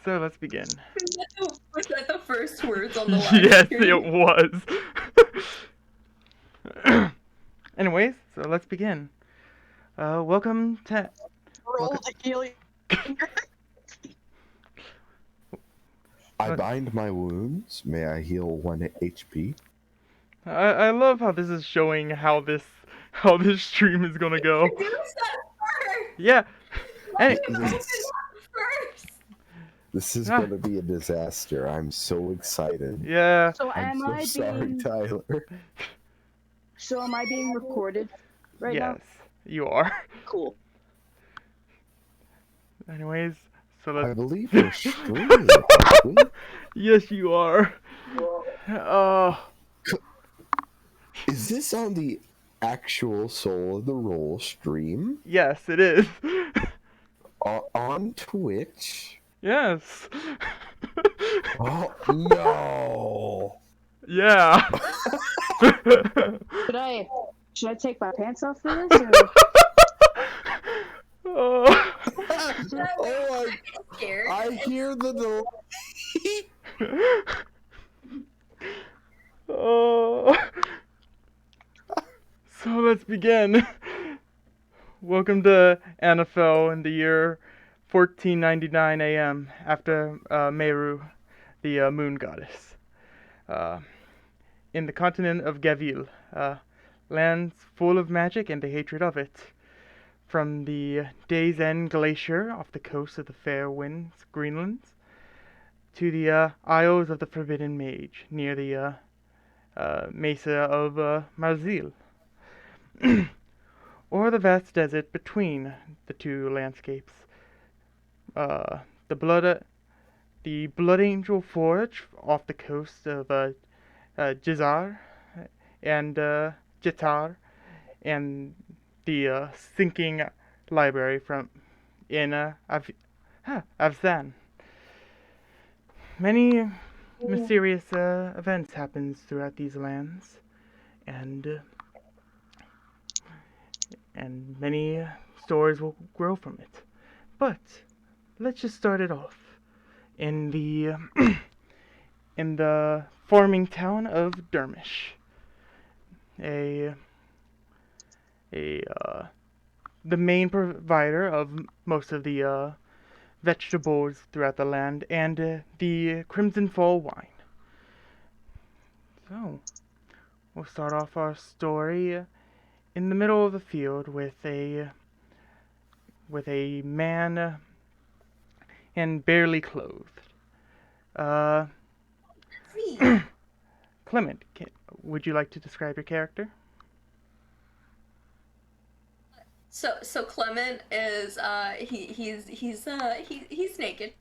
So let's begin. Was that the first words on the live Yes, stream? it was. Anyways, so let's begin. Welcome to. Roll the healing. I bind my wounds. May I heal 1 HP? I love how this is showing how this stream is gonna go. Do that first. Yeah. Any, First. This is going to be a disaster. I'm so excited. yeah. So I'm am so I sorry, being? Tyler. So am I being recorded right now? Yes, you are. Cool. Anyways, so I let's. believe we're streaming, aren't we? Yes, you are. Is this on the actual Soul of the Roll stream? Yes, it is. On Twitch? Yes. Oh, no! Yeah. Should I take my pants off for this? Or? Oh. Oh, Scared. I hear the delay. Oh. So let's begin. Welcome to Anafel in the year 1499 AM after Meru, the moon goddess. In the continent of Gavil, lands full of magic and the hatred of it. From the Day's End Glacier off the coast of the Fair Winds, Greenland, to the Isles of the Forbidden Mage near the Mesa of Marzil, or the vast desert between the two landscapes. The Blood Angel Forge off the coast of Jizar and Jitar, and the sinking library in Avzan. Many mysterious events happens throughout these lands, and many stories will grow from it. But let's just start it off in the in the farming town of Dermish. The main provider of most of the vegetables throughout the land, and the Crimson Fall wine. So, we'll start off our story in the middle of the field with a man and barely clothed. Clement, would you like to describe your character? So Clement is he's naked,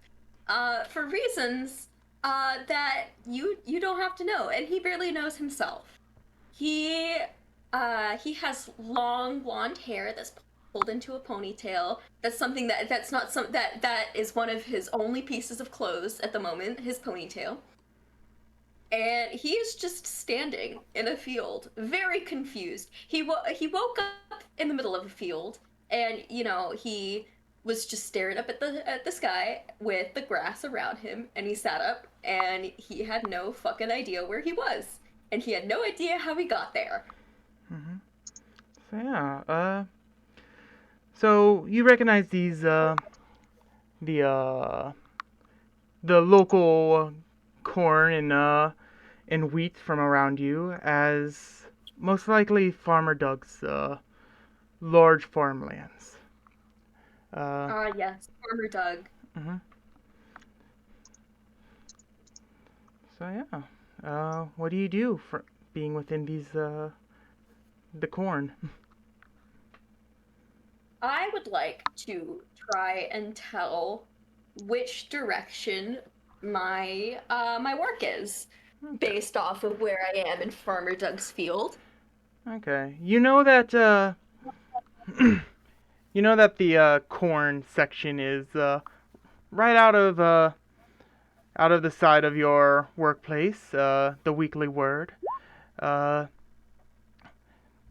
for reasons that you don't have to know, and he barely knows himself. He has long blonde hair that's pulled into a ponytail. That is one of his only pieces of clothes at the moment, his ponytail. And he is just standing in a field, very confused. He woke up in the middle of a field, and he was just staring up at the sky with the grass around him. And he sat up, and he had no fucking idea where he was, and he had no idea how he got there. Mm-hmm. So yeah, so you recognize these the local corn and wheat from around you as most likely Farmer Doug's large farmlands. Yes, Farmer Doug. Mm-hmm. So yeah, what do you do for being within these the corn? I would like to try and tell which direction my work is, based off of where I am in Farmer Doug's field. Okay, you know that the corn section is right out of the side of your workplace, the Weekly Word.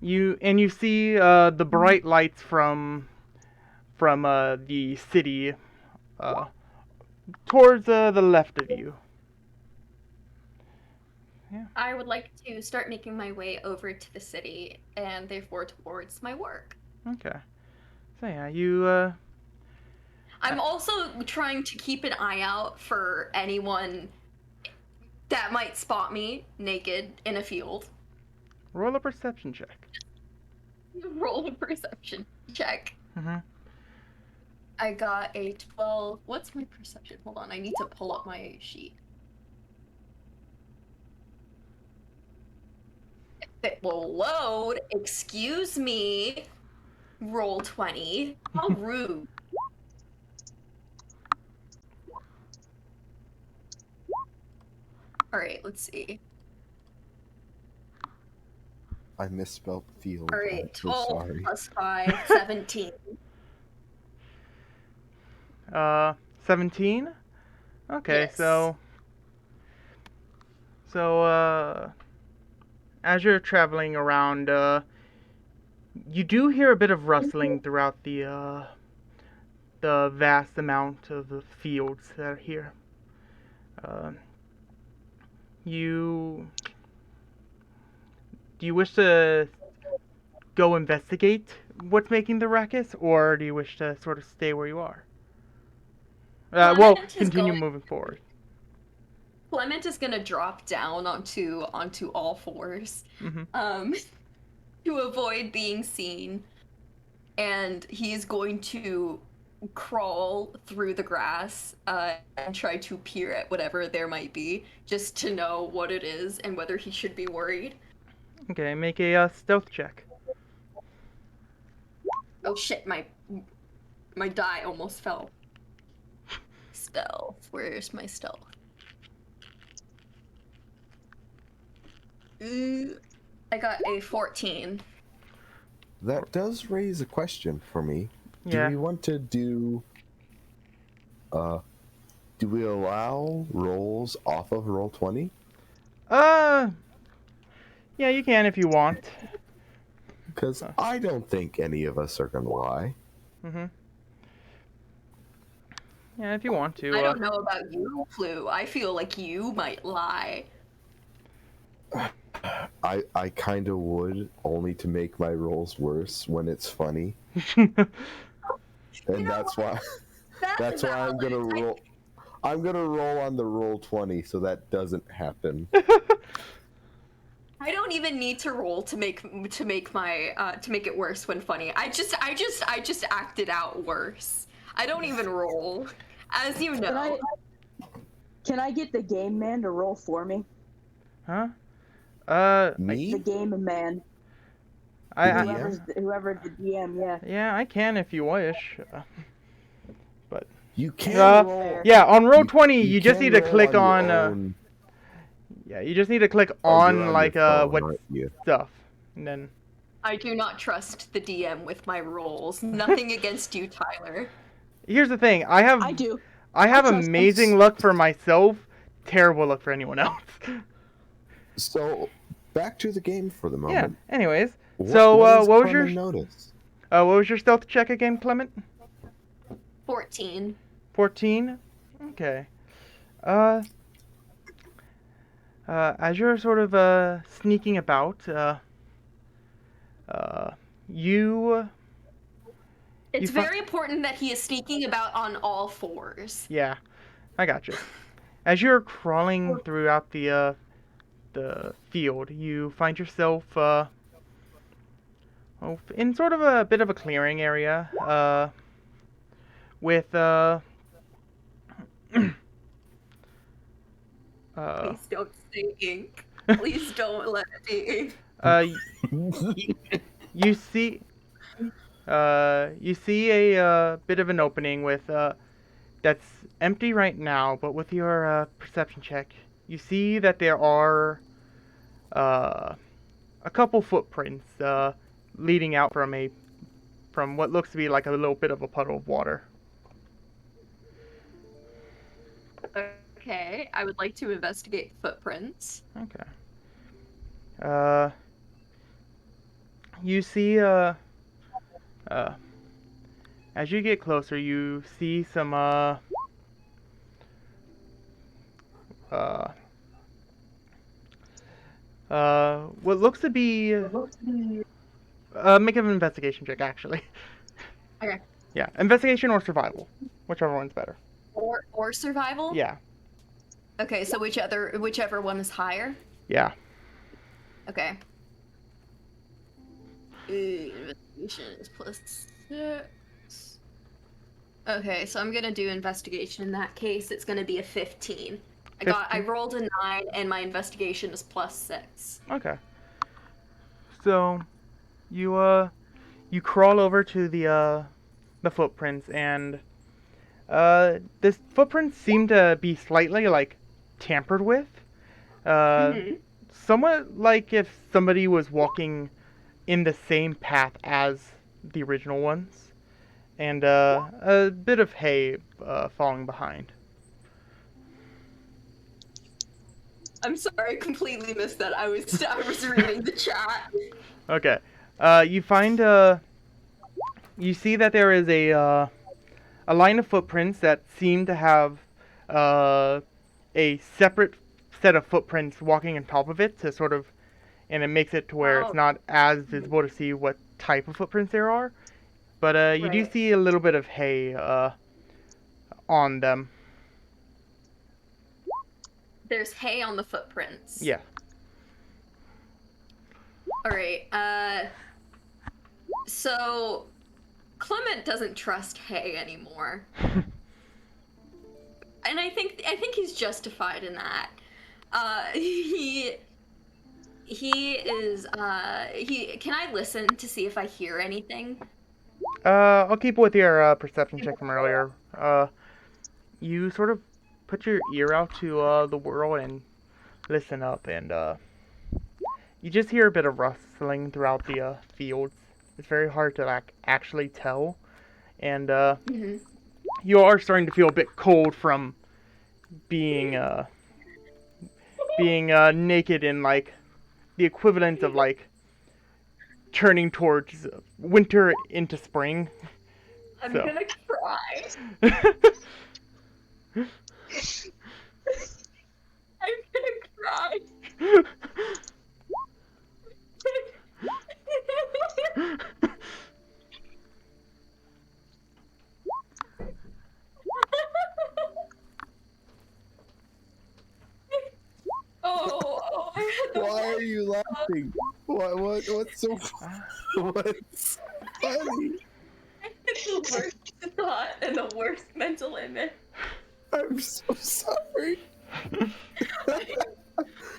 You see the bright lights from from the city towards the left of you. I would like to start making my way over to the city and therefore towards my work. Okay. So yeah, you I'm also trying to keep an eye out for anyone that might spot me naked in a field. roll a perception check. Roll a perception check. Mm-hmm. I got a 12. What's my perception? Hold on, I need to pull up my sheet. It will load. Excuse me. Roll 20. How rude. Alright, let's see. I misspelled field. Alright, I'm so 12 sorry. plus 5, 17. 17. Okay, Yes. so as you're traveling around, you do hear a bit of rustling throughout the vast amount of the fields that are here. Do you wish to go investigate what's making the ruckus, or do you wish to sort of stay where you are? Clement is continue going- moving forward. Clement is gonna drop down onto all fours, Mm-hmm. to avoid being seen, and he's going to crawl through the grass and try to peer at whatever there might be, just to know what it is and whether he should be worried. Okay, make a stealth check. Oh shit, my die almost fell. Stealth. Where's my stealth? I got a 14. That does raise a question for me. Yeah. Do we want to do we allow rolls off of roll 20? Yeah, you can if you want. Because I don't think any of us are gonna lie. Mm-hmm. Yeah, if you want to. I don't know about you, Flu. I feel like you might lie. I kind of would, only to make my rolls worse when it's funny, know. and that's why that's why I'm gonna roll. I'm gonna roll on the roll 20, so that doesn't happen. I don't even need to roll to make my to make it worse when funny. I just acted out worse. I don't even roll, as you know. Can I get the game man to roll for me? Huh? Me? The game man. Whoever the DM, yeah. Yeah, I can if you wish. But You can roll. yeah, on roll 20, You you just can need to roll click your on. own- Yeah, you just need to click Oh, on you're on like your phone, what aren't you? stuff, and then. I do not trust the DM with my rolls. Nothing against you, Tyler. Here's the thing. I do. I have trust him. amazing luck for myself. Terrible luck for anyone else. So, back to the game for the Yeah. moment. Anyways, What was your Clement notice? what was your stealth check again, Clement? 14. 14. Okay. As you're sort of sneaking about, you. It's You very important that he is sneaking about on all fours. Yeah, I got you. As you're crawling throughout the field, you find yourself in sort of a bit of a clearing area with Please don't say ink. Please don't let it be ink. you see a bit of an opening with that's empty right now, but with your perception check, you see that there are a couple footprints leading out from what looks to be like a little bit of a puddle of water. Okay, I would like to investigate footprints. Okay. You see As you get closer, you see some what looks to be make an investigation check actually. Okay. Yeah, investigation or survival, whichever one's better. Or survival? Yeah. Okay, so whichever one is higher? Yeah. Okay. Investigation is +6. Okay, so I'm gonna do investigation in that case. It's gonna be a 15. I rolled a 9 and my investigation is +6. Okay. So you crawl over to the footprints, and this footprints seem to be slightly like tampered with. Mm-hmm. Somewhat like if somebody was walking in the same path as the original ones, and a bit of hay falling behind. I'm sorry, I completely missed that. I was reading the chat. Okay. You find you see that there is a line of footprints that seem to have a separate set of footprints walking on top of it to sort of, and it makes it to where it's Oh. not as visible to see what type of footprints there are. But you do Right. see a little bit of hay on them. There's hay on the footprints. Yeah. Alright, so Clement doesn't trust hay anymore. And I think he's justified in that. He is can I listen to see if I hear anything? I'll keep with your perception check from earlier. You sort of put your ear out to the world and listen up, and you just hear a bit of rustling throughout the fields. It's very hard to like actually tell, and Mm-hmm. you are starting to feel a bit cold from being naked in like the equivalent of like turning towards winter into spring. I'm So. gonna cry. I'm gonna cry. Oh, I had the Why are you laughing? What's so what's funny? the worst thought and the worst mental image. I'm so sorry.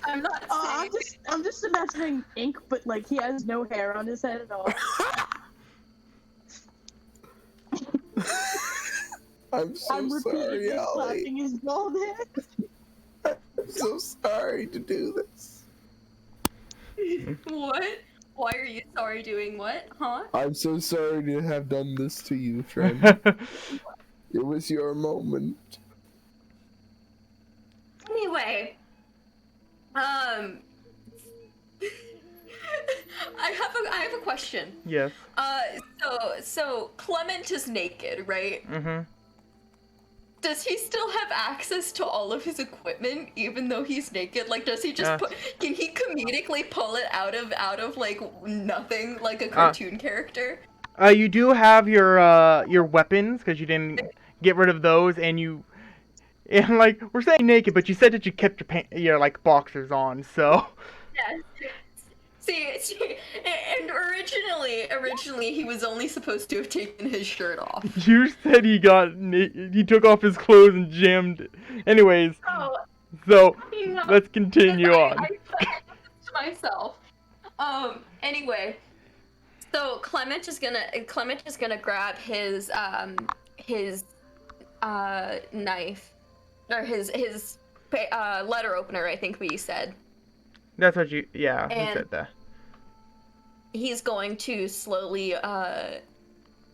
I'm not saying I'm just imagining Ink, but like he has no hair on his head at all. I'm so I'm sorry, repeatedly Allie. slapping his bald head. I'm so sorry to do this. What? Why are you sorry doing what? Huh? I'm so sorry to have done this to you, friend. It was your moment. Anyway, I have a question. Yes. So Clement is naked, right? Mm-hmm. Does he still have access to all of his equipment even though he's naked? Like, does he just can he comedically pull it out of like nothing, like a cartoon character? You do have your weapons because you didn't get rid of those, and like we're saying naked, but you said that you kept your like boxers on, so. Yes. See, and originally he was only supposed to have taken his shirt off. You said he took off his clothes and jammed. Anyways, Oh, so no. let's continue on. I to myself. Anyway, so Clement is gonna grab his knife or his letter opener. I think we said. That's what you. Yeah, you And said that. he's going to slowly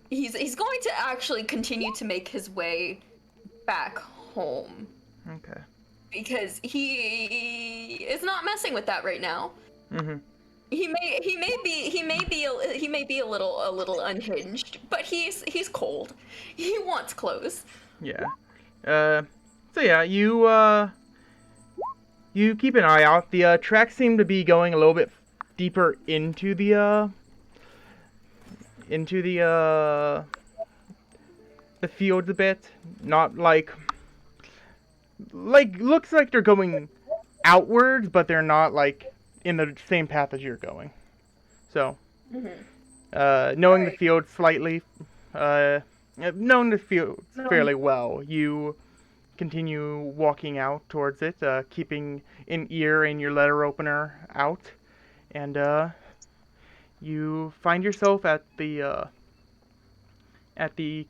he's going to actually continue to make his way back home Okay. because he is not messing with that right now. Mm-hmm. he may be a little unhinged, but he's cold. He wants clothes. Yeah. So yeah, you keep an eye out. The tracks seem to be going a little bit deeper into the fields a bit. Not like looks like they're going outwards, but they're not like in the same path as you're going. So, knowing the Alright. field slightly, knowing the field fairly well, you continue walking out towards it, keeping an ear and your letter opener out, and you find yourself at the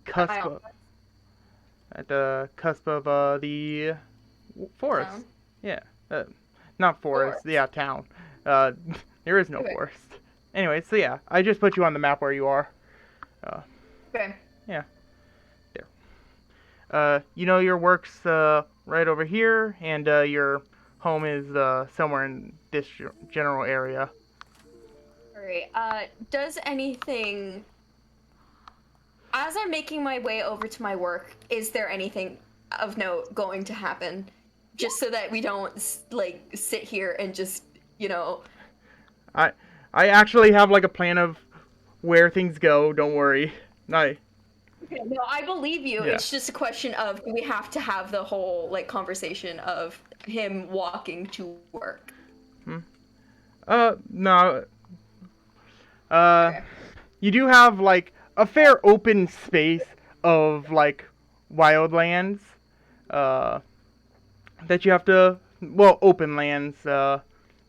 cusp I'll- of the forest. Town. Yeah, not forest. Forest. Yeah, town. Uh, there is no Okay. forest. Anyway, so yeah, I just put you on the map where you are. Okay. Yeah, there. You know your work's right over here, and your home is somewhere in this general area. Alright. Does anything as I'm making my way over to my work, is there anything of note going to happen? Just so that we don't like sit here and just, you know. I actually have like a plan of where things go. Don't worry. I Okay, no, I believe you. Yeah. It's just a question of we have to have the whole like conversation of him walking to work. No. Okay. You do have like a fair open space of like wildlands, that you have to, well, open lands,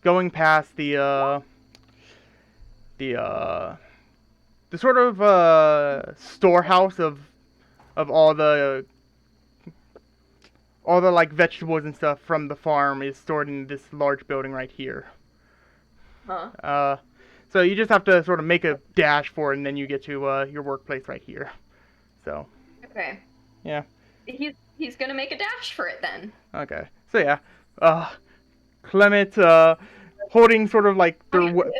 going past the sort of storehouse of all the like vegetables and stuff from the farm is stored in this large building right here. Huh. So you just have to sort of make a dash for it, and then you get to your workplace right here. So, Okay. yeah. He's gonna make a dash for it then. Okay. So yeah, Clement, holding sort of like their.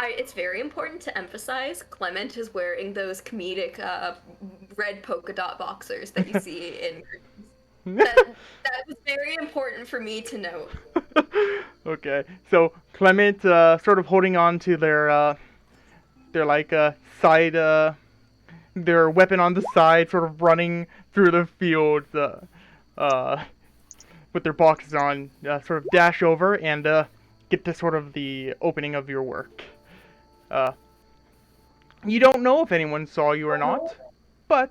It's very important to emphasize Clement is wearing those comedic red polka dot boxers that you see in. That was very important for me to note. Okay. So Clement, sort of holding on to their like side, their weapon on the side, sort of running through the fields, with their boxes on, sort of dash over and get to sort of the opening of your work. You don't know if anyone saw you or not, but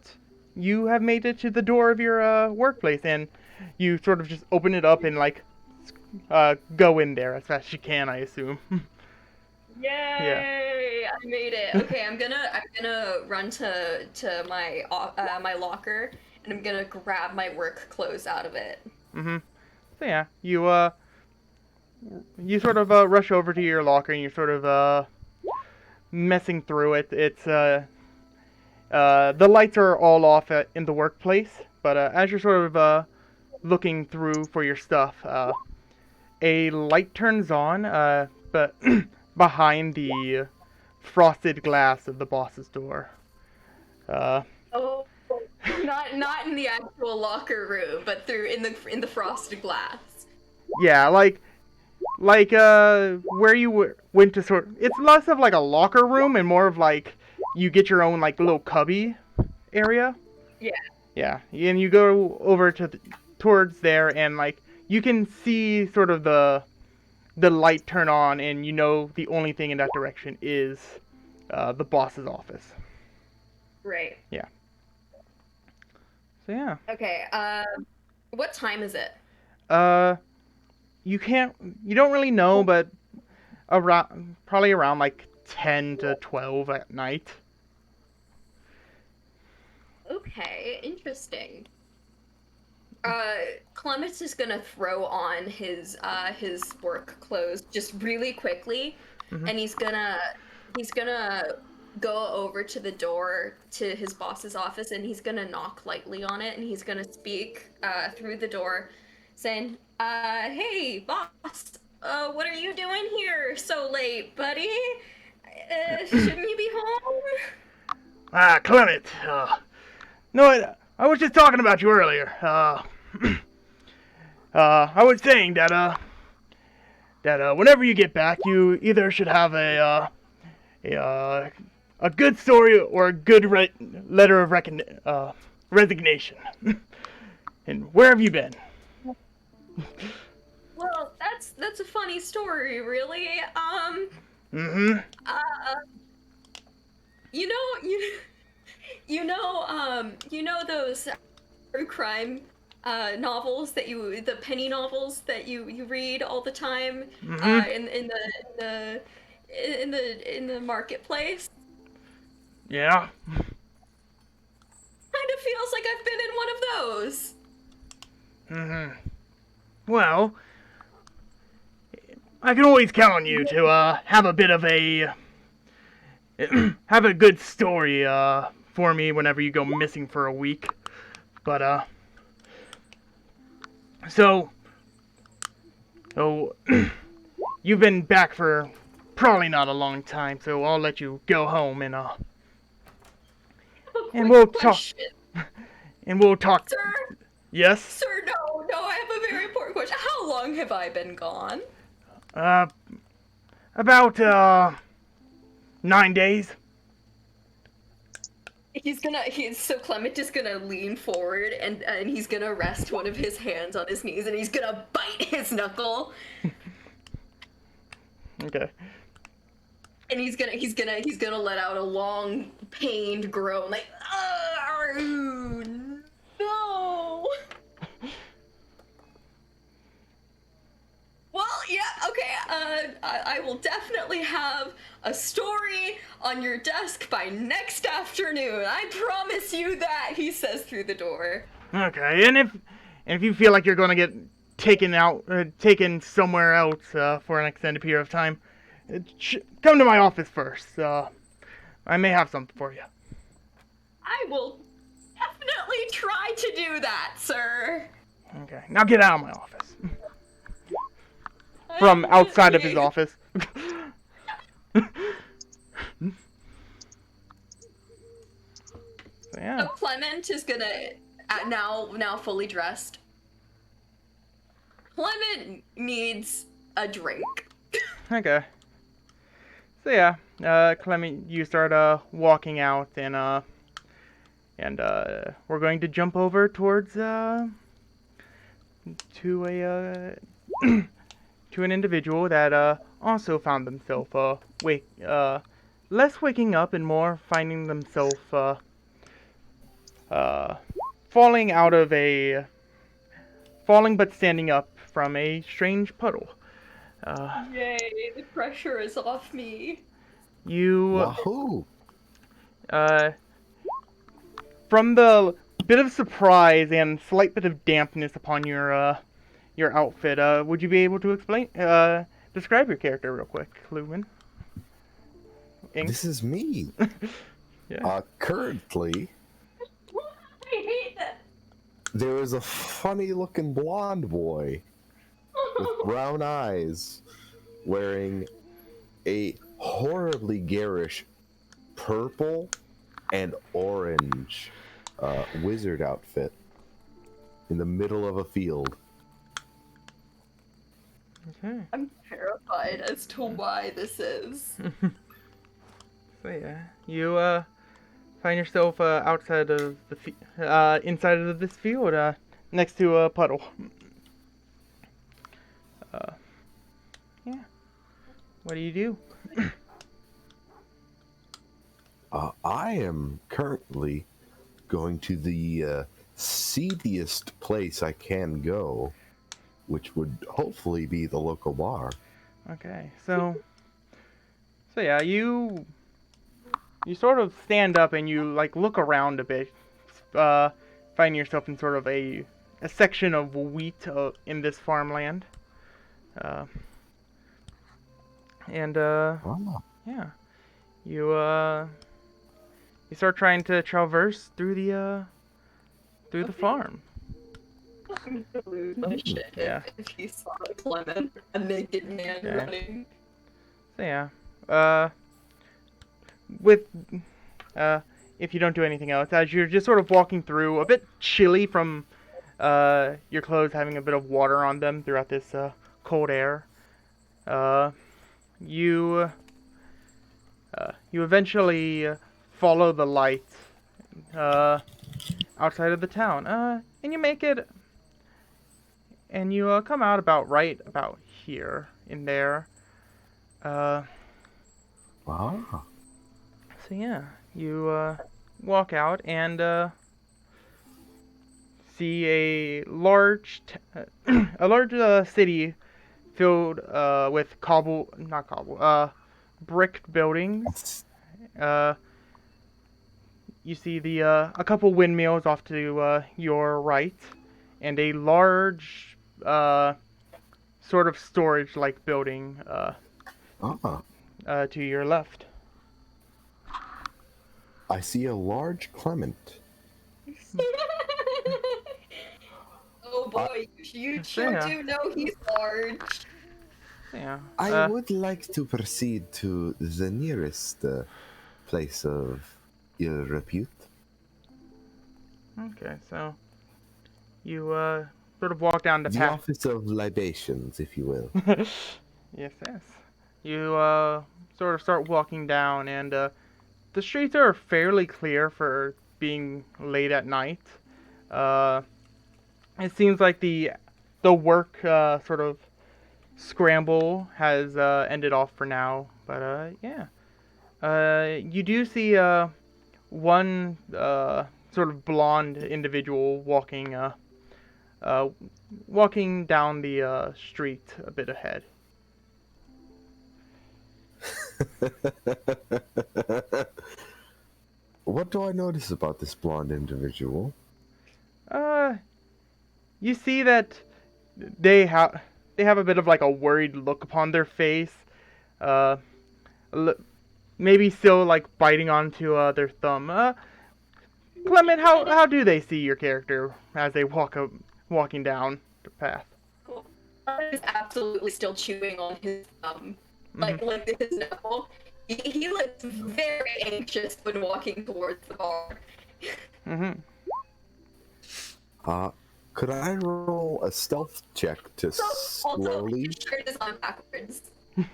you have made it to the door of your workplace, and you sort of just open it up and like go in there as fast as you can, I assume. Yay! I made it. Okay, I'm gonna run to my my locker and I'm gonna grab my work clothes out of it. So yeah, you sort of rush over to your locker and you're sort of messing through it. It's the lights are all off in the workplace, but as you're sort of looking through for your stuff, a light turns on, but behind the frosted glass of the boss's door. Oh, not in the actual locker room, but through in the frosted glass. Yeah, like where you went to sort. It's less of like a locker room and more of like you get your own like little cubby area. Yeah. Yeah, and you go over to towards there, and like you can see sort of the light turn on, and you know the only thing in that direction is the boss's office. Right. Yeah. So yeah. Okay. What time is it? You don't really know, but probably around like 10 to 12 at night. Okay, interesting. Clements is gonna throw on his work clothes just really quickly, and he's gonna go over to the door to his boss's office, and he's gonna knock lightly on it, and he's gonna speak through the door, saying, "Hey, boss, What are you doing here so late, buddy? Shouldn't you be home? Clement. No, I was just talking about you earlier. I was saying that whenever you get back, you either should have a good story or a good letter of resignation. And where have you been? Well, that's a funny story, really. Mm-hmm. You know, you know those true crime novels that the penny novels that you read all the time Mm-hmm. in the marketplace. Yeah. Kind of feels like I've been in one of those. Mm-hmm. Well, I can always count on you to have a bit of a have a good story for me whenever you go missing for a week. But so oh you've been back for probably not a long time, so I'll let you go home and Quick we'll talk question, and we'll talk. sir. Yes. Sir, no, I have a very important question. How long have I been gone? Uh about 9 days. So Clement is gonna lean forward and he's gonna rest one of his hands on his knees and he's gonna bite his knuckle Okay. and he's gonna let out a long pained groan like, oh, no. Well, yeah, okay, I will definitely have a story on your desk by next afternoon. I promise you that, he says through the door. Okay, and if you feel like you're gonna get taken somewhere else for an extended period of time, come to my office first. I may have something for you. I will definitely try to do that, sir. Okay, now get out of my office. From outside of his office. Yeah. So Clement is gonna, now fully dressed. Clement needs a drink. Okay. So yeah, Clement, you start walking out, and we're going to jump over towards to a to an individual that also found themselves less waking up and more finding themselves falling out of falling but standing up from a strange puddle. Yay, the pressure is off me. You Wahoo! from the bit of surprise and slight bit of dampness upon your outfit, would you be able to describe your character real quick, Lumen? This is me. Yeah. Currently, I hate that. there is a funny-looking blonde boy with brown eyes wearing a horribly garish purple and orange wizard outfit in the middle of a field. Okay. I'm terrified as to why this is. So yeah, you find yourself outside of inside of this field, next to a puddle. Yeah. What do you do? I am currently going to the seediest place I can go, which would hopefully be the local bar. Okay, so yeah, you sort of stand up and you like look around a bit, finding yourself in sort of a section of wheat in this farmland, and Oh. yeah, you start trying to traverse through the farm. I'm gonna lose my shit Yeah. if he saw Clement, a naked man Okay. running. So yeah, with if you don't do anything else, as you're just sort of walking through, a bit chilly from your clothes having a bit of water on them throughout this cold air, you you eventually follow the light outside of the town, and you make it, and you come out right about here in there. Uh, Ah. so yeah, you walk out and see a large a large city filled with not brick buildings. Uh, you see the a couple windmills off to your right, and a large sort of storage-like building Ah. to your left. I see a large Clement. Oh boy, you So sure yeah, do know he's large. yeah. I would like to proceed to the nearest place of your repute. Okay, so you sort of walk down the The path. office of libations, if you will. Yes, yes. You sort of start walking down, and the streets are fairly clear for being late at night. Uh, it seems like the work sort of scramble has ended off for now, but yeah. You do see one sort of blonde individual uh, walking down the street a bit ahead. What do I notice about this blonde individual? Uh, you see that they have a bit of like a worried look upon their face. Uh, maybe still like biting onto their thumb. Clement, how do they see your character as they walking down the path? Clement is absolutely still chewing on his Hmm. like his knuckle. He looks very anxious when walking towards the bar. Hmm. Could I roll a stealth check to So, also, slowly? his shirt is on backwards. Nice.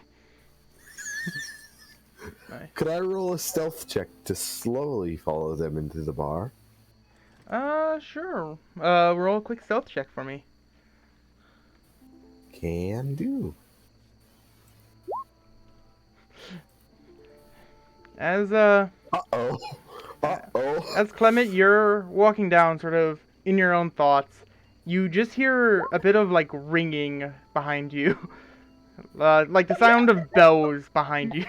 Could I roll a stealth check to slowly follow them into the bar? Sure. Roll a quick stealth check for me. Can do. As Uh-oh. Uh-oh. as Clement, you're walking down, sort of in your own thoughts. You just hear a bit of like ringing behind you, like the sound of bells behind you.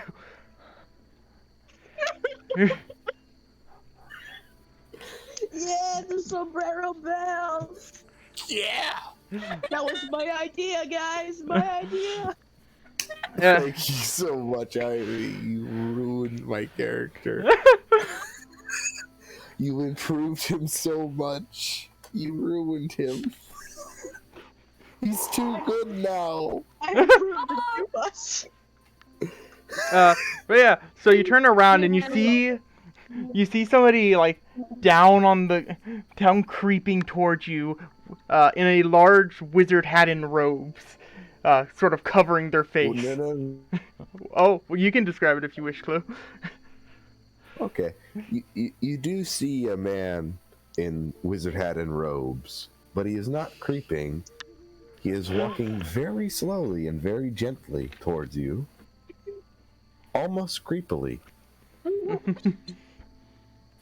Yeah, the sombrero bells. Yeah! That was my idea, guys. My idea. Yeah. Thank you so much, Ivy. You ruined my character. You improved him so much. You ruined him. He's too good now. I improved it too much. But yeah, so you turn around and you see somebody like down creeping towards you, in a large wizard hat and robes, sort of covering their Oh, face. no. Oh, well, you can describe it if you wish, Chloe. Okay. You do see a man in wizard hat and robes, but he is not creeping. He is walking very slowly and very gently towards you, almost creepily.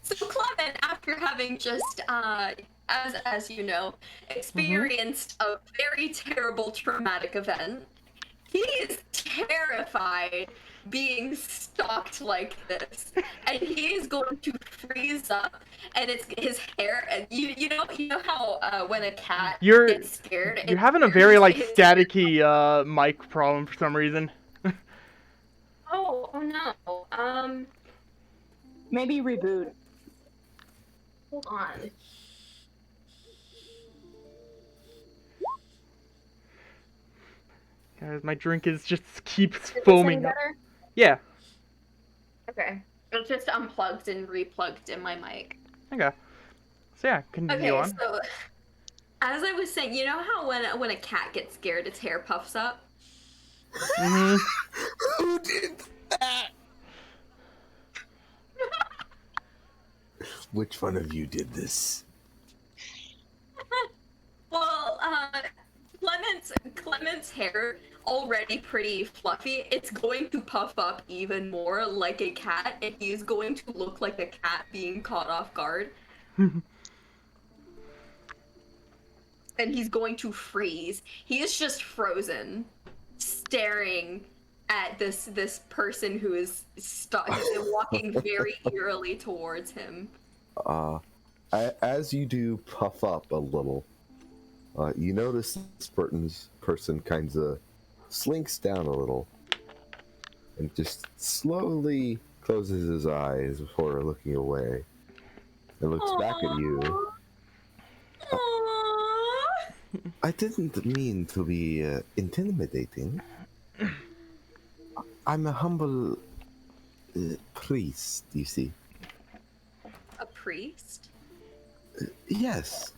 So Clement, after having just, as you know, experienced a very terrible traumatic event, he is terrified being stalked like this, and he is going to freeze up. And it's his hair, and you know how when a cat gets scared, You're it having a scares very like his- staticky mic problem for some reason. Oh no. Maybe reboot. Hold on. Guys, my drink is just keeps Is this any foaming up. better? Yeah. Okay. It's just unplugged and replugged in my mic. Okay. So yeah, continue Okay, on. so as I was saying, you know how when a cat gets scared, its hair puffs up? Mm-hmm. Who did that? Which one of you did this? Well, Clement's hair already pretty fluffy. It's going to puff up even more like a cat, and he's going to look like a cat being caught off guard. And he's going to freeze. He is just frozen, staring at this person who is walking very eerily towards him. As you do puff up a little, you notice this person kind of slinks down a little and just slowly closes his eyes before looking away and looks back at you. Aww. I didn't mean to be intimidating. I'm a humble priest, you see. A priest? Yes.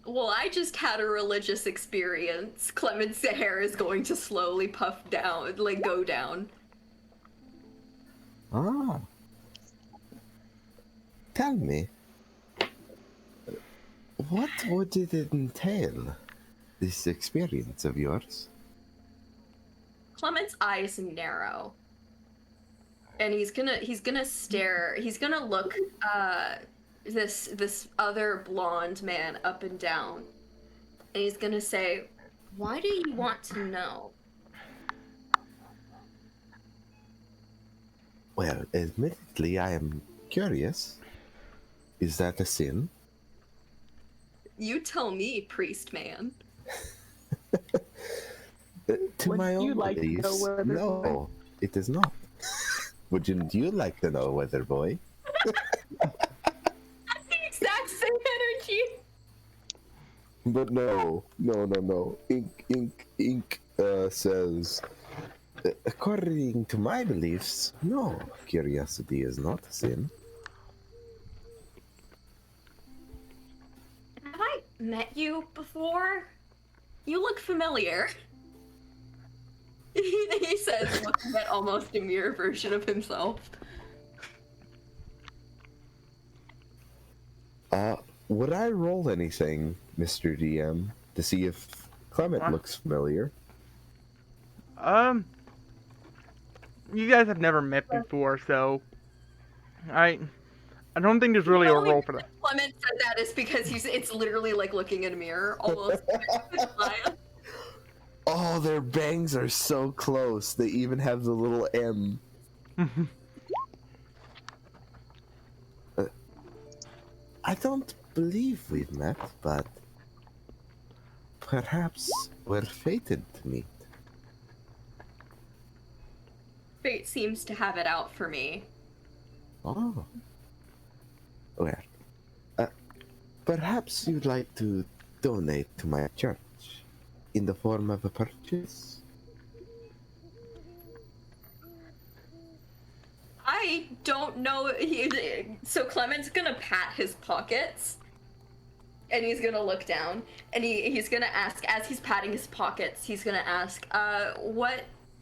Well, I just had a religious experience. Clement's hair is going to slowly puff down, like go down. Ah. Tell me, what would it entail, this experience of yours? Clement's eyes narrow. And he's gonna stare, he's gonna look this other blonde man up and down. And he's gonna say, "Why do you want to know?" Well, admittedly, I am curious. Is that a sin? You tell me, priest man. To my Wouldn't you own like to know, beliefs, Weather no, Boy? it is not. Wouldn't you like to know, Weather Boy? That's the exact same energy. But no. Ink says, according to my beliefs, no, curiosity is not a sin. Have I met you before? You look familiar. He says, looking at almost a mirror version of himself. Would I roll anything, Mr. DM, to see if Clement What? looks familiar? You guys have never met before, so I don't think there's really a role for that. Clement said that is because it's literally like looking in a mirror, almost. Oh, their bangs are so close. They even have the little M. I don't believe we've met, but perhaps we're fated to meet. Fate seems to have it out for me. Oh. Well, perhaps you'd like to donate to my church in the form of a purchase? I don't know. So Clement's gonna pat his pockets, and he's gonna look down, and he's gonna ask, as he's patting his pockets, he's gonna ask,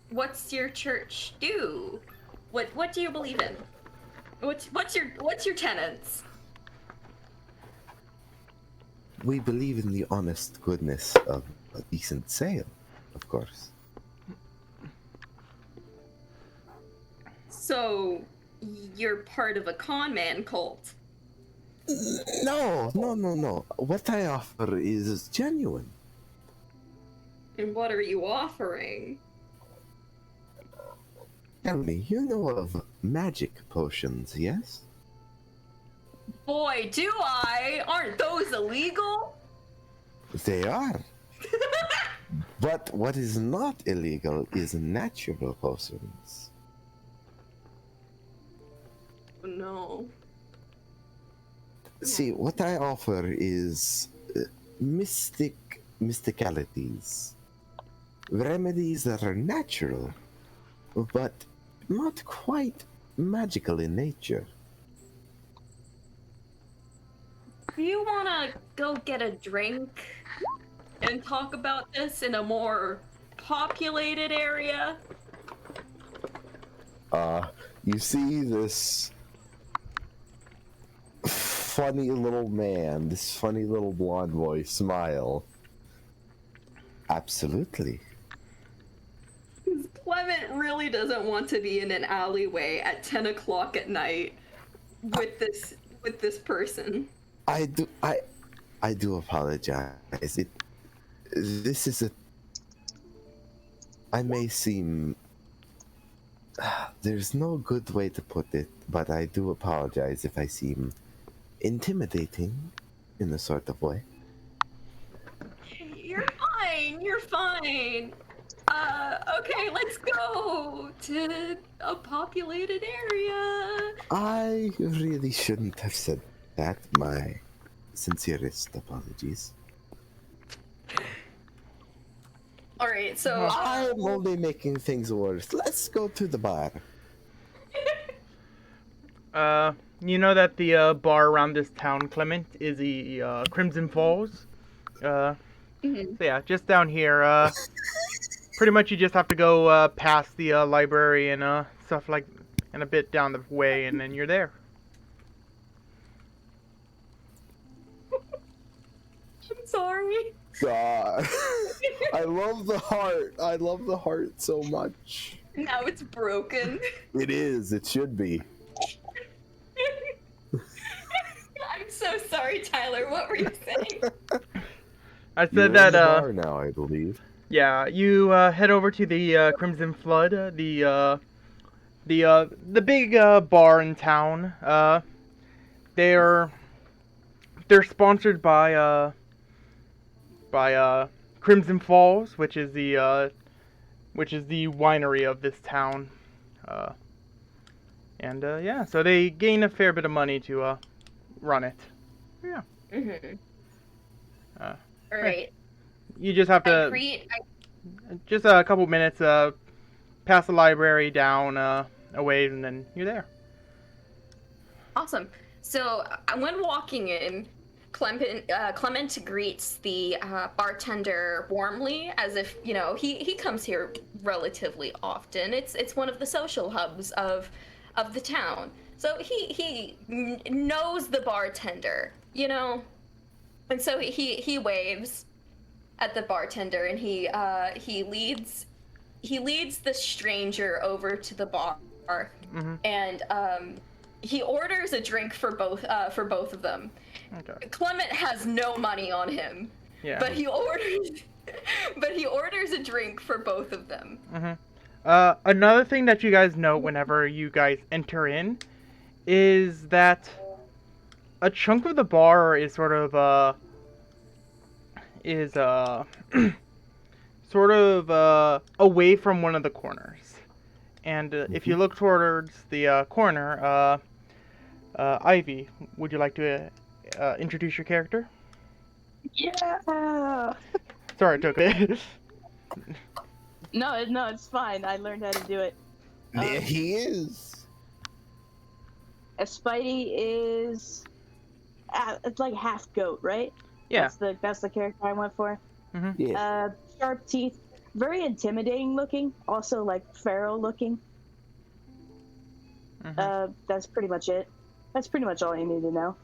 what's your church do? What do you believe in? What's your tenets? We believe in the honest goodness of a decent sale, of course. So you're part of a con man cult. No. What I offer is genuine. And what are you offering? Tell me, you know of magic potions, yes? Boy, do I! Aren't those illegal? They are. But what is not illegal is natural potions. No. See, what I offer is mysticalities. remedies that are natural, but not quite magical in nature. Do you want to go get a drink and talk about this in a more populated area? You see this funny little man, this funny little blonde boy smile. Absolutely. Clement really doesn't want to be in an alleyway at 10 o'clock at night with this person. I do apologize. This is a. I may seem. There's no good way to put it, but I do apologize if I seem intimidating in a sort of way. You're fine. You're fine. Okay, let's go to a populated area. I really shouldn't have said that. My sincerest apologies. All right, so I'm only making things worse. Let's go to the bar. You know that the bar around this town, Clement, is the Crimson Falls. So yeah, just down here. Pretty much you just have to go past the library and stuff like, and a bit down the way, and then you're there. I'm sorry. God, I love the heart. I love the heart so much. Now it's broken. It is. It should be. I'm so sorry, Tyler. What were you saying? I You're said in that. the bar now, I believe. Yeah, you head over to the Crimson Flood, the big bar in town. They're sponsored by Crimson Falls, which is the winery of this town. Yeah, so they gain a fair bit of money to run it. Yeah. All right. You just have to just a couple minutes past the library down away, and then you're there. Awesome. So when walking in, Clement greets the bartender warmly, as if he comes here relatively often. It's one of the social hubs of the town. So he knows the bartender, and so he waves at the bartender, and he leads the stranger over to the bar, and he orders a drink for both of them. Okay. Clement has no money on him, Yeah. but he orders a drink for both of them. Another thing that you guys note whenever you guys enter in is that a chunk of the bar is sort of away from one of the corners, and if you look towards the corner, Ivy, would you like to introduce your character? Yeah. Sorry, it took it. No, it's fine. I learned how to do it. There he is. Spidey is, it's like half goat, right? Yeah. That's the character I went for. Yeah. Sharp teeth, very intimidating looking. Also like feral looking. That's pretty much it. That's pretty much all you need to know.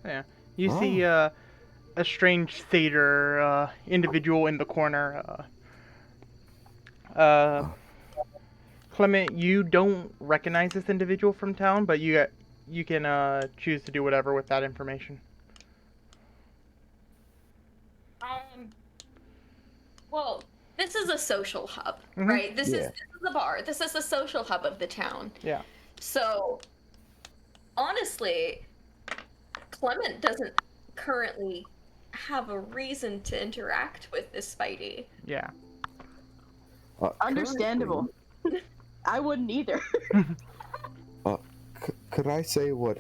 Yeah. You see a strange satyr individual in the corner. Clement, you don't recognize this individual from town, but you can choose to do whatever with that information. Well, this is a social hub, right? This is the bar. This is the social hub of the town. Yeah. So, honestly, Clement doesn't currently have a reason to interact with this Spidey. Yeah. Understandable. I wouldn't either. Could I say what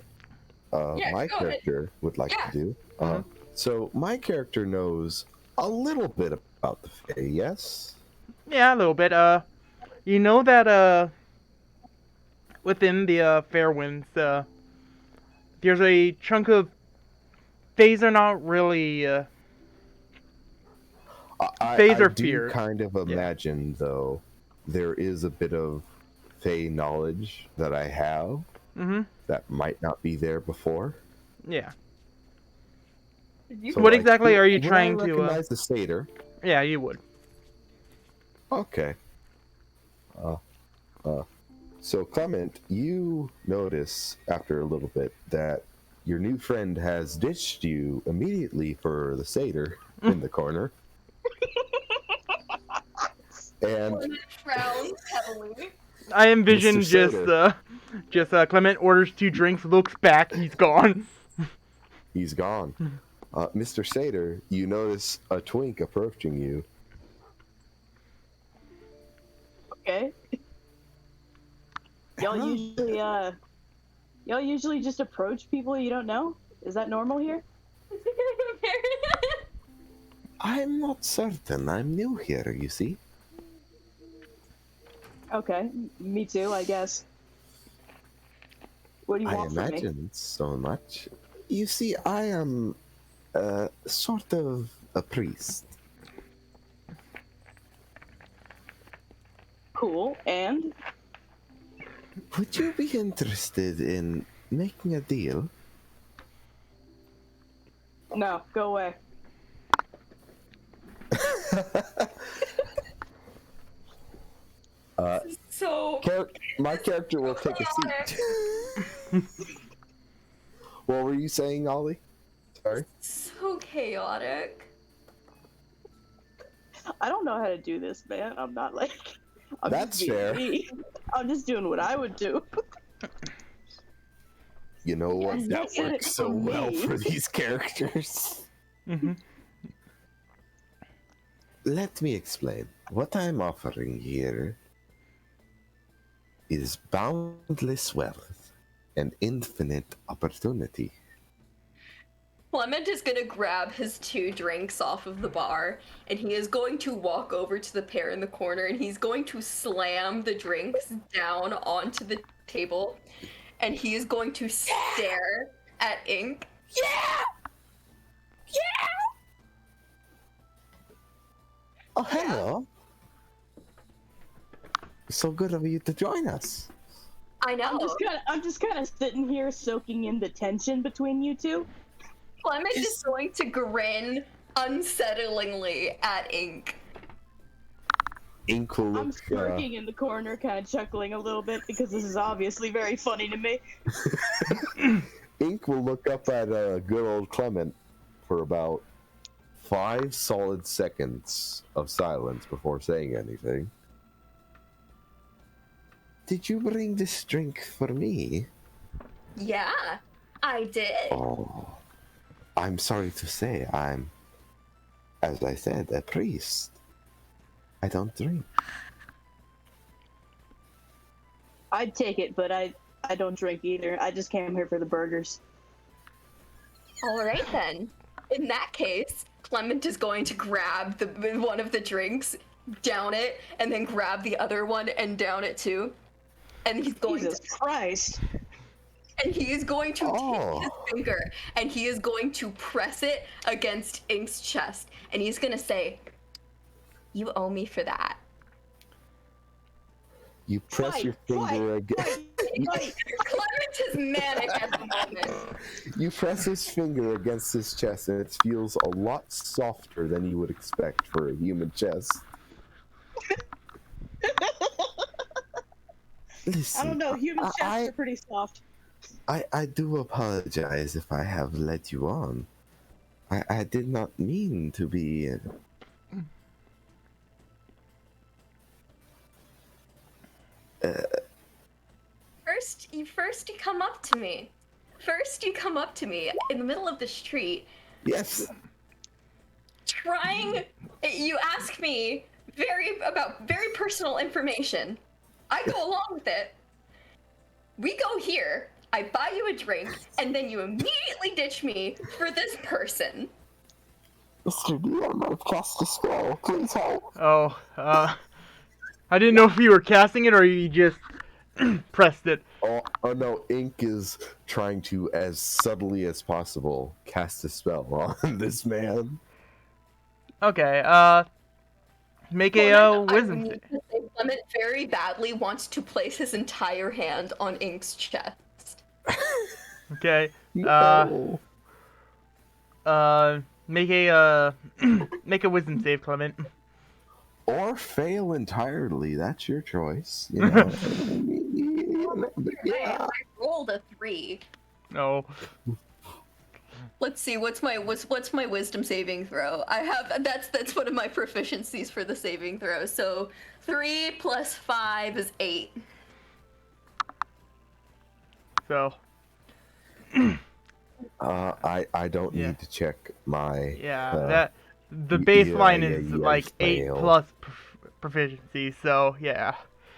my character would like to do? So my character knows A little bit about the Fae, yes? Yeah, a little bit. You know that within the Fairwinds, there's a chunk of Fays are not really Fays I are do feared. kind of Yeah. imagine, though, there is a bit of Fae knowledge that I have Mhm. that might not be there before. Yeah. So, What like, exactly are you would I trying to? recognize the satyr? Yeah, you would. Okay. Uh, uh, so, Clement, you notice after a little bit that your new friend has ditched you immediately for the satyr in the corner. And Clement frowns heavily. I Mr. envision Satyr, Clement orders 2 drinks, looks back, he's gone. he's gone. Mr. Satyr, you notice a twink approaching you. Okay. Y'all usually just approach people you don't know? Is that normal here? I'm not certain. I'm new here, you see. Okay, me too, I guess. What do you I want from me? imagine so much. You see, I am sort of a priest. Cool, and? Would you be interested in making a deal? No, go away. So My character will take a seat. What were you saying, Ollie? Sorry. so chaotic. I don't know how to do this, man. I'm not like. I'm That's just being fair. me. I'm just doing what I would do. You know what? Yes, That that's it works so for well me. for these characters. Mm-hmm. Let me explain. What I'm offering here is boundless wealth and infinite opportunity. Clement is gonna grab his 2 drinks off of the bar, and he is going to walk over to the pair in the corner, and he's going to slam the drinks down onto the table, and he is going to stare at Ink. Oh, hello. So good of you to join us. I know. I'm just kind of sitting here soaking in the tension between you two. Clement is going to grin unsettlingly at Ink. Ink will I'm look, smirking in the corner, kind of chuckling a little bit because this is obviously very funny to me. Ink will look up at good old Clement for about 5 solid seconds of silence before saying anything. Did you bring this drink for me? Yeah, I did. Oh, I'm sorry to say, I'm, as I said, a priest. I don't drink. I'd take it, but I don't drink either. I just came here for the burgers. All right then. In that case, Clement is going to grab one of the drinks, down it, and then grab the other one and down it too. And he's going Jesus Christ. and he is going to take Oh. his finger and he is going to press it against Ink's chest, and he's gonna say, "You owe me for that." You press your finger against. Clement is manic at the moment. You press his finger against his chest, and it feels a lot softer than you would expect for a human chest. Listen, I don't know, human chests I- are pretty soft. I do apologize if I have led you on. I did not mean to be. First you come up to me. First you come up to me in the middle of the street, Yes. you ask me about very personal information. I go along with it. We go here, I buy you a drink, and then you immediately ditch me for this person. Mr. DM, I've cast a spell. Please help. Oh, I didn't know if you were casting it or you just pressed it. Oh no, Ink is trying to, as subtly as possible, cast a spell on this man. Okay, make a Clement, I wisdom need save. to say, Clement very badly wants to place his entire hand on Ink's chest. Okay, No. make a make a wisdom save, Clement. Or fail entirely. That's your choice. You know. Yeah. I rolled a 3. No. Let's see, what's my wisdom saving throw? I have that's one of my proficiencies for the saving throw. So 3 plus 5 is 8. So. I don't Yeah. need to check my. Yeah, that the baseline yeah, is you like guys 8 failed. plus proficiency. So yeah.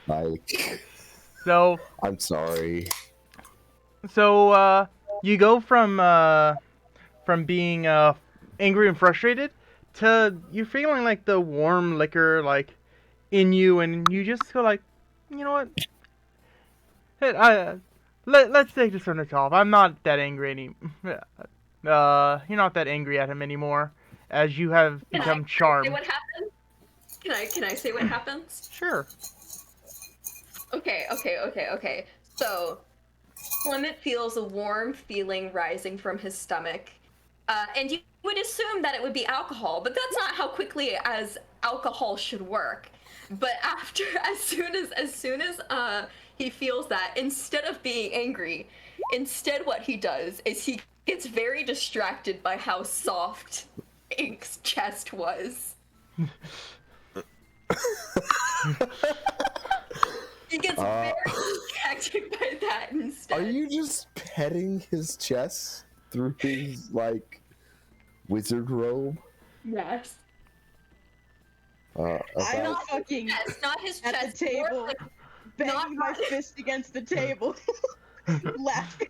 Like, So I'm sorry. you go from being angry and frustrated to you're feeling like the warm liquor like in you, and you just feel like, you know what? Hey, let's take this on the top. I'm not that angry you're not that angry at him anymore, as you have Can become I say charmed. what happens? Can I say what happens? Sure. Okay. So Clement feels a warm feeling rising from his stomach. And you would assume that it would be alcohol, but that's not how quickly as alcohol should work. But as soon as he feels that, instead of being angry, instead what he does is he gets very distracted by how soft Ink's chest was. He gets very distracted by that instead. Are you just petting his chest through his like wizard robe? Yes. I'm About, fucking Yes, not his at chest. the more table, like- banging my fist against the table, laughing.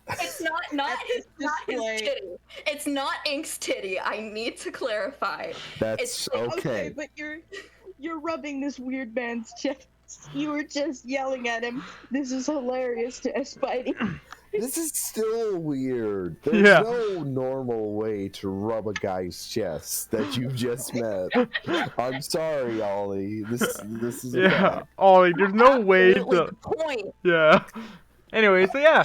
It's not his display. titty. It's not Ink's titty. I need to clarify. that's It's okay. But you're rubbing this weird man's chest. You were just yelling at him. This is hilarious to Spidey. This is still weird. There's Yeah. no normal way to rub a guy's chest that you've just met. I'm sorry, Ollie. This is Yeah, okay. Ollie, there's no way absolutely to. the point. Yeah. Anyway, so yeah.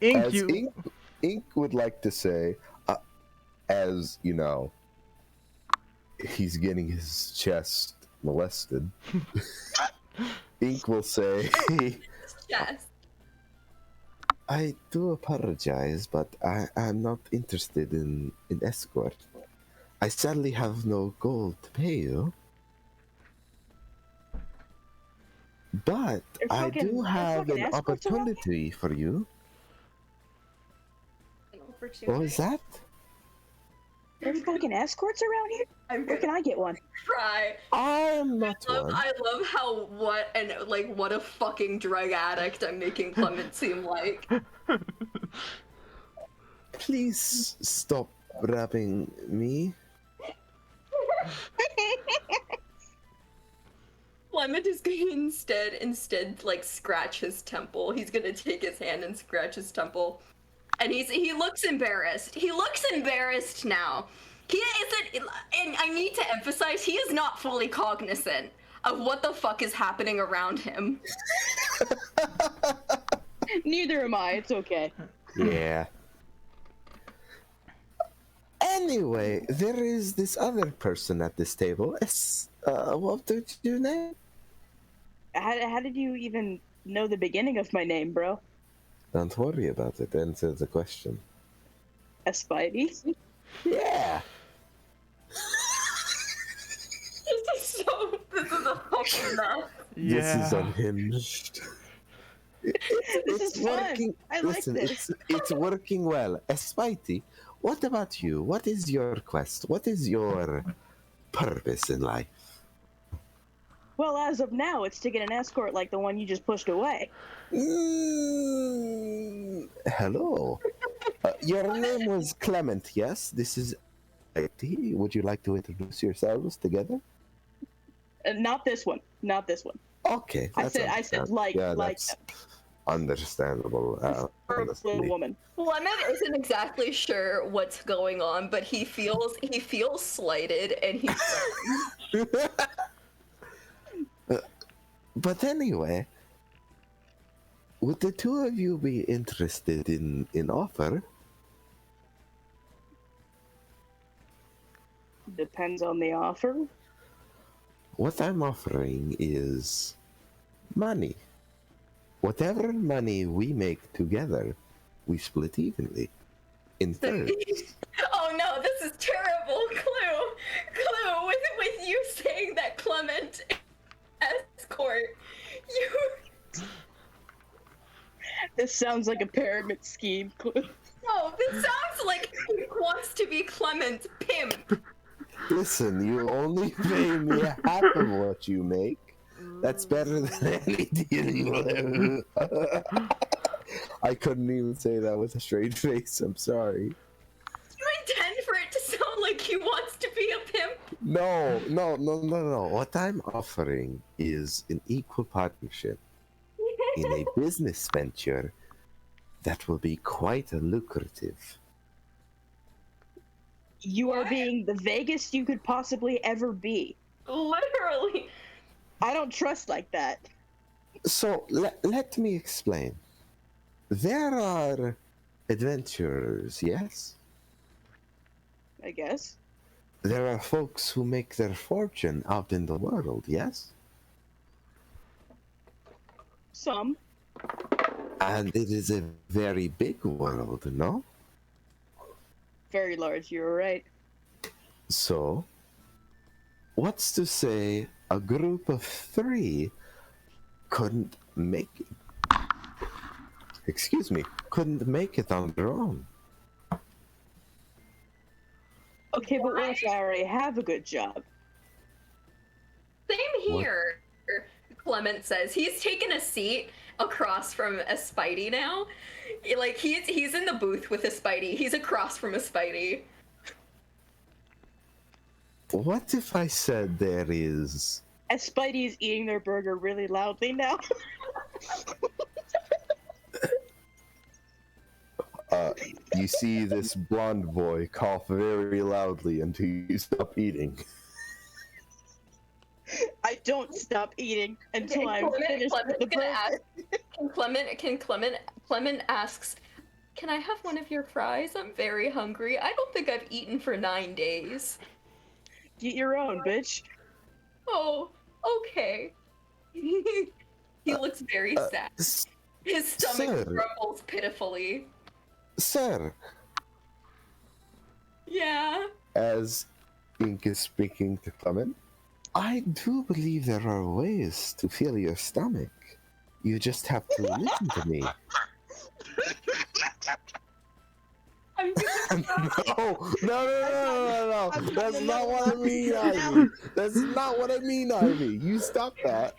Ink, As you. Ink would like to say, as you know, he's getting his chest molested. Ink will say, Yes. I do apologize, but I'm not interested in escort. I sadly have no gold to pay you. But There's I fucking- do there's have fucking an escorts around opportunity for you. What was that? There's fucking escorts around here? I'm Where gonna can I get one? cry. I'm not one. I love how what a fucking drug addict I'm making Clement seem like. Please stop rubbing me. Clement is gonna instead like scratch his temple. He's gonna take his hand and scratch his temple. And he looks embarrassed. He looks embarrassed now. He isn't, and I need to emphasize, he is not fully cognizant of what the fuck is happening around him. Neither am I. It's okay. Yeah. Anyway, there is this other person at this table. What did you name? How did you even know the beginning of my name, bro? Don't worry about it. Answer the question. A Spidey? Yeah. This is a fucking mess. Yeah. This is unhinged. This is fun. I like listen, this. it's working well. Spidey, what about you? What is your quest? What is your purpose in life? Well, as of now, it's to get an escort like the one you just pushed away. Hello. Your name was Clement, yes? This is righty. Would you like to introduce yourselves together? Not this one. Not this one. Okay, I that's said understandable. like Yeah, like that's understandable. for a little Honestly. woman. Clement isn't exactly sure what's going on, but he feels slighted, and he's But anyway, would the two of you be interested in offer? Depends on the offer. What I'm offering is money. Whatever money we make together, we split evenly in thirds. Oh no, this is terrible. Clue, with you saying that Clement escort, you. This sounds like a pyramid scheme. No, this sounds like he wants to be Clement's pimp. Listen, you only pay me half of what you make. That's better than any deal you will ever. I couldn't even say that with a straight face. I'm sorry. You intend for it to sound like he wants to be a pimp? No. What I'm offering is an equal partnership in a business venture that will be quite lucrative. You are being the vaguest you could possibly ever be. Literally. I don't trust like that. So let me explain. There are adventurers, yes? I guess. There are folks who make their fortune out in the world, yes? Some. And it is a very big world, no? Very large, you're right. So, what's to say a group of 3 couldn't make it? Excuse me, couldn't make it on their own? Okay, but what if I already have a good job? Same here, Clement says. He's taken a seat across from a Spidey now. Like, he's in the booth with a Spidey. He's across from a Spidey. What if I said there is... As Spidey is eating their burger really loudly now. You see this blonde boy cough very loudly until you stop eating. I don't stop eating until I'm finished with the burger. Clement asks, can I have one of your fries? I'm very hungry. I don't think I've eaten for 9 days. Get your own, bitch. Oh, okay. He looks very sad. His stomach grumbles pitifully. Sir, Yeah. as Ink is speaking to Clement, I do believe there are ways to fill your stomach. You just have to listen to me. I'm No. That's not what I mean, Ivy. That's not what I mean, Ivy. You stop that.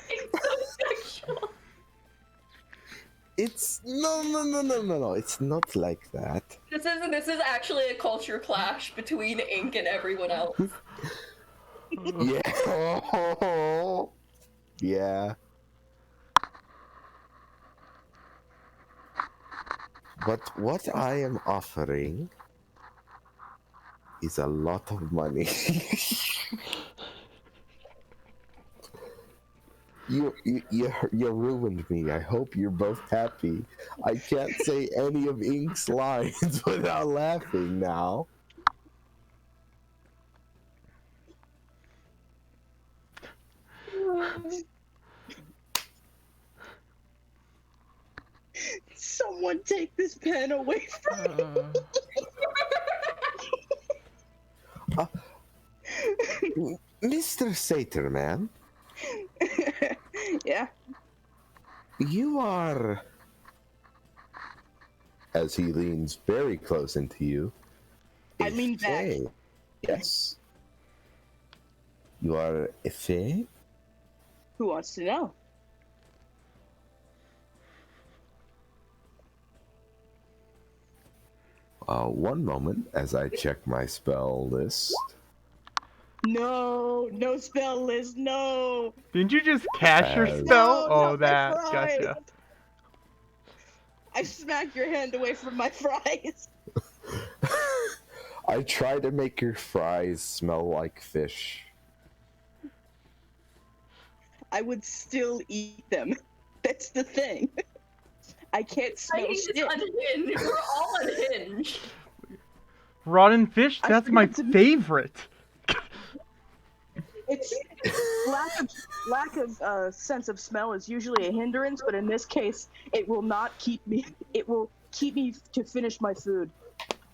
It's so sexual. It's no. It's not like that. This is actually a culture clash between Ink and everyone else. Yeah. Yeah. But what I am offering is a lot of money. You ruined me. I hope you're both happy. I can't say any of Ink's lines without laughing now. Someone take this pen away from me. Mr. Saterman, Yeah. you are, as he leans very close into you, I lean back. fae. Yes. You are a fae? Who wants to know? One moment as I check my spell list. No, no spell list, no. Didn't you just cast your As- spell? No, Oh, not my that. fries. Gotcha. I smack your hand away from my fries. I try to make your fries smell like fish. I would still eat them. That's the thing. I can't smell Fighting is shit. unhinged. We're all unhinged. Rotten fish? I That's my forgot to- favorite. It's lack of sense of smell is usually a hindrance, but in this case, it will not keep me. It will keep me to finish my food.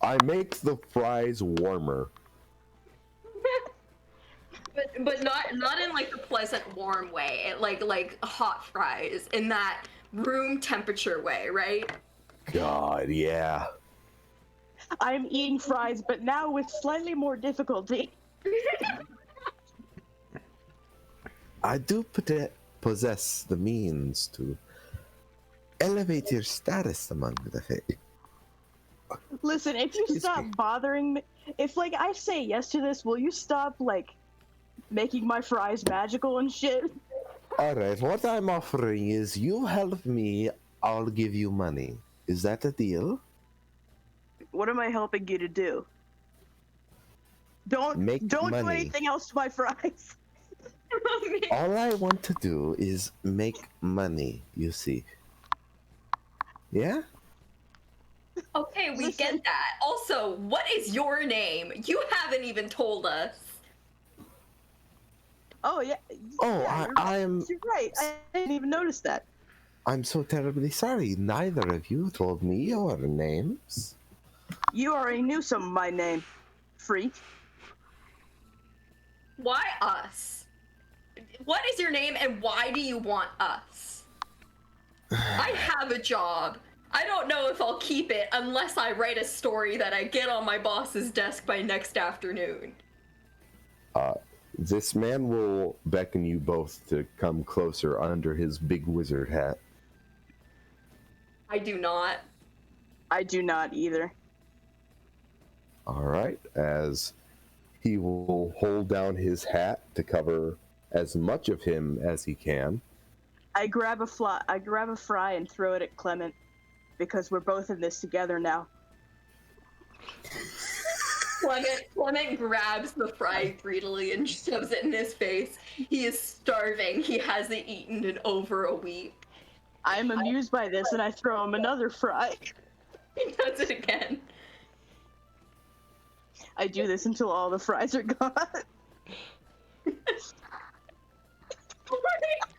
I make the fries warmer. But not in like the pleasant warm way. Like hot fries in that room temperature way, right? God, yeah. I'm eating fries, but now with slightly more difficulty. I do possess the means to elevate your status among the fae. Listen, if you Excuse stop me. bothering me, if like I say yes to this, will you stop like making my fries magical and shit? Alright, what I'm offering is you help me, I'll give you money. Is that a deal? What am I helping you to do? Don't Make do money. anything else to my fries. All I want to do is make money, you see. Yeah? Okay, we Listen. get that. Also, what is your name? You haven't even told us. Oh yeah. Oh, yeah, I'm You're right. I didn't even notice that. I'm so terribly sorry. Neither of you told me your names. You already knew some of my name, freak. Why us? What is your name and why do you want us? I have a job. I don't know if I'll keep it unless I write a story that I get on my boss's desk by next afternoon. This man will beckon you both to come closer under his big wizard hat. I do not. I do not either. All right, as he will hold down his hat to cover as much of him as he can. I grab a fry and throw it at Clement because we're both in this together now. Clement grabs the fry greedily and shoves it in his face. He is starving. He hasn't eaten in over a week. I'm amused by this and I throw him another fry. He does it again. I do this until all the fries are gone.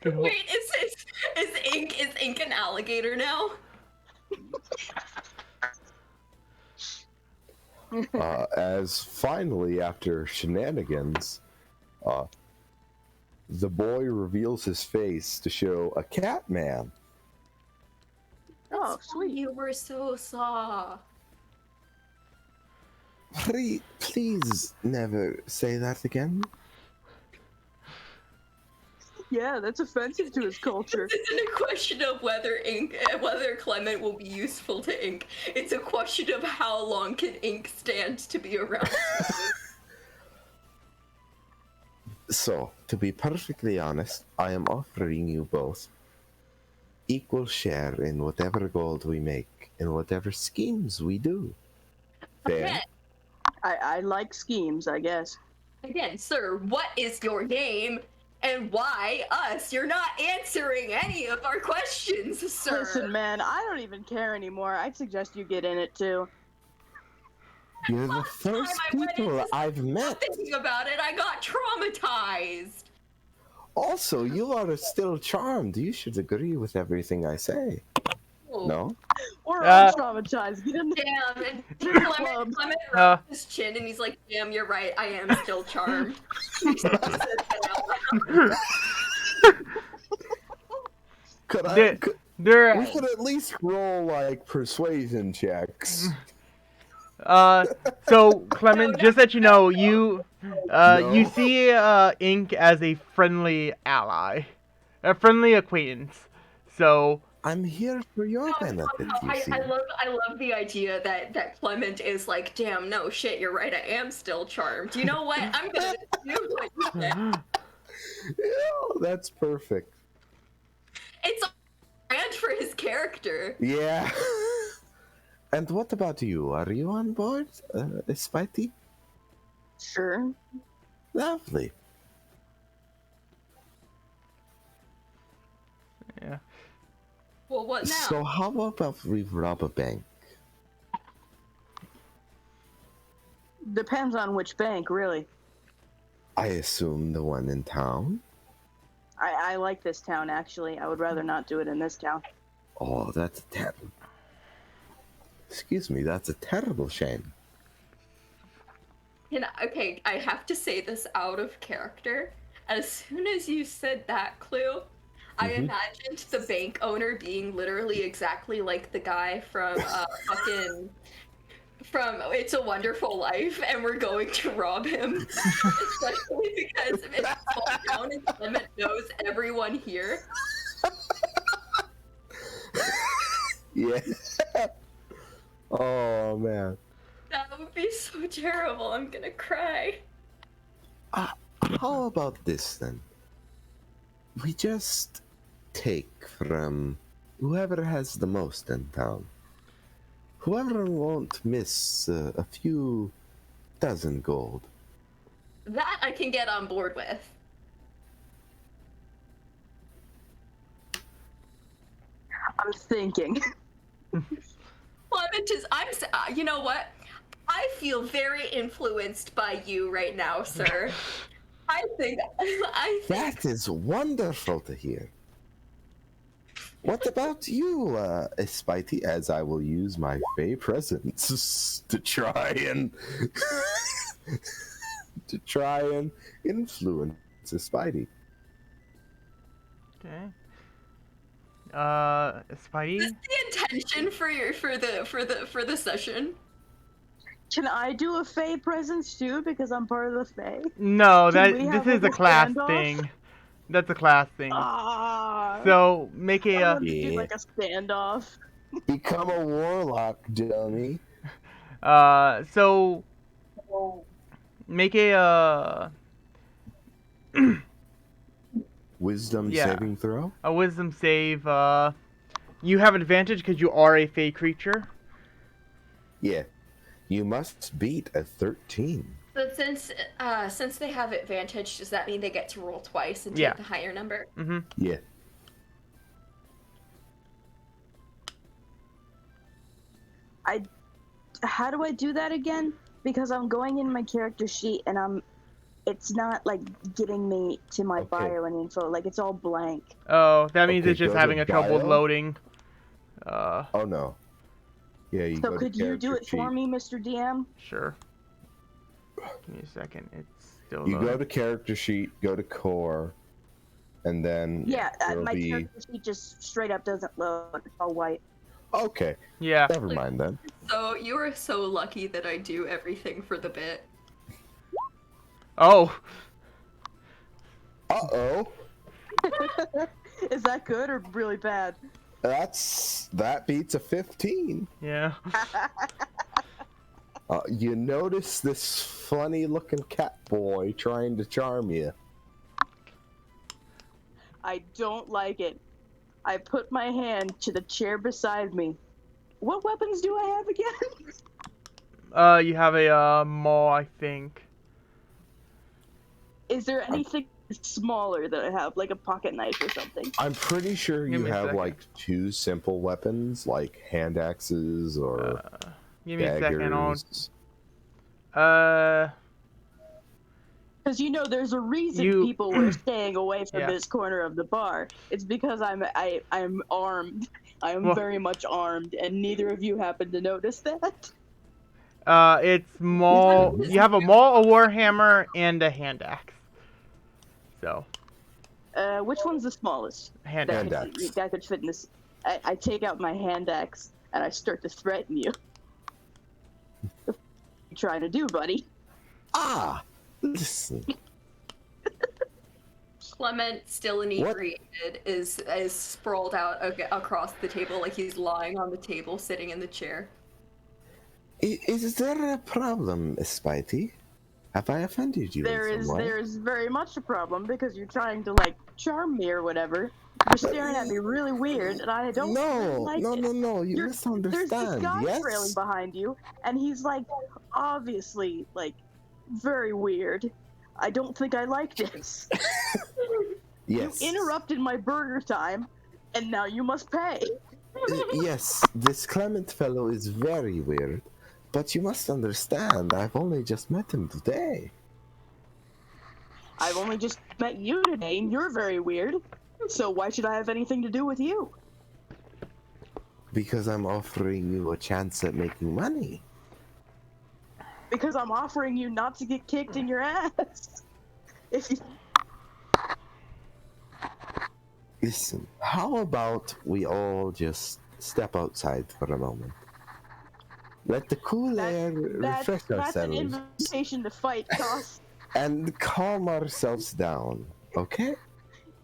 Wait, is Ink an alligator now? As finally, after shenanigans, the boy reveals his face to show a cat man. Oh, sweet. You were so soft. Please never say that again. Yeah, that's offensive to his culture. This isn't a question of whether Clement will be useful to Ink. It's a question of how long can Ink stand to be around. So, to be perfectly honest, I am offering you both equal share in whatever gold we make and whatever schemes we do. Fair? Again, I like schemes, I guess. again, sir, what is your name and why us? You're not answering any of our questions, sir. Listen, man, I don't even care anymore. I'd suggest you get in it too. You're the Last time first I went people into I've met. Thinking about it, I got traumatized. Also, you are still charmed. You should agree with everything I say. Oh, No? We're all traumatized. Get in there. damn. And Club. Clement Uh. rubs his chin and he's like, damn, you're right, I am still charmed. He says that out loud. Could I? There, Could, there, we could at least roll like persuasion checks. So Clement, just that you know, you No. see Ink as a friendly ally, a friendly acquaintance. So I'm here for your benefit, you see. I love the idea that Clement is like, damn, no shit, you're right, I am still charmed. You know what? I'm gonna do what you said. Yeah, that's perfect. It's a brand for his character. Yeah. And what about you? Are you on board, Spidey? Sure. Lovely. Yeah. Well, what now? So how about we rob a bank? Depends on which bank, really. I assume the one in town? I like this town, actually. I would rather not do it in this town. Oh, that's a terrible... Excuse me, that's a terrible shame. Okay, I have to say this out of character. As soon as you said that clue, I imagined the bank owner being literally exactly like the guy from from It's a Wonderful Life, and we're going to rob him. Especially because it's a small town and Clement knows everyone here. Yeah. Oh, man. That would be so terrible. I'm gonna cry. How about this, then? We just take from whoever has the most in town. Whoever won't miss a few dozen gold. That I can get on board with. I'm thinking. Clement is. You know what? I feel very influenced by you right now, sir. I think. That is wonderful to hear. What about you, Spidey, as I will use my Fey presence to try and influence Spidey. Okay. Spidey? Is this the intention for the session? Can I do a Fey presence too? Because I'm part of the Fey. No, Can we this have, is like, a a class standoff? thing. That's a class thing. Ah. So make a. I wanted to do like a standoff. Become a warlock, dummy. So make a Wisdom Yeah. saving throw? a wisdom save. You have advantage because you are a Fey creature. Yeah. You must beat a 13. But since they have advantage, does that mean they get to roll twice and take Yeah. the higher number? Mm-hmm. Yeah. How do I do that again? Because I'm going in my character sheet and it's not like getting me to my Okay. bio and info. Like it's all blank. Oh, that means Okay, it's just go to having a trouble bio. loading. Oh, no. Yeah, you So go to could you do character it for sheet. me, Mr. DM? Sure. Give me a second. It's still You go loading. to character sheet, go to core, and then Yeah, there'll my be... character sheet just straight up doesn't load. It's all white. Okay, Yeah. never mind then. So you are so lucky that I do everything for the bit. Oh. Uh-oh. Is that good or really bad? That beats a 15. Yeah. You notice this funny-looking cat boy trying to charm you. I don't like it. I put my hand to the chair beside me. What weapons do I have again? You have a maul, I think. Is there anything smaller that I have, like a pocket knife or something? I'm pretty sure Give you me a have second. like 2 simple weapons, like hand axes or Give me a second. daggers. Because you know, there's a reason You- people were staying away from Yeah. this corner of the bar. It's because I'm armed. I am Well- very much armed, and neither of you happen to notice that. It's maul. You have a maul, a warhammer, and a hand axe. So, Which one's the smallest? hand That axe. could, that could fit in this. I take out my hand axe and I start to threaten you. What you trying to do, buddy? Ah! Listen. Clement, still inebriated, is sprawled out across the table like he's lying on the table, sitting in the chair. Is there a problem, Spidey? Have I offended you in some way? There is very much a problem because you're trying to like charm me or whatever. You're staring at me really weird, and I don't really like it. No, you There's misunderstand, this guy yes? trailing behind you, and he's like obviously like very weird. I don't think I like this. Yes. You interrupted my burger time, and now you must pay. Yes, this Clement fellow is very weird, but you must understand, I've only just met him today. I've only just met you today, and you're very weird. So why should I have anything to do with you? Because I'm offering you a chance at making money. Because I'm offering you not to get kicked in your ass. If you... Listen, how about we all just step outside for a moment? Let the cool air refresh That's an ourselves invitation to fight, Toss. and calm ourselves down, okay?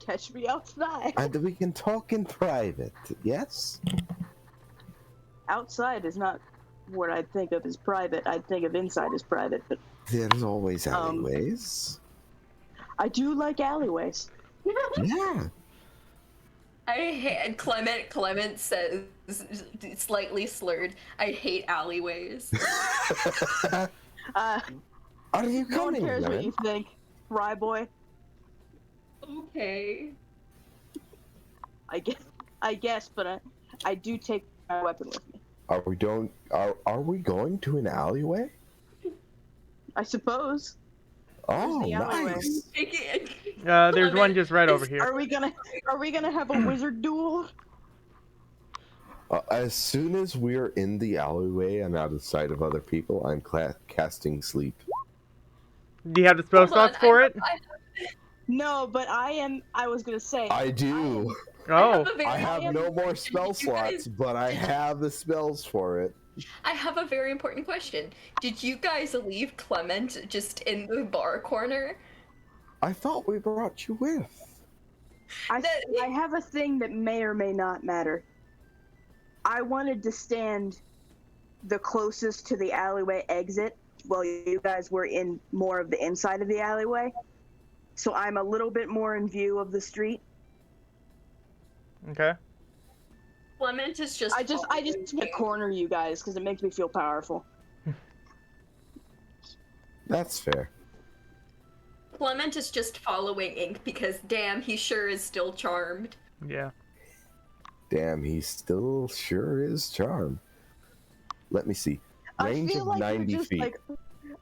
Catch me outside. And we can talk in private, yes? Outside is not what I think of as private. I think of inside as private, but There's always alleyways. I do like alleyways. Yeah. I hate Clement says, slightly slurred, I hate alleyways. Are you No one coming, cares what Lemon? you think, Rye Boy. Okay. I guess, but I do take my weapon with me. Are we going to an alleyway? I suppose. Oh, the alleyway? nice. There's one just right over here. Are we gonna have a wizard duel? As soon as we're in the alleyway and out of sight of other people, I'm casting sleep. Do you have the spell Hold on, slots for it? No, but I was gonna say. I do. Oh. I have no more spell slots, but I have the spells for it. I have a very important question. Did you guys leave Clement just in the bar corner? I thought we brought you with. I have a thing that may or may not matter. I wanted to stand the closest to the alleyway exit while you guys were in more of the inside of the alleyway. So I'm a little bit more in view of the street. Okay. Clement is just. I just want to corner you guys because it makes me feel powerful. That's fair. Clement is just following Ink because, damn, he sure is still charmed. Yeah. Damn, he still sure is charmed. Let me see. Range of 90 feet.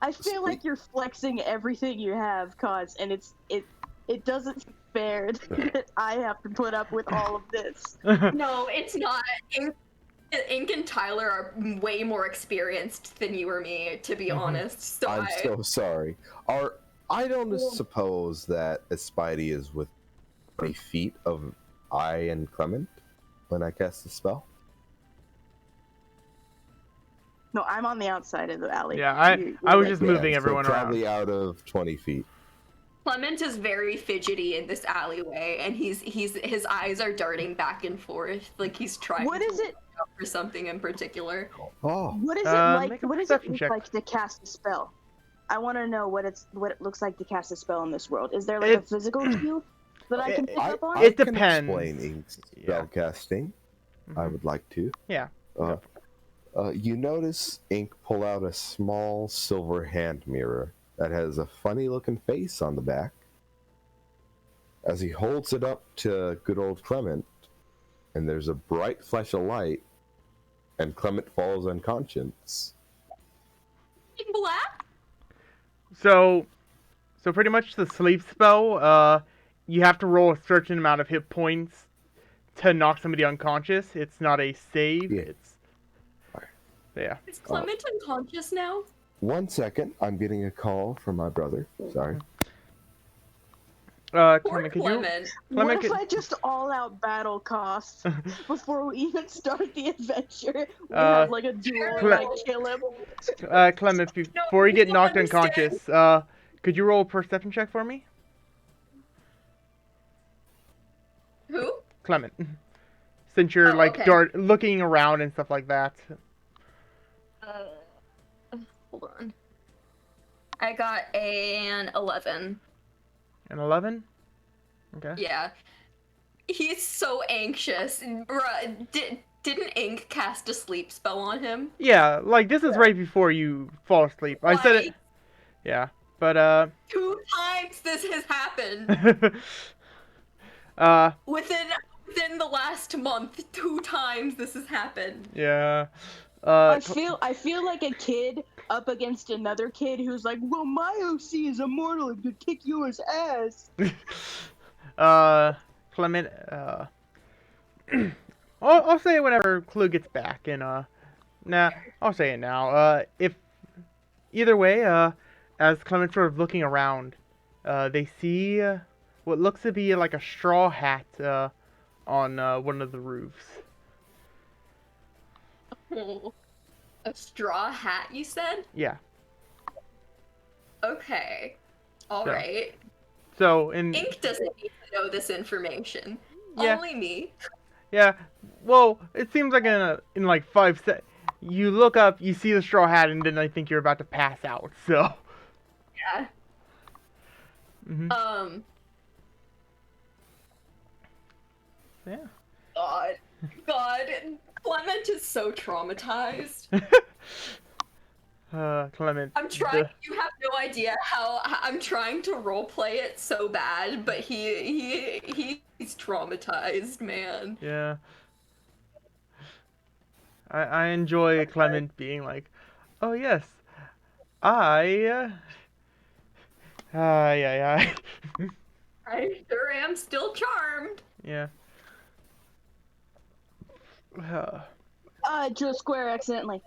I feel like you're flexing everything you have, Cause, and it doesn't seem fair that I have to put up with all of this. No, it's not. Ink and Tyler are way more experienced than you or me, to be honest. So I'm so sorry. I don't suppose that a Spidey is with 20 feet of I and Clement when I cast the spell? No, I'm on the outside of the alley. Yeah, I was just moving everyone around. Probably out of 20 feet. Clement is very fidgety in this alleyway, and his eyes are darting back and forth, like he's trying What is to it? look out for something in particular. Oh, What is it like? make a What does it perception look check. like to cast a spell? I want to know what it looks like to cast a spell in this world. Is there like a physical cue that I can pick up on? It can depends. explain Ink's spell casting. I would like to. Yeah. You notice Ink pull out a small silver hand mirror that has a funny looking face on the back. As he holds it up to good old Clement, and there's a bright flash of light, and Clement falls unconscious. In black? So pretty much the sleep spell, you have to roll a certain amount of hit points to knock somebody unconscious. It's not a save. Yeah. Yeah. Is Clement unconscious now? 1 second, I'm getting a call from my brother. Sorry. Poor Clement, could you? Clement. What Clement, if I just all-out battle Cost before we even start the adventure? We have like a duel and I kill him. Clement, before you get knocked unconscious, could you roll a perception check for me? Clement. Since you're Oh, like okay. looking around and stuff like that. Hold on. I got an 11. An 11? Okay. Yeah. He's so anxious. Bruh, didn't Ink cast a sleep spell on him? Yeah, like this is right before you fall asleep. I said it. Like, Yeah, but 2 times this has happened. Within the last month, 2 times this has happened. yeah. I feel like a kid up against another kid who's like, well, my OC is immortal and could kick yours ass. Clement, I'll say it whenever Clue gets back, and nah, I'll say it now. If either way, as Clement's sort of looking around, they see what looks to be like a straw hat on one of the roofs. Oh, a straw hat, you said? Yeah. Okay. Alright. So in Ink doesn't need to know this information. Yeah. Only me. Yeah, well, it seems like in like 5 seconds, you look up, you see the straw hat, and then I think you're about to pass out. So. Yeah. Mhm. Yeah. God, Clement is so traumatized. Clement. I'm trying. You have no idea how I'm trying to roleplay it so bad, but he's traumatized, man. Yeah. I enjoy Clement being like, oh yes, I. Yeah. I sure am still charmed. Yeah. I drew a square accidentally.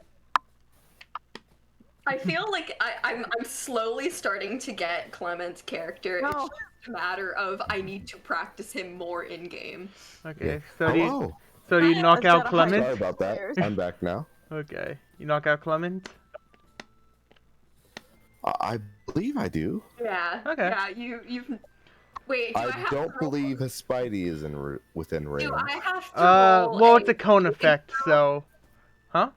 I feel like I'm slowly starting to get Clement's character. No. It's just a matter of I need to practice him more in game. Okay. Hello. So do you knock I've out got a height. Sorry Clement? about that. I'm back now. Okay. You knock out Clement. I believe I do. Yeah. Okay. Yeah. You've. Wait. Do I I have don't to roll? believe his Spidey is within range. Do I have to roll? Well, a it's a cone saving effect, throw? so. Huh?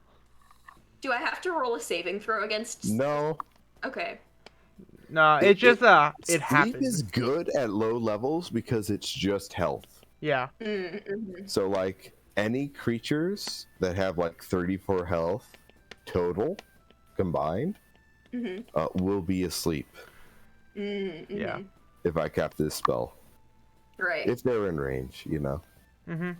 Do I have to roll a saving throw against? No. Okay. Nah, it's just it Sleep happens. is good at low levels because it's just health. Yeah. Mm-hmm. So like any creatures that have like 34 health total combined will be asleep Mm-hmm. Yeah. if I cap this spell. Right. If they're in range, you know. Mhm.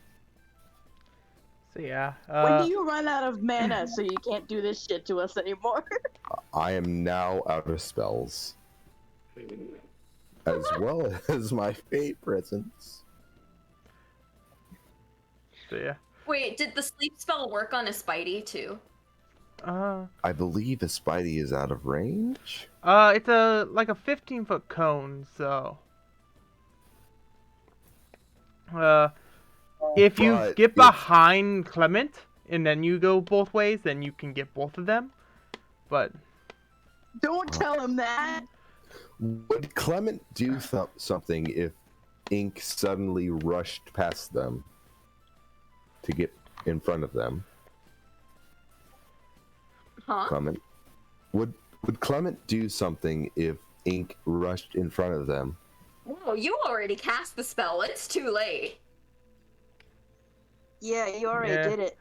So yeah. When do you run out of mana so you can't do this shit to us anymore? I am now out of spells. As well as my fate presence. So yeah. Wait, did the sleep spell work on a Spidey too? I believe a Spidey is out of range. It's like a 15-foot cone, so. If you But get if- behind Clement and then you go both ways, then you can get both of them. But Don't tell him that. Would Clement do something if Ink suddenly rushed past them to get in front of them? Huh? Clement, would Clement do something if Ink rushed in front of them? Oh, you already cast the spell. It's too late. Yeah, you already Yeah. did it.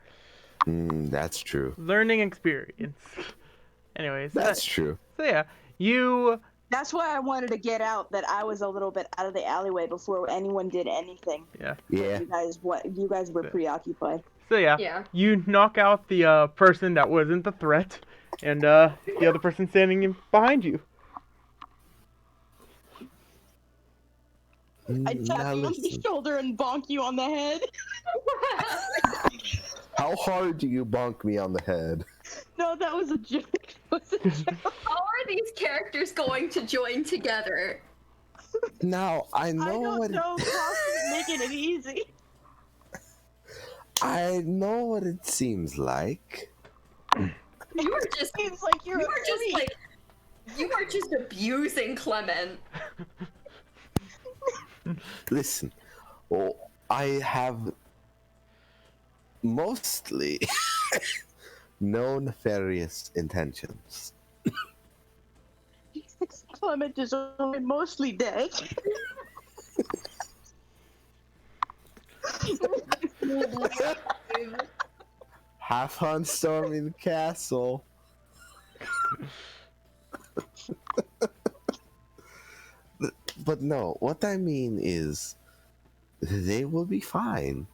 That's true. learning experience. Anyways. That's true. So yeah, you. That's why I wanted to get out. That I was a little bit out of the alleyway before anyone did anything. Yeah. Yeah. You guys were preoccupied. So yeah. Yeah. You knock out the person that wasn't the threat, and the other person standing behind you. I tap Now you on the listen. shoulder and bonk you on the head. How hard do you bonk me on the head? No, that was a joke. That was a joke. How are these characters going to join together? Now I I know don't what know. Possibly making it easy. I know what it seems like. You were just Seems like you're you were just abusing Clement. Listen, I have mostly no nefarious intentions. Clement is only mostly dead. Have fun storming the castle. But no, what I mean is, they will be fine.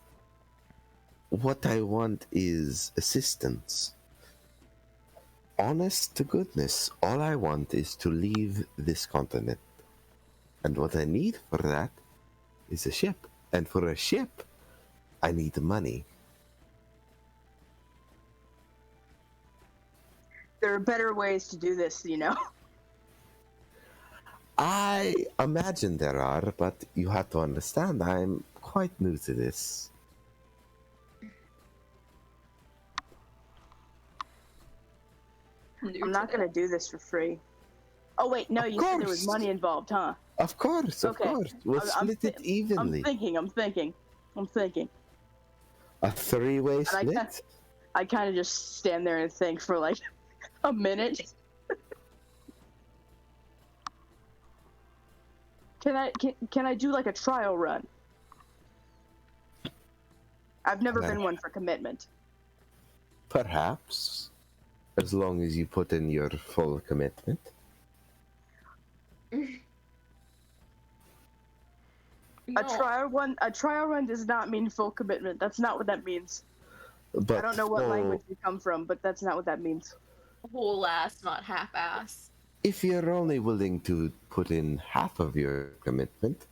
What I want is assistance. Honest to goodness, all I want is to leave this continent. And what I need for that is a ship. And for a ship, I need money. There are better ways to do this, you know. I imagine there are, but you have to understand I'm quite new to this. I'm not gonna do this for free. Oh wait, no, Of you said there was course. money involved, huh? Of course, of Okay. course. We'll split it evenly. I'm thinking. A three-way And split? I kind of just stand there and think for like a minute. Can I do like a trial run? I've never been one for commitment. Perhaps. As long as you put in your full commitment. No. A trial run does not mean full commitment. That's not what that means. But I don't know what language you come from, but that's not what that means. Whole ass, not half ass. if you're only willing to put in half of your commitment,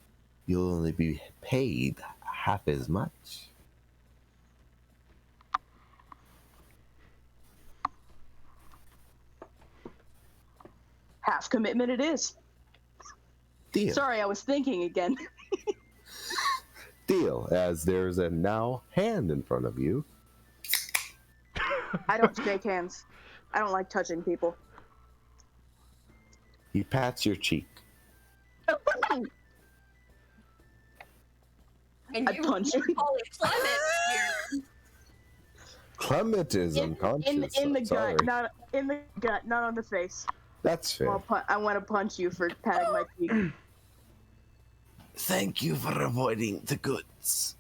you'll only be paid half as much. Half commitment it is. Deal. Sorry, I was thinking again. Deal, as there's a now hand in front of you. I don't shake hands. I don't like touching people. He pats your cheek. And I you punch were you. calling Clement here. Clement is unconscious. In the sorry. gut, not in the gut, not on the face. That's fair. I want to punch you for patting my cheek. Thank you for avoiding the goods.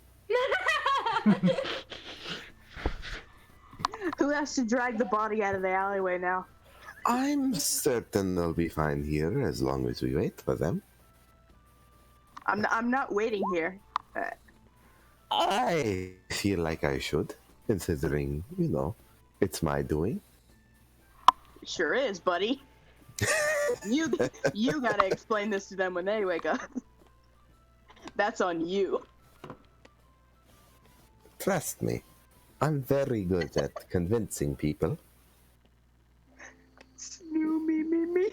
Who has to drag the body out of the alleyway now? I'm certain they'll be fine here as long as we wait for them. I'm not waiting here. I feel like I should, considering, it's my doing. Sure is, buddy. You gotta explain this to them when they wake up. That's on you. Trust me, I'm very good at convincing people. Me.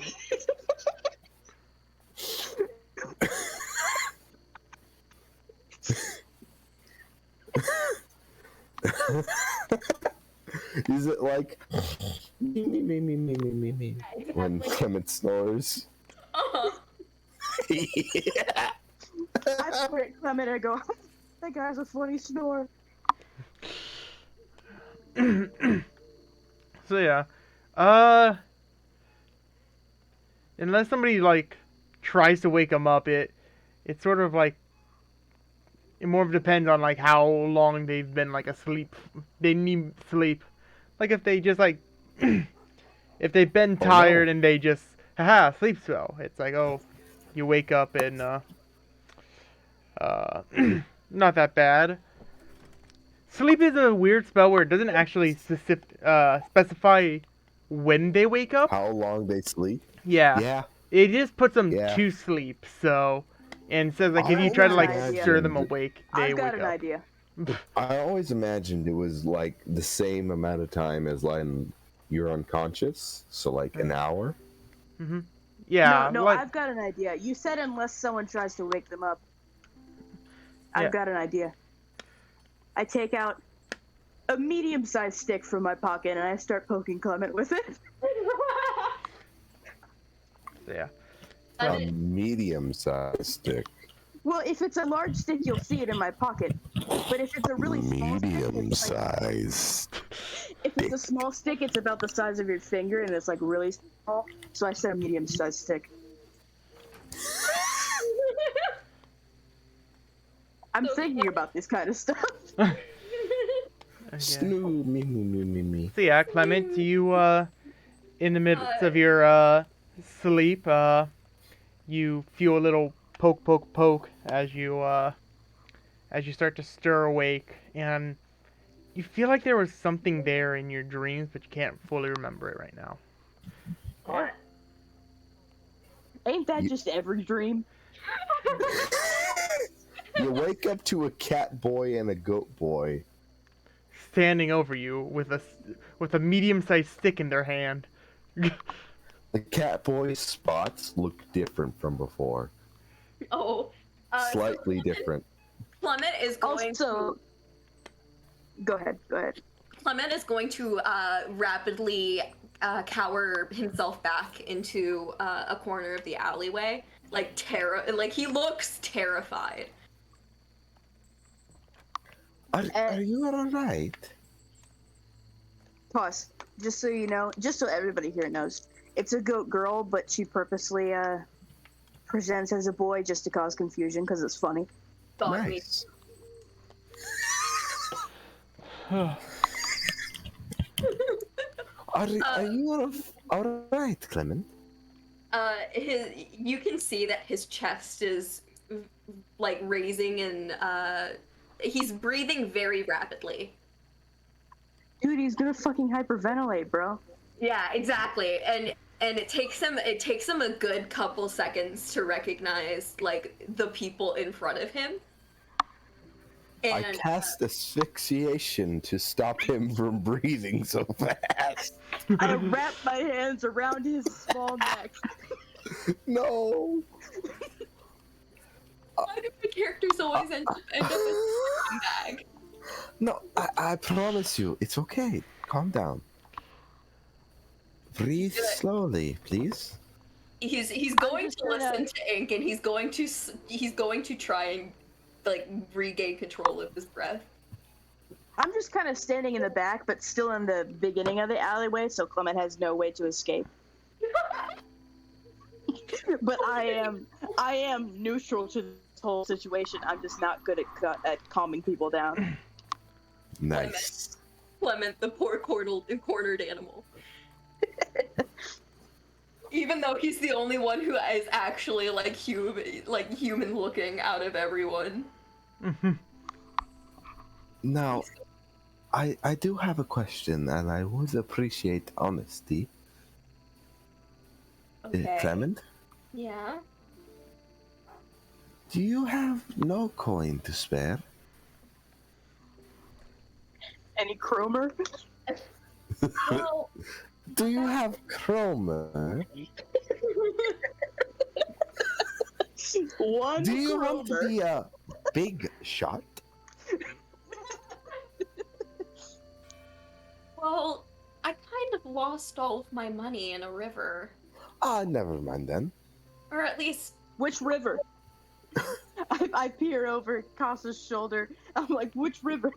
Is it like me when Clement snores? Uh-huh. Yeah. I swear at Clement and I go, that guy's a funny snore. So yeah, unless somebody tries to wake him up, it sort of it more depends on how long they've been asleep. They need sleep. If they just if they've been tired and they just sleep spell. It's you wake up and not that bad. Sleep is a weird spell where it doesn't actually specify when they wake up. How long they sleep? Yeah. Yeah. It just puts them Yeah. to sleep. So, and says if you try to stir them imagined- awake, they I've got wake an up. idea. I always imagined it was the same amount of time as you're unconscious, so an hour. Mhm. Yeah. No, I've got an idea. You said unless someone tries to wake them up. Yeah. I've got an idea. I take out a medium-sized stick from my pocket and I start poking Clement with it. Yeah. A medium-sized stick. Well, if it's a large stick, you'll see it in my pocket. But if it's a really small stick, Medium it's like, size. if it's a small stick, it's about the size of your finger, and it's like really small. So I said a medium-sized stick. I'm So- thinking about this kind of stuff. Okay. Snoo, me. So yeah, Clement, you in the midst of your sleep, you feel a little poke as you start to stir awake, and you feel like there was something there in your dreams, but you can't fully remember it right now. What? Ain't that You- just every dream? You wake up to a cat boy and a goat boy. Standing over you with a medium-sized stick in their hand. The cat boy's spots look different from before. Oh. Slightly different. Clement is going Also, go ahead. Clement is going to rapidly cower himself back into a corner of the alleyway, like he looks terrified. Are you alright? Pause. Just so you know, just so everybody here knows, it's a goat girl, but she purposely presents as a boy just to cause confusion because it's funny. Dog me. Nice. Are you alright, Clement? You can see that his chest is like raising and he's breathing very rapidly. Dude, he's gonna fucking hyperventilate, bro. Yeah, exactly. And it takes him a good couple seconds to recognize like the people in front of him. And I cast asphyxiation to stop him from breathing so fast. I wrap my hands around his small neck. No. why do my characters always end up in a sleeping bag? No, I promise you, it's okay. Calm down. Breathe slowly, please. He's going just to gonna- listen to Ink, and he's going to try and like regain control of his breath. I'm just kind of standing in the back, but still in the beginning of the alleyway, so Clement has no way to escape. But I am neutral to this whole situation. I'm just not good at calming people down. Nice. Clement, the poor cornered animal. Even though he's the only one who is actually like human looking out of everyone. Now, I do have a question, and I would appreciate honesty. Clement, Yeah. do you have no coin to spare? Any Cromer? Well, Do you have Cromer? One Do you want to Cromer. be a big shot? well, I kind of lost all of my money in a river, Ah, never mind then. or at least Which river? I peer over Casa's shoulder. I'm like, which river?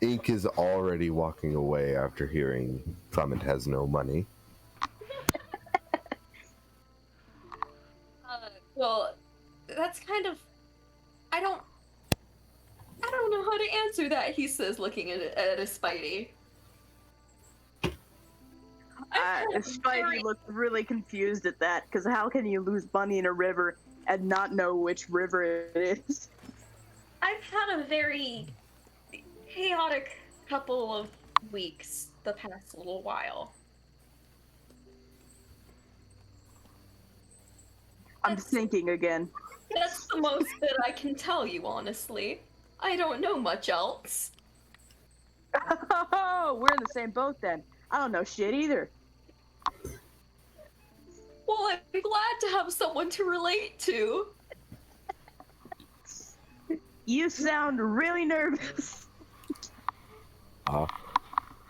Ink is already walking away after hearing Clement has no money. well, that's kind of I don't know how to answer that. He says, looking at a Spidey. Spidey looked really confused at that, because how can you lose money in a river and not know which river it is? I've had a very chaotic couple of weeks the past little while. I'm thinking again. That's the most that I can tell you, honestly. I don't know much else. Oh, we're in the same boat then. I don't know shit either. Well, I'm glad to have someone to relate to. You sound really nervous.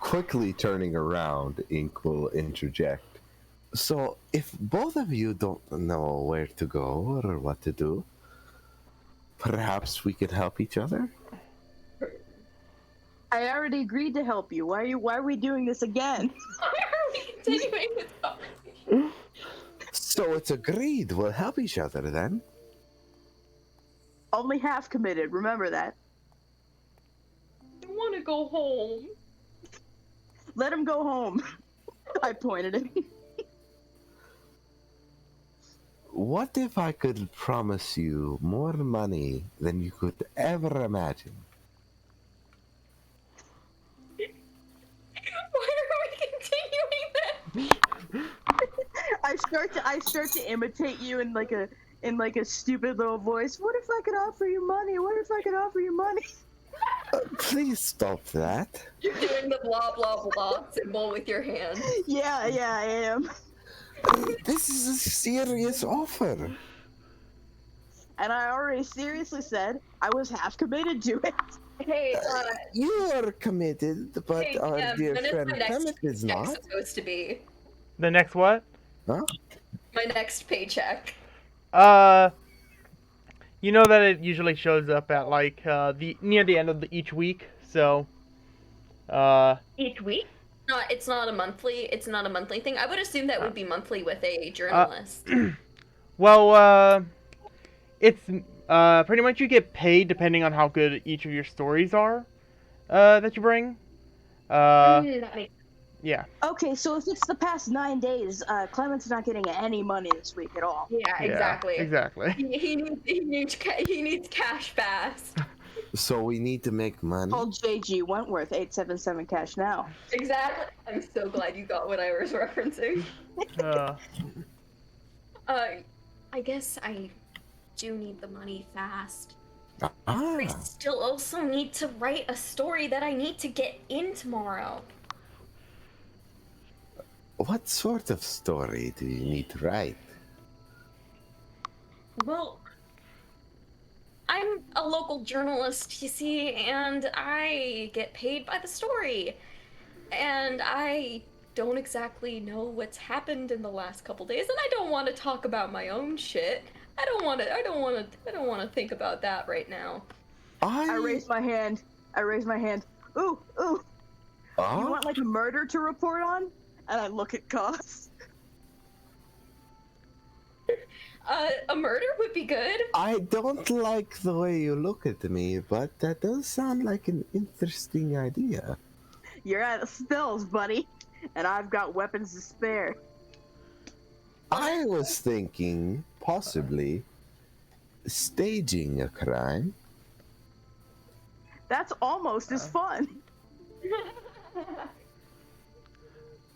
Quickly turning around, Ink will interject. So, if both of you don't know where to go or what to do, perhaps we could help each other? I already agreed to help you. Why are we doing this again? Why are we continuing this conversation? So it's agreed. We'll help each other then. Only half committed, remember that. I want to go home. Let him go home. I pointed at him. What if I could promise you more money than you could ever imagine? Why are we continuing this? I start to imitate you in like a stupid little voice. What if I could offer you money? What if I could offer you money? Please stop that. You're doing the blah blah blah symbol with your hand. Yeah, I am. This is a serious offer. And I already seriously said I was half committed to it. Hey, You are committed, but hey, our dear when is friend my next Clement is paycheck not. supposed to be? The next what? Huh? My next paycheck. You know that it usually shows up at like near the end of each week. So, Each week? No, it's not a monthly. It's not a monthly thing. I would assume that would be monthly with a journalist. well, it's pretty much you get paid depending on how good each of your stories are that you bring. That makes Yeah. Okay, so if it's the past 9 days, Clement's not getting any money this week at all. Yeah, exactly. Exactly. He needs cash fast. So we need to make money. Call JG Wentworth 877 cash now. Exactly. I'm so glad you got what I was referencing. I guess I do need the money fast. I Ah, still also need to write a story that I need to get in tomorrow. what sort of story do you need to write? Well, I'm a local journalist, you see, and I get paid by the story. And I don't exactly know what's happened in the last couple days, and I don't want to talk about my own shit. I don't want to think about that right now. I raise my hand. Ooh. You Ah? want like a murder to report on? And I look at Goss. A murder would be good. I don't like the way you look at me, but that does sound like an interesting idea. You're out of spells, buddy. And I've got weapons to spare. I was thinking possibly staging a crime. That's almost as fun.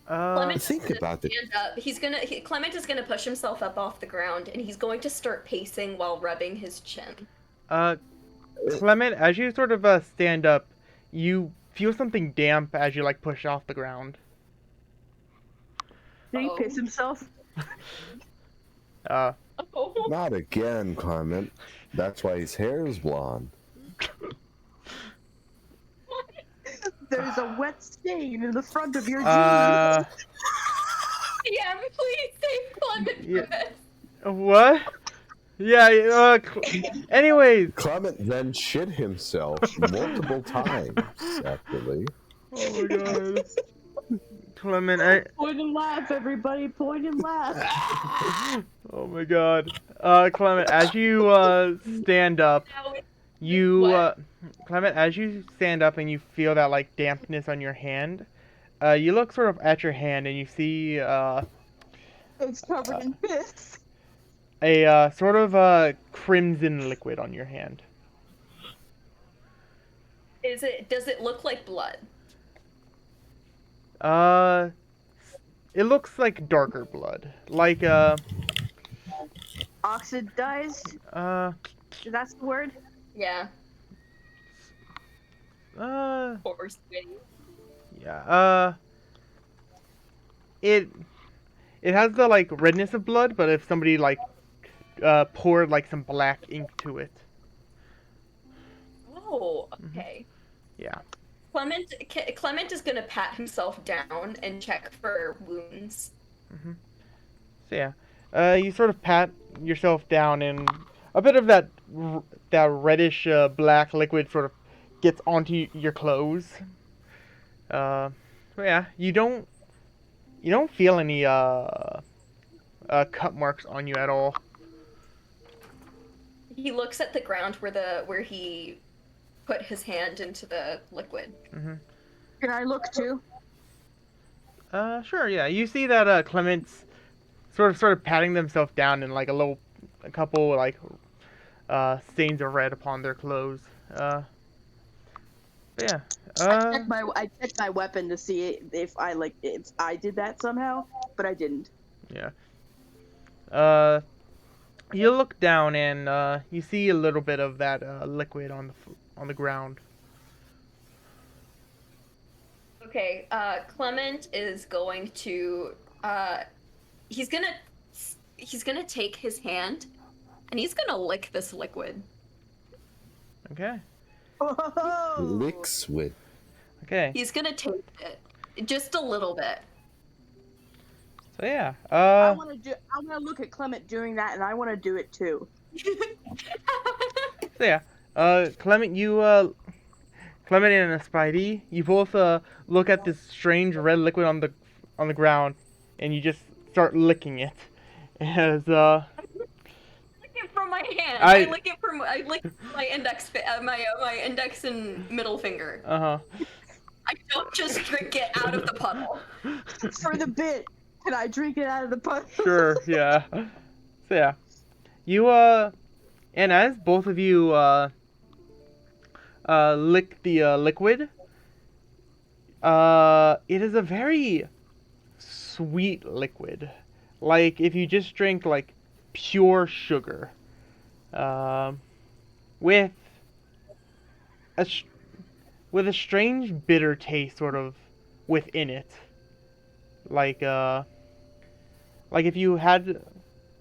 Clement Think about it. stand up. Clement is gonna push himself up off the ground, and he's going to start pacing while rubbing his chin. Clement, as you sort of stand up, you feel something damp as you like push off the ground. Did he piss himself? Oh. Not again, Clement. That's why his hair is blonde. There's a wet stain in the front of your jeans. Yeah, please save Clement from this. What? Yeah, anyways. Clement then shit himself multiple times, actually. Oh my god. Clement, Point and laugh, everybody. Point and laugh. oh my god. Clement, as you stand up, Clement, as you stand up and you feel that like dampness on your hand, you look sort of at your hand and you see It's covered in piss. a sort of crimson liquid on your hand. Does it look like blood? It looks like darker blood. Like Oxidized? That's the word? Yeah. Or sweaty. Yeah. It has the like redness of blood, but if somebody like poured like some black ink to it. Oh, okay. Yeah. Clement is gonna pat himself down and check for wounds. So yeah, you sort of pat yourself down, and a bit of that reddish black liquid sort of gets onto your clothes. So yeah, you don't feel any cut marks on you at all. He looks at the ground where he put his hand into the liquid. Can I look too? Sure, yeah. You see that Clement's sort of patting themselves down in like a couple like stains of red upon their clothes. But yeah. I checked my weapon to see if I did that somehow, but I didn't. Yeah. You look down and you see a little bit of that liquid on the ground. Okay, Clement is going to he's gonna take his hand and he's gonna lick this liquid. Okay. Oh. Licks with. Okay. He's gonna taste it just a little bit. So yeah. I want to look at Clement doing that, and I want to do it too. So yeah. Clement, Clement and Spidey, you both look at this strange red liquid on the ground, and you just start licking it. As lick it from my hand. I lick my index my index and middle finger. I don't just drink it out of the puddle. For the bit, can I drink it out of the puddle? Sure, yeah. So yeah. You and as both of you lick the liquid, it is a very sweet liquid. Like if you just drink like pure sugar. With with a strange bitter taste sort of within it. Like if you had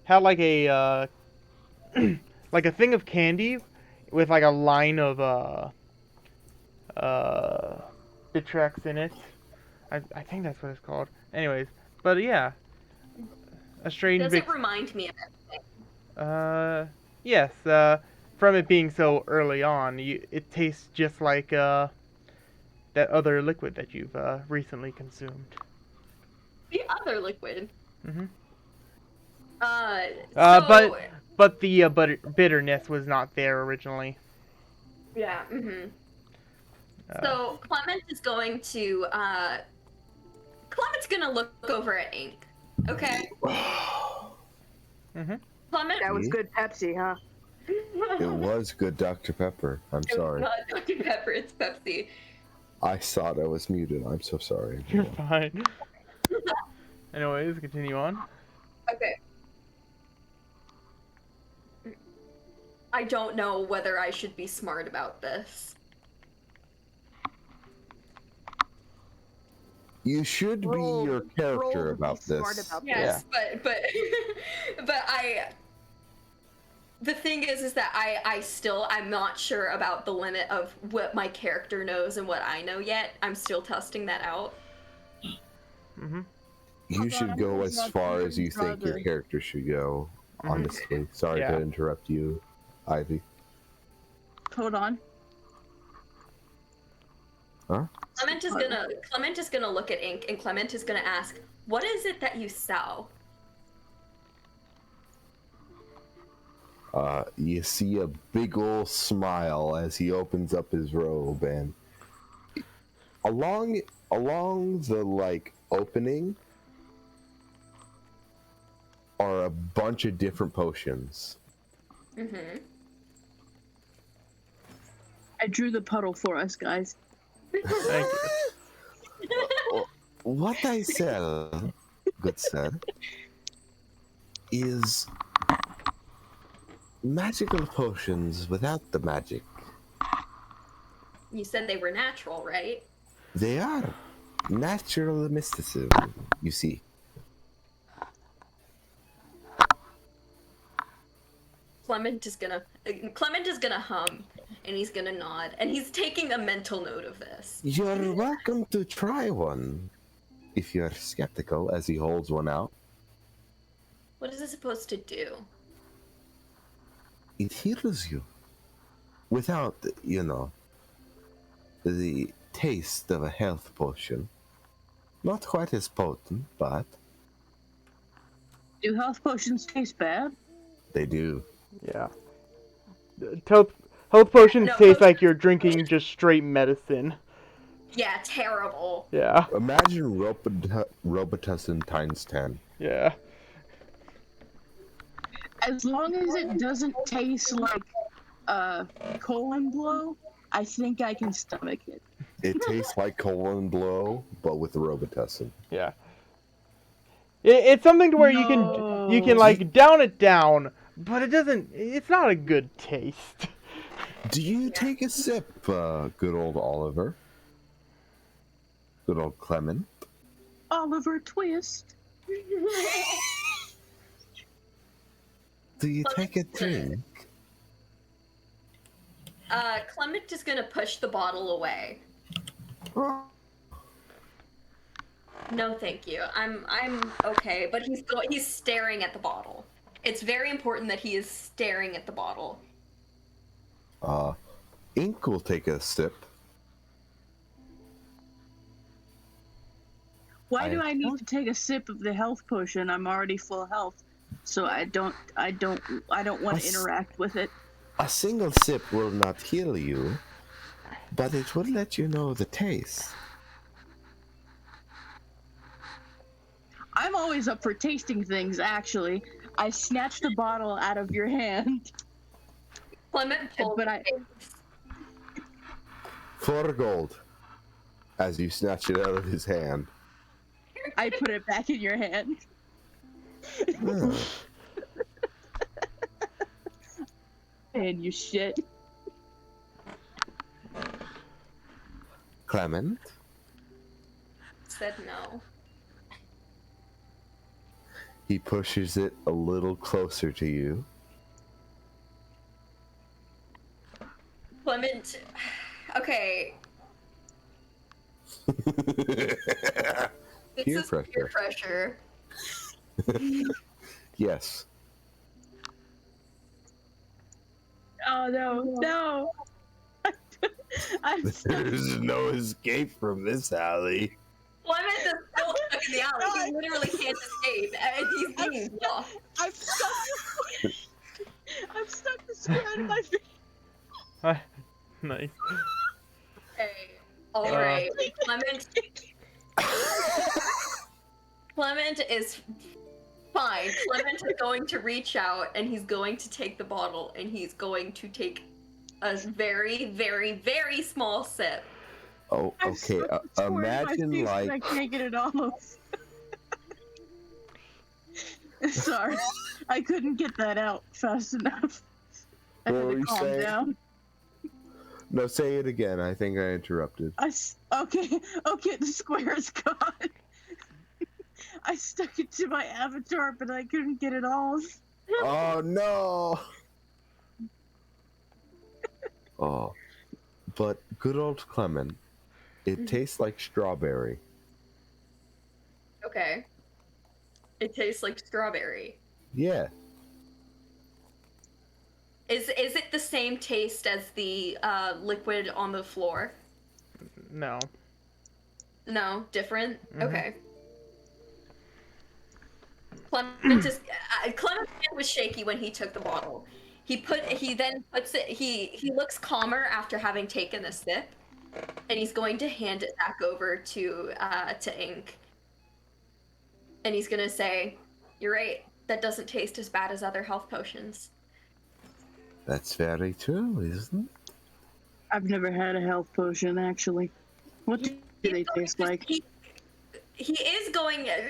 like a like a thing of candy with like a line of Bittrex in it. I think that's what it's called. Anyways, but yeah, a strange. Does it remind me of anything? Yes. From it being so early on, it tastes just like that other liquid that you've recently consumed. The other liquid. But the bitterness was not there originally. Yeah. So Clement is going to Clement's gonna look over at Ink. Okay. Clement. That was good Pepsi, huh? It was good Dr. Pepper. I'm sorry. It's not Dr. Pepper, it's Pepsi. I thought I was muted. I'm so sorry. You're fine. Anyways, continue on. Okay. I don't know whether I should be smart about this. You should be your character about this. Yes, yeah. but the thing is that I'm not sure about the limit of what my character knows and what I know yet. I'm still testing that out. You should go as far as you think your character should go, honestly. Sorry to interrupt you, Ivy. Hold on. Huh? Clement is gonna look at Ink, and Clement is gonna ask, "What is it that you sell?" You see a big ol' smile as he opens up his robe, and along the like opening are a bunch of different potions. I drew the puddle for us, guys. Thank you. What I sell, good sir, is magical potions without the magic. You said they were natural, right? They are natural mysticism, you see. Clement is gonna hum, and he's gonna nod, and he's taking a mental note of this. You're welcome to try one, if you're skeptical, as he holds one out. What is it supposed to do? it heals you without, the taste of a health potion. Not quite as potent, but Do health potions taste bad? they do. Yeah. Health potions No, taste like you're drinking just straight medicine. Yeah, terrible. Yeah. Imagine Robitussin times 10. Yeah. As long as it doesn't taste like colon blow, I think I can stomach it. It tastes like colon blow, but with Robitussin. Yeah. It's something to where you can like down it down, but it doesn't. It's not a good taste. Do you take a sip, good old Oliver? Good old Clement? Oliver Twist. Do you take a drink? Clement is gonna push the bottle away. No, thank you. I'm okay, but he's staring at the bottle. It's very important that he is staring at the bottle. Ink will take a sip. Why do I need to take a sip of the health potion? I'm already full health, so I don't want to interact with it. A single sip will not heal you, but it will let you know the taste. I'm always up for tasting things, actually. I snatched a bottle out of your hand. Clement pulls But I- 4 gold. As you snatch it out of his hand. I put it back in your hand. Huh. And you shit. Clement? said no. He pushes it a little closer to you. Clement, okay. This Peer is pressure. peer pressure. Yes. Oh no. I'm stuck. There's no escape from this alley. Clement is still stuck in the alley. He literally can't escape. And he's being blocked. I'm stuck the square out of my face. Nice. Okay. Alright. Clement is fine. Clement is going to reach out and he's going to take the bottle and he's going to take a very, very, very small sip. Oh, I'm okay. stuck the square in my Imagine face and I like can't get it off. Sorry, I couldn't get that out fast enough. I What had were to you calm saying? down. no, say it again. I think I interrupted. Okay, the square is gone. I stuck it to my avatar, but I couldn't get it off. Oh no! Oh, but good old Clement. It tastes like strawberry. Okay. It tastes like strawberry. Yeah. Is it the same taste as the liquid on the floor? No. No, different. Mhm. Okay. Clement's hand was shaky when he took the bottle. He then puts it. He looks calmer after having taken a sip, and he's going to hand it back over to Ink. And he's gonna say, "You're right. That doesn't taste as bad as other health potions." That's very true, isn't it? I've never had a health potion, actually. What do they taste like?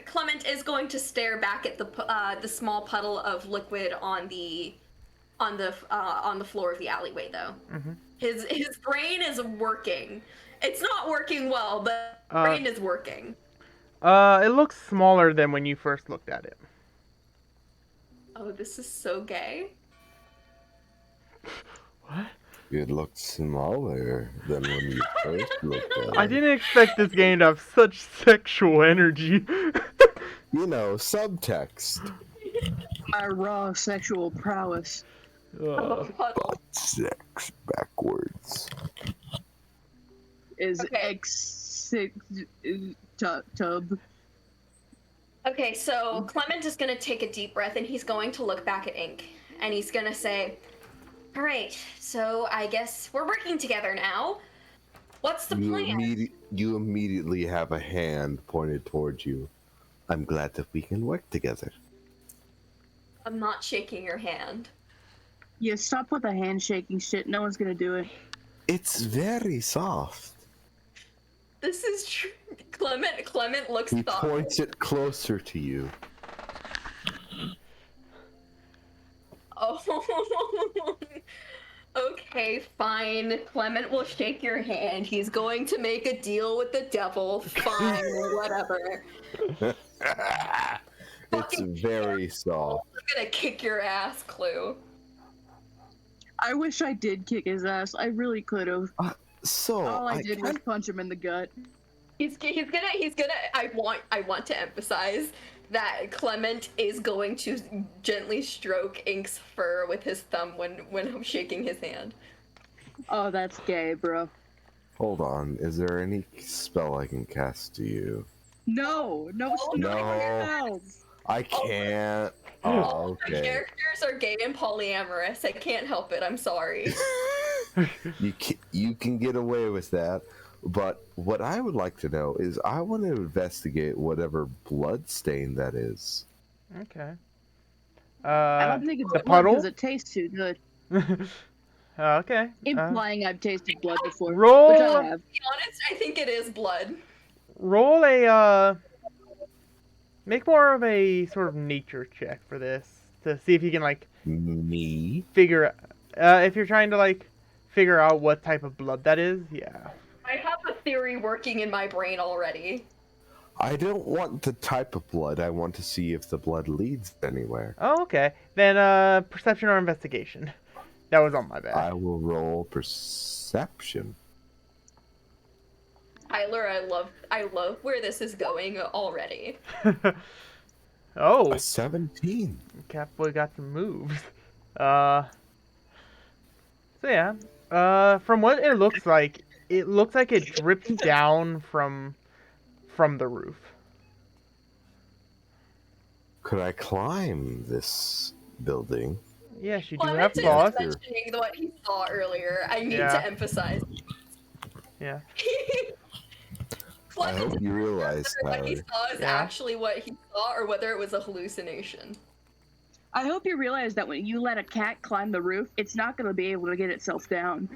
Clement is going to stare back at the small puddle of liquid on the floor of the alleyway, though. Mhm. His brain is working. It's not working well, but brain is working. It looks smaller than when you first looked at it. Oh, this is so gay. What? It looks smaller than when you first looked at it. I didn't expect this game to have such sexual energy. You know, subtext. My raw sexual prowess. of a puddle. Sex backwards. Is Okay. tub. Okay, so Clement is going to take a deep breath and he's going to look back at Ink. And he's going to say, all right, so I guess we're working together now. What's the plan? You immediately have a hand pointed towards you. I'm glad that we can work together. I'm not shaking your hand. Yeah, stop with the handshaking shit. No one's gonna do it. It's very soft. This is true. Clement looks He thoughtful. points it closer to you. Oh. Okay, fine. Clement will shake your hand. He's going to make a deal with the devil. Fine, whatever. It's very soft. I'm gonna kick your ass, Clue. I wish I did kick his ass. I really could have. So All I did was punch him in the gut. He's gonna. I want to emphasize that Clement is going to gently stroke Ink's fur with his thumb when I'm shaking his hand. Oh, that's gay, bro. Hold on. Is there any spell I can cast to you? No, no, No. I can't. Oh, My okay. characters are gay and polyamorous. I can't help it. I'm sorry. You can get away with that. But what I would like to know is I want to investigate whatever blood stain that is. Okay. I don't think it's the blood puddle? because it tastes too good. Okay. Implying I've tasted blood before, roll- which I have. To be honest, I think it is blood. Roll a make more of a sort of nature check for this to see if you can like Me? figure if you're trying to like figure out what type of blood that is. Yeah. I have a theory working in my brain already. I don't want the type of blood. I want to see if the blood leads anywhere. Oh, okay. Then perception or investigation. That was on my bad. I will roll perception. Tyler, I love where this is going already. Oh, A 17. Catboy got some moves. So yeah. From what it looks like it drips down from the roof. Could I climb this building? Yes, you do Clement have is claws. mentioning what he saw earlier. I need Yeah. to emphasize. Yeah. I hope you realize, whether what he Tyler. saw is Yeah. actually what he saw or whether it was a hallucination. I hope you realize that when you let a cat climb the roof, it's not going to be able to get itself down.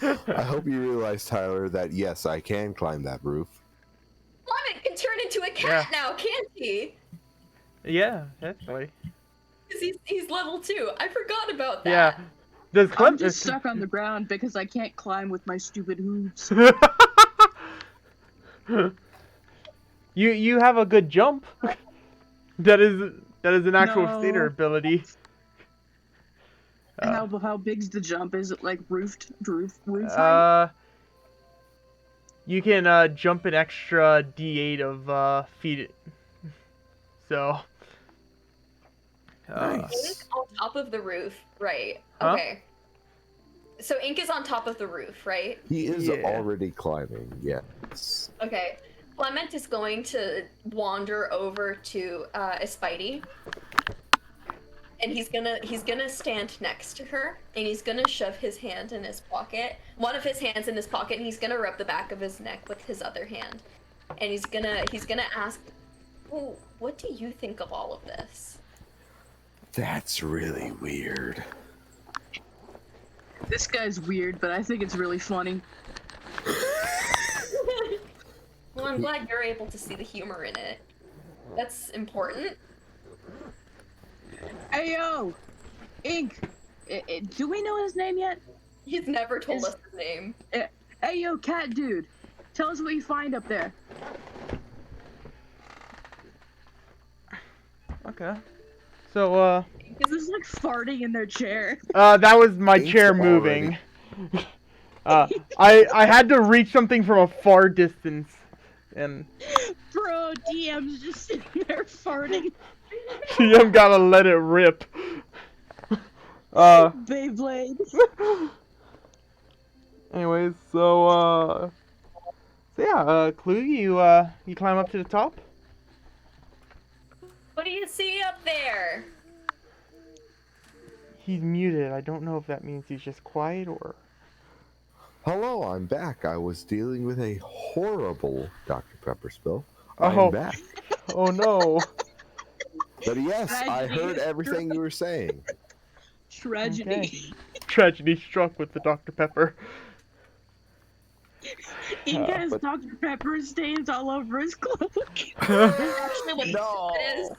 I hope you realize, Tyler, that yes, I can climb that roof. Clement can turn into a cat now, can't he? Yeah, definitely. Because he's level 2. I forgot about that. Yeah. Does I'm Clem just stuck on the ground because I can't climb with my stupid hooves. You have a good jump. That is an actual No. skater ability. And how big's the jump? Is it like roof height? You can jump an extra D8 of feet. So. Ink on top of the roof, right? Huh? Okay. So Ink is on top of the roof, right? He is Yeah. already climbing, yes. Okay. Clement is going to wander over to Espidey. And he's gonna stand next to her, and he's gonna shove his hand in his pocket, one of his hands in his pocket, and he's gonna rub the back of his neck with his other hand, and he's gonna ask, "Oh, what do you think of all of this?" That's really weird. This guy's weird, but I think it's really funny. Well, I'm glad you're able to see the humor in it. That's important. Hey yo, Ink. Do we know his name yet? He's never told us his name. Hey yo, cat dude. Tell us what you find up there. Okay. So Is this like farting in their chair? that was my Ink's chair already- moving. I had to reach something from a far distance, and Bro, DM's just sitting there farting. TM gotta let it rip. Beyblade. Anyways, Clue, you climb up to the top. What do you see up there? He's muted. I don't know if that means he's just quiet or. Hello, I'm back. I was dealing with a horrible Dr. Pepper spill. Oh. I'm back. Oh no. But yes, I Tragedy. heard everything you were saying. Tragedy. Okay. Tragedy struck with the Dr. Pepper. Ink has Dr. Pepper stains all over his cloak. That's actually what No. it is.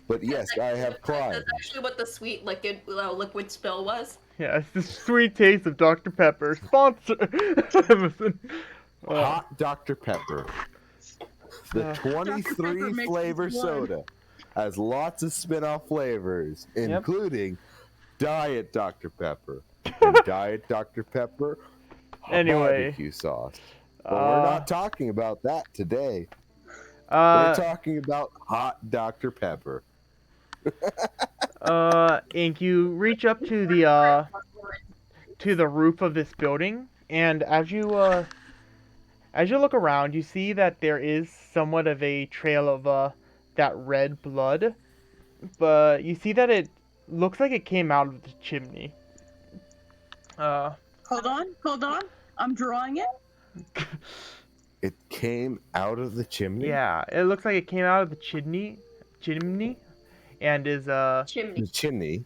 But yes, I have cried. That's actually what the sweet liquid spill was. Yeah, it's the sweet taste of Dr. Pepper. Sponsor. Hot Dr. Pepper. The Uh, 23 makes flavor his blood. soda has lots of spin-off flavors, including Diet Dr. Pepper and Diet Dr. Pepper Anyway. barbecue sauce. But we're not talking about that today. We're Uh, talking about hot Dr. Pepper. Ink, you reach up to the roof of this building, and as you look around, you see that there is somewhat of a trail of that red blood, but you see that it looks like it came out of the chimney. Hold on. I'm drawing it. It came out of the chimney? Yeah, it looks like it came out of the chimney, and is Chimney. The chimney. chimney.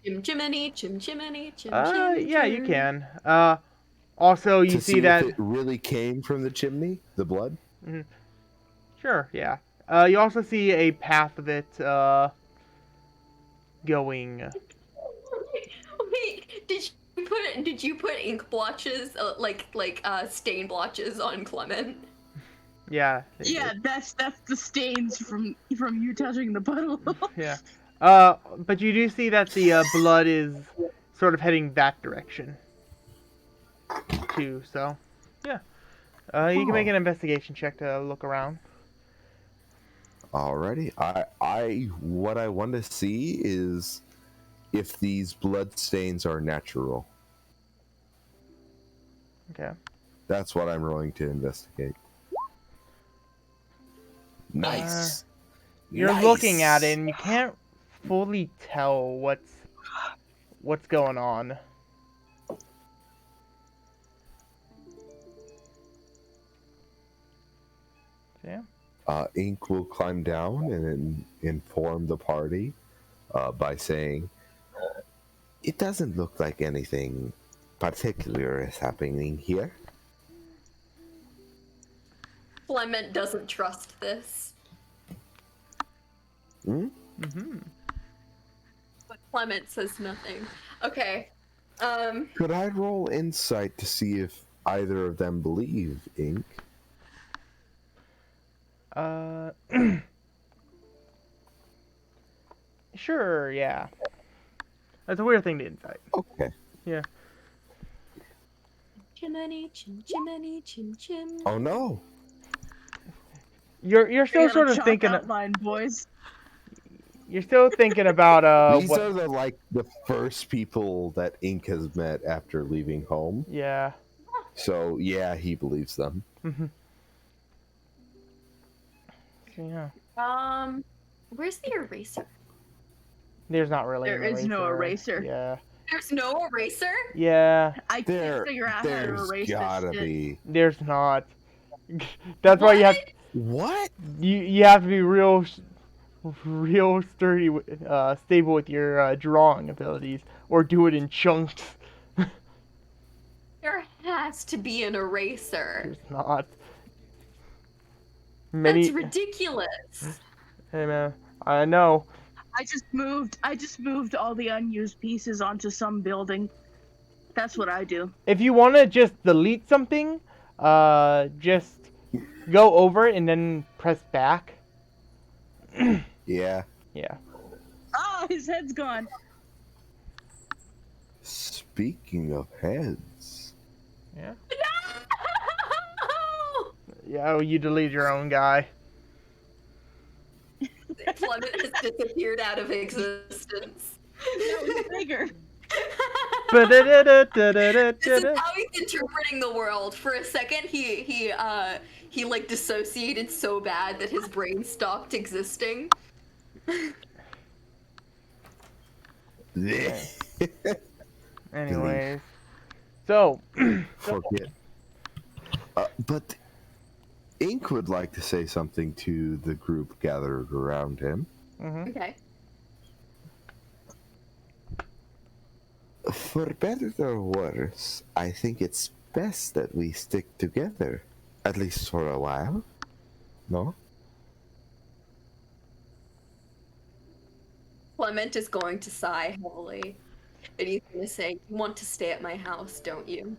Chimney. Yeah, you can. Also, you To see see that. if it really came from the chimney, the blood. Sure, yeah. You also see a path of it going. Wait, did you put ink blotches, stain blotches on Clement? Yeah. Yeah, that's the stains from you touching the puddle. Yeah. But you do see that the blood is sort of heading that direction. Too. So, yeah. You can make an investigation check to look around. Alrighty. What I want to see is if these blood stains are natural. Okay. That's what I'm rolling to investigate. Nice. You're Nice. looking at it and you can't fully tell what's going on. Yeah. Ink will climb down and inform the party by saying, "It doesn't look like anything particular is happening here." Clement doesn't trust this. Mm-hmm. But Clement says nothing. Okay. Could I roll insight to see if either of them believe Ink? Sure, yeah. That's a weird thing to insight. Okay. Yeah. Chimney, chim. Oh no. You're still sort of thinking. Outline, boys. You're still thinking about These are the first people that Ink has met after leaving home. Yeah. So yeah, he believes them. Mm-hmm. Yeah. Where's the eraser? There's not really. There is no eraser. Yeah. There's no eraser? Yeah. I can't figure out how to There's erase gotta this shit. be. There's not. That's why you have What? you have to be real sturdy, stable with your drawing abilities, or do it in chunks. There has to be an eraser. There's not. That's ridiculous. Hey man, I know. I just moved all the unused pieces onto some building. That's what I do. If you want to just delete something, just go over it and then press back. Yeah. Yeah. Oh, his head's gone. Speaking of heads. Yeah. No! Yeah, you deleted your own guy. disappeared out of existence. That was bigger. This is how he's interpreting the world. For a second, he like dissociated so bad that his brain stopped existing. Anyways, so Forget. But Ink would like to say something to the group gathered around him. Okay. For better or worse, I think it's best that we stick together, at least for a while. No? Clement is going to sigh heavily, and he's going to say, "You want to stay at my house, don't you?"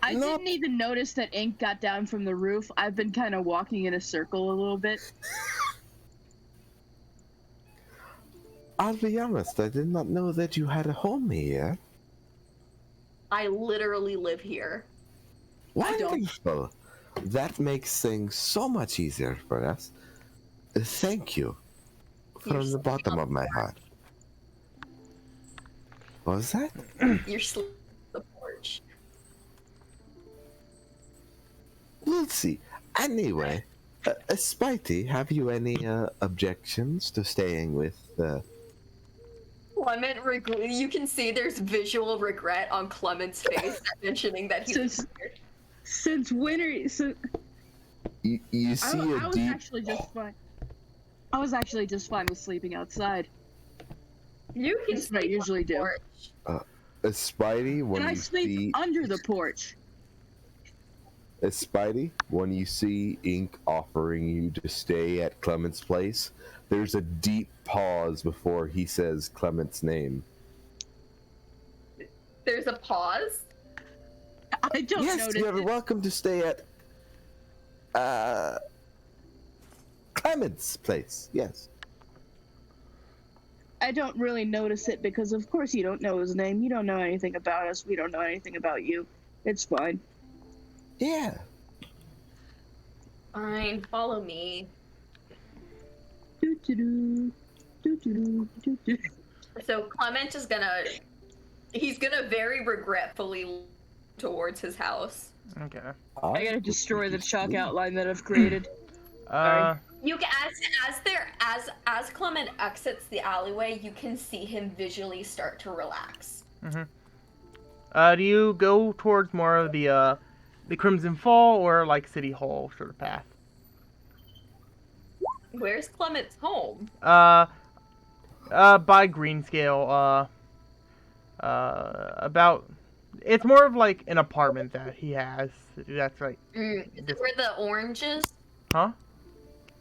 I didn't even notice that Ink got down from the roof. I've been kind of walking in a circle a little bit. I'll be honest, I did not know that you had a home here. I literally live here. Wonderful. That makes things so much easier for us. Thank you. From the bottom of my heart. What was that? You're sleeping on the porch. We'll see. Anyway, Spitey, have you any objections to staying with Clement, you can see there's visual regret on Clement's face at mentioning that he's Since winter, you see I a was deep... actually just fine. I was actually just fine with sleeping outside. You can That's what I sleep on usually the do. porch. Spidey, when And I you sleep see... under the porch. Spidey, when you see Ink offering you to stay at Clement's place, there's a deep pause before he says Clement's name. There's a pause. I don't Yes, notice you're it. welcome to stay at Clement's place. Yes. I don't really notice it because, of course, you don't know his name. You don't know anything about us. We don't know anything about you. It's fine. Yeah. Fine, follow me. Doo-doo-doo. Doo-doo-doo. So Clement is he's gonna very regretfully towards his house. okay. I gotta destroy the chalk outline that I've created. You can, as Clement exits the alleyway, you can see him visually start to relax. Do you go towards more of the Crimson Fall or like City Hall sort of path? Where's Clement's home? By Greenscale, about... It's more of like an apartment that he has. That's right. Where the oranges? Huh?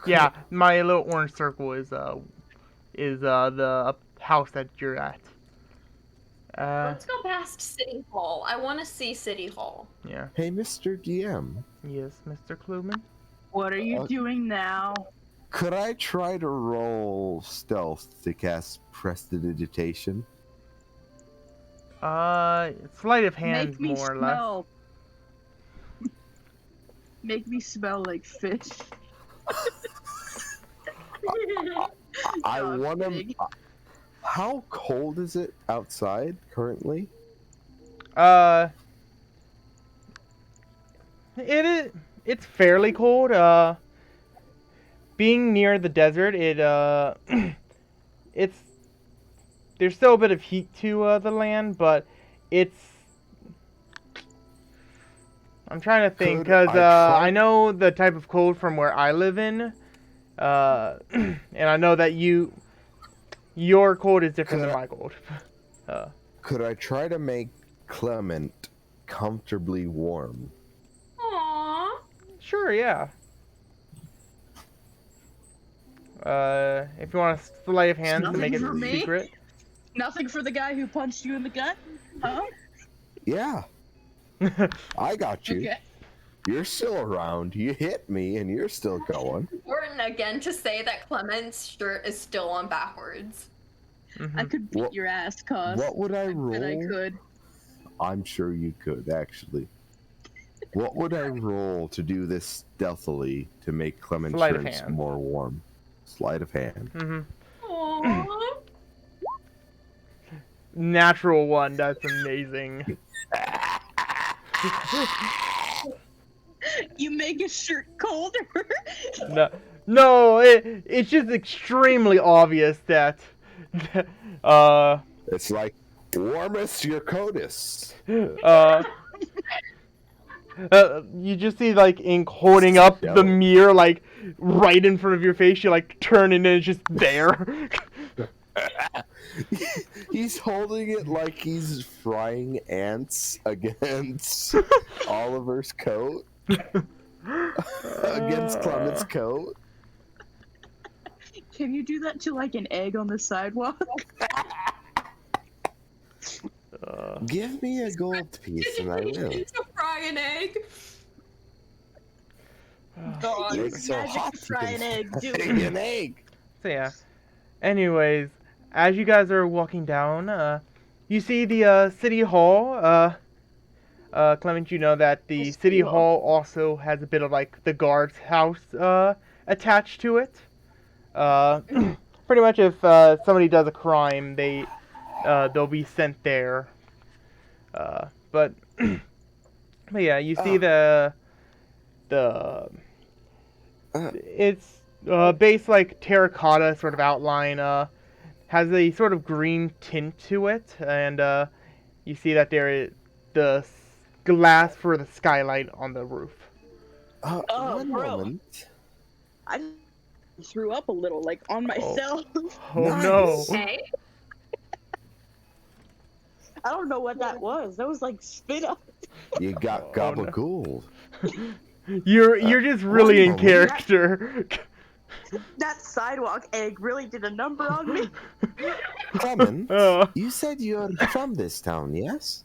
Yeah, my little orange circle is the house that you're at. Let's go past City Hall. I want to see City Hall. Yeah. Hey, Mr. DM. Yes, Mr. Kluman? What are you doing now? Could I try to roll stealth to cast prestidigitation? Sleight of hand, Make me more or less. smell. Make me smell like fish. I No, I'm want to... kidding. How cold is it outside currently? It's fairly cold. Being near the desert, there's still a bit of heat to the land, but I'm trying to think, because I know the type of cold from where I live in, and I know that your cold is different than my cold. Could I try to make Clement comfortably warm? Aww. Sure, yeah. If you want a sleight of hand to make it Nothing for me? secret. Nothing for the guy who punched you in the gut? Huh? Yeah, I got you. Okay. You're still around. You hit me and you're still going. Important again to say that Clement's shirt is still on backwards. I could beat What- your ass, cuz. What would I roll? Bet I could. I'm sure you could, actually. What would I roll to do this stealthily to make Clement Sleight of shirts hand. more warm? Sleight of hand. Aww. Natural one. That's amazing. You make a shirt colder. No, it's just extremely obvious that, It's like warmest your coatus. You just see like ink holding up the mirror like right in front of your face. You like turn and it's just there. He's holding it like he's frying ants against Oliver's coat. Against Clement's coat. Can you do that to like an egg on the sidewalk? Give me a gold piece and I will. To fry an egg. God. Use so magic hot to fry you an can egg. Do fry it. an egg. So yeah. Anyways, as you guys are walking down, you see the city hall. Clement, you know that the city hall also has a bit of like the guard's house attached to it. Pretty much if somebody does a crime, they'll be sent there. But yeah, you see it's base like terracotta sort of outline. Has a sort of green tint to it, and you see that there is the glass for the skylight on the roof. One bro. moment. I threw up a little, like on myself. Oh Nice. no! Hey. I don't know what that was. That was like spit up. You got Oh, no. gabagool. You're just really in moment. character. That sidewalk egg really did a number on me. Clement, Oh. you said you're from this town, yes?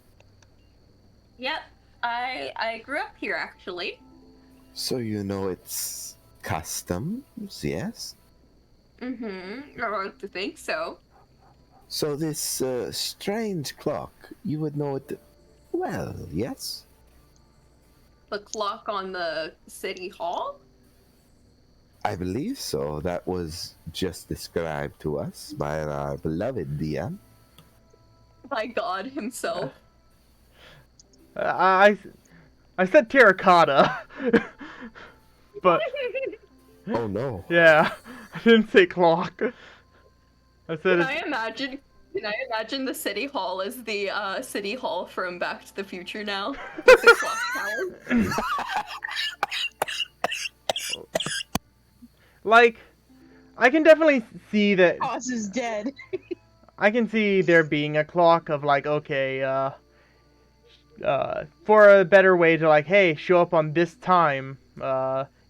Yep. I grew up here actually. So you know its customs, yes? Mm-hmm. I like to think so. So this strange clock, you would know it well, yes? The clock on the city hall? I believe so. That was just described to us by our beloved DM. By God himself. I said terracotta, but Oh no. yeah, I didn't say clock. I said Can it's, I imagine the city hall as the city hall from Back to the Future now? With the clock tower. like, I can definitely see that. Oz is dead. I can see there being a clock of like, okay, for a better way to like, hey, show up on this time,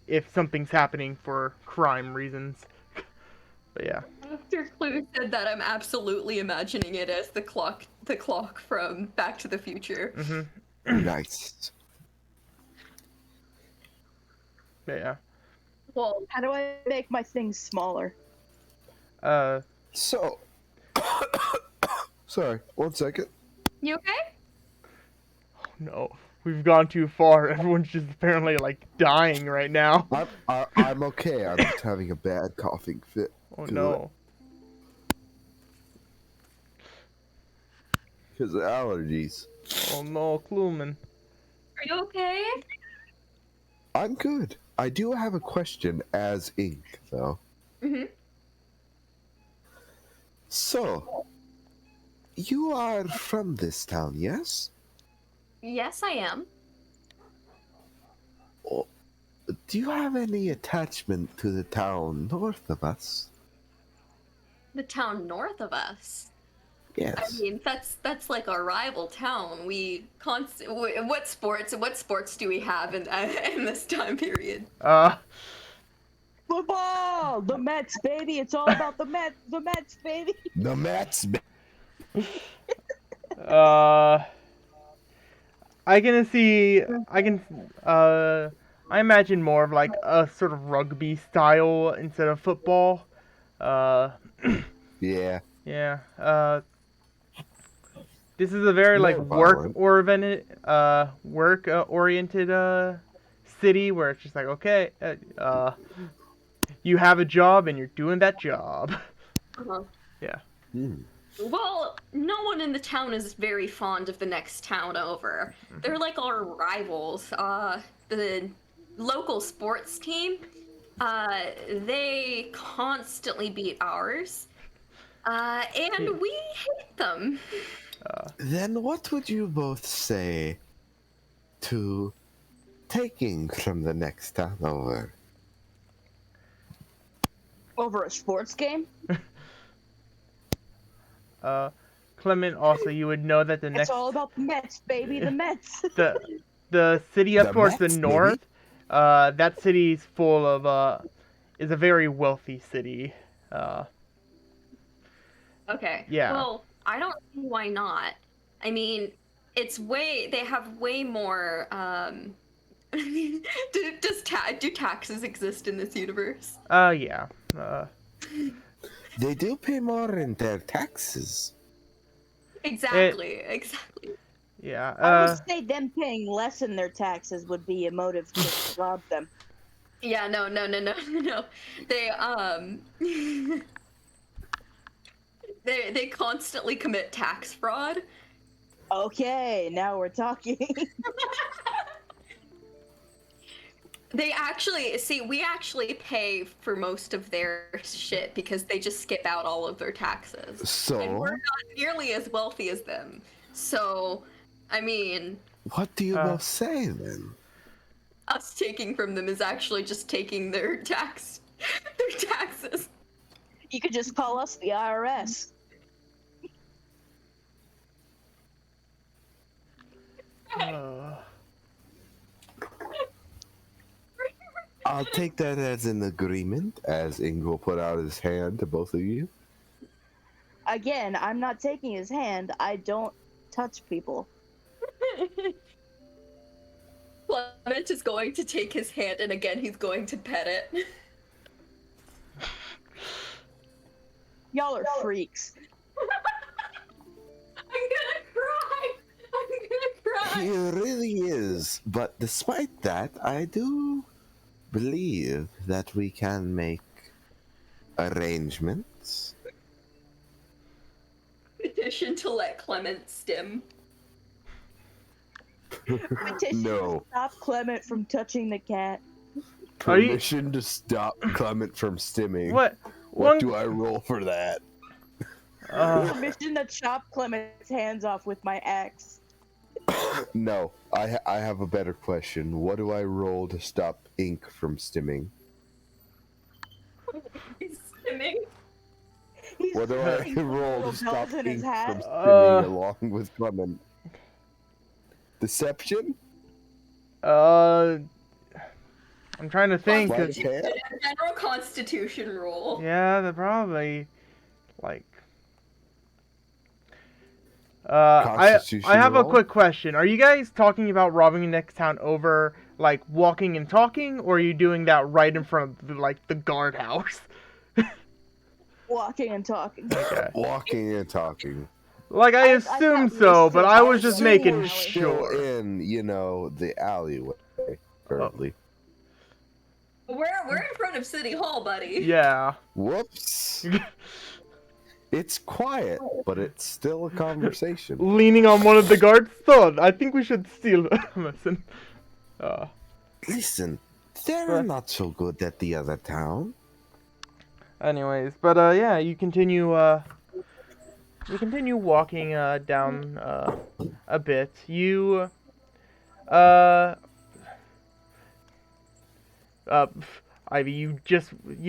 if something's happening for crime reasons. But yeah. After Clue said that, I'm absolutely imagining it as the clock from Back to the Future. Mm-hmm. Nice. But yeah. Well, How do I make my things smaller? So, sorry, 1 second. you okay? No, we've gone too far. Everyone's just apparently like dying right now. I'm okay. I'm just having a bad coughing fit. Oh no. Because of allergies. Oh no, Kluman. Are you okay? I'm good. I do have a question as ink, though. Mm-hmm. So, you are from this town, yes? Yes, I am. Oh, do you have any attachment to the town north of us? The town north of us. Yes. I mean, that's like our rival town. We what sports do we have in this time period? Football! The Mets, baby! It's all about the Mets! The Mets, baby! The Mets. I imagine more of like a sort of rugby style instead of football. Yeah. Yeah. This is a very like More violent. work oriented city where it's just like, okay, you have a job and you're doing that job. Uh-huh. Yeah. Well, no one in the town is very fond of the next town over. They're like our rivals. The local sports team, they constantly beat ours. And we hate them. Then what would you both say to taking from the next town over? Over a sports game? Clement, also, you would know that the It's next all about the Mets, baby, the Mets. the city up The towards the Mets, north, that city's full of is a very wealthy city. Okay. Yeah. Well, I don't see why not. I mean, they have way more, do taxes exist in this universe? Yeah. They do pay more in their taxes. Exactly. Yeah. I would say them paying less in their taxes would be a motive to rob them. Yeah, no. They, they constantly commit tax fraud. Okay, now we're talking. We actually pay for most of their shit because they just skip out all of their taxes. And So, we're not nearly as wealthy as them. So, I mean, what do you both say then? us taking from them is actually just taking their taxes. You could just call us the IRS. I'll take that as an agreement, as Ing will put out his hand to both of you. Again, I'm not taking his hand. I don't touch people. Clement is going to take his hand and again he's going to pet it. Y'all are freaks. I'm gonna cry. He really is, but despite that, I do believe that we can make arrangements. Petition to let Clement stim. Petition No. to stop Clement from touching the cat. Are you- Permission to stop Clement from stimming. What? What do I roll for that? Permission to chop Clement's hands off with my axe. No, I have a better question. What do I roll to stop ink from stimming? He's stimming. He's What do I putting roll little to stop bells in his ink hat. from stimming along with Clement? Deception? I'm trying to think. Sleight of 'Cause- hand? General Constitution rule. yeah, they're probably like. I have a Constitutional? quick question. Are you guys talking about robbing the next town over, like, walking and talking, or are you doing that right in front of, the guardhouse? Walking and talking. Okay. Walking and talking. Like, I I assume thought we so, were but still I was out just in the making alley. Still sure. in, the alleyway currently. We're in front of City Hall, buddy. Yeah. Whoops. It's quiet, but it's still a conversation. Leaning on one of the guards' thought. I think we should steal. Listen. Listen, they're not so good at the other town. Anyways, but yeah, you continue walking down a bit. You Ivy, you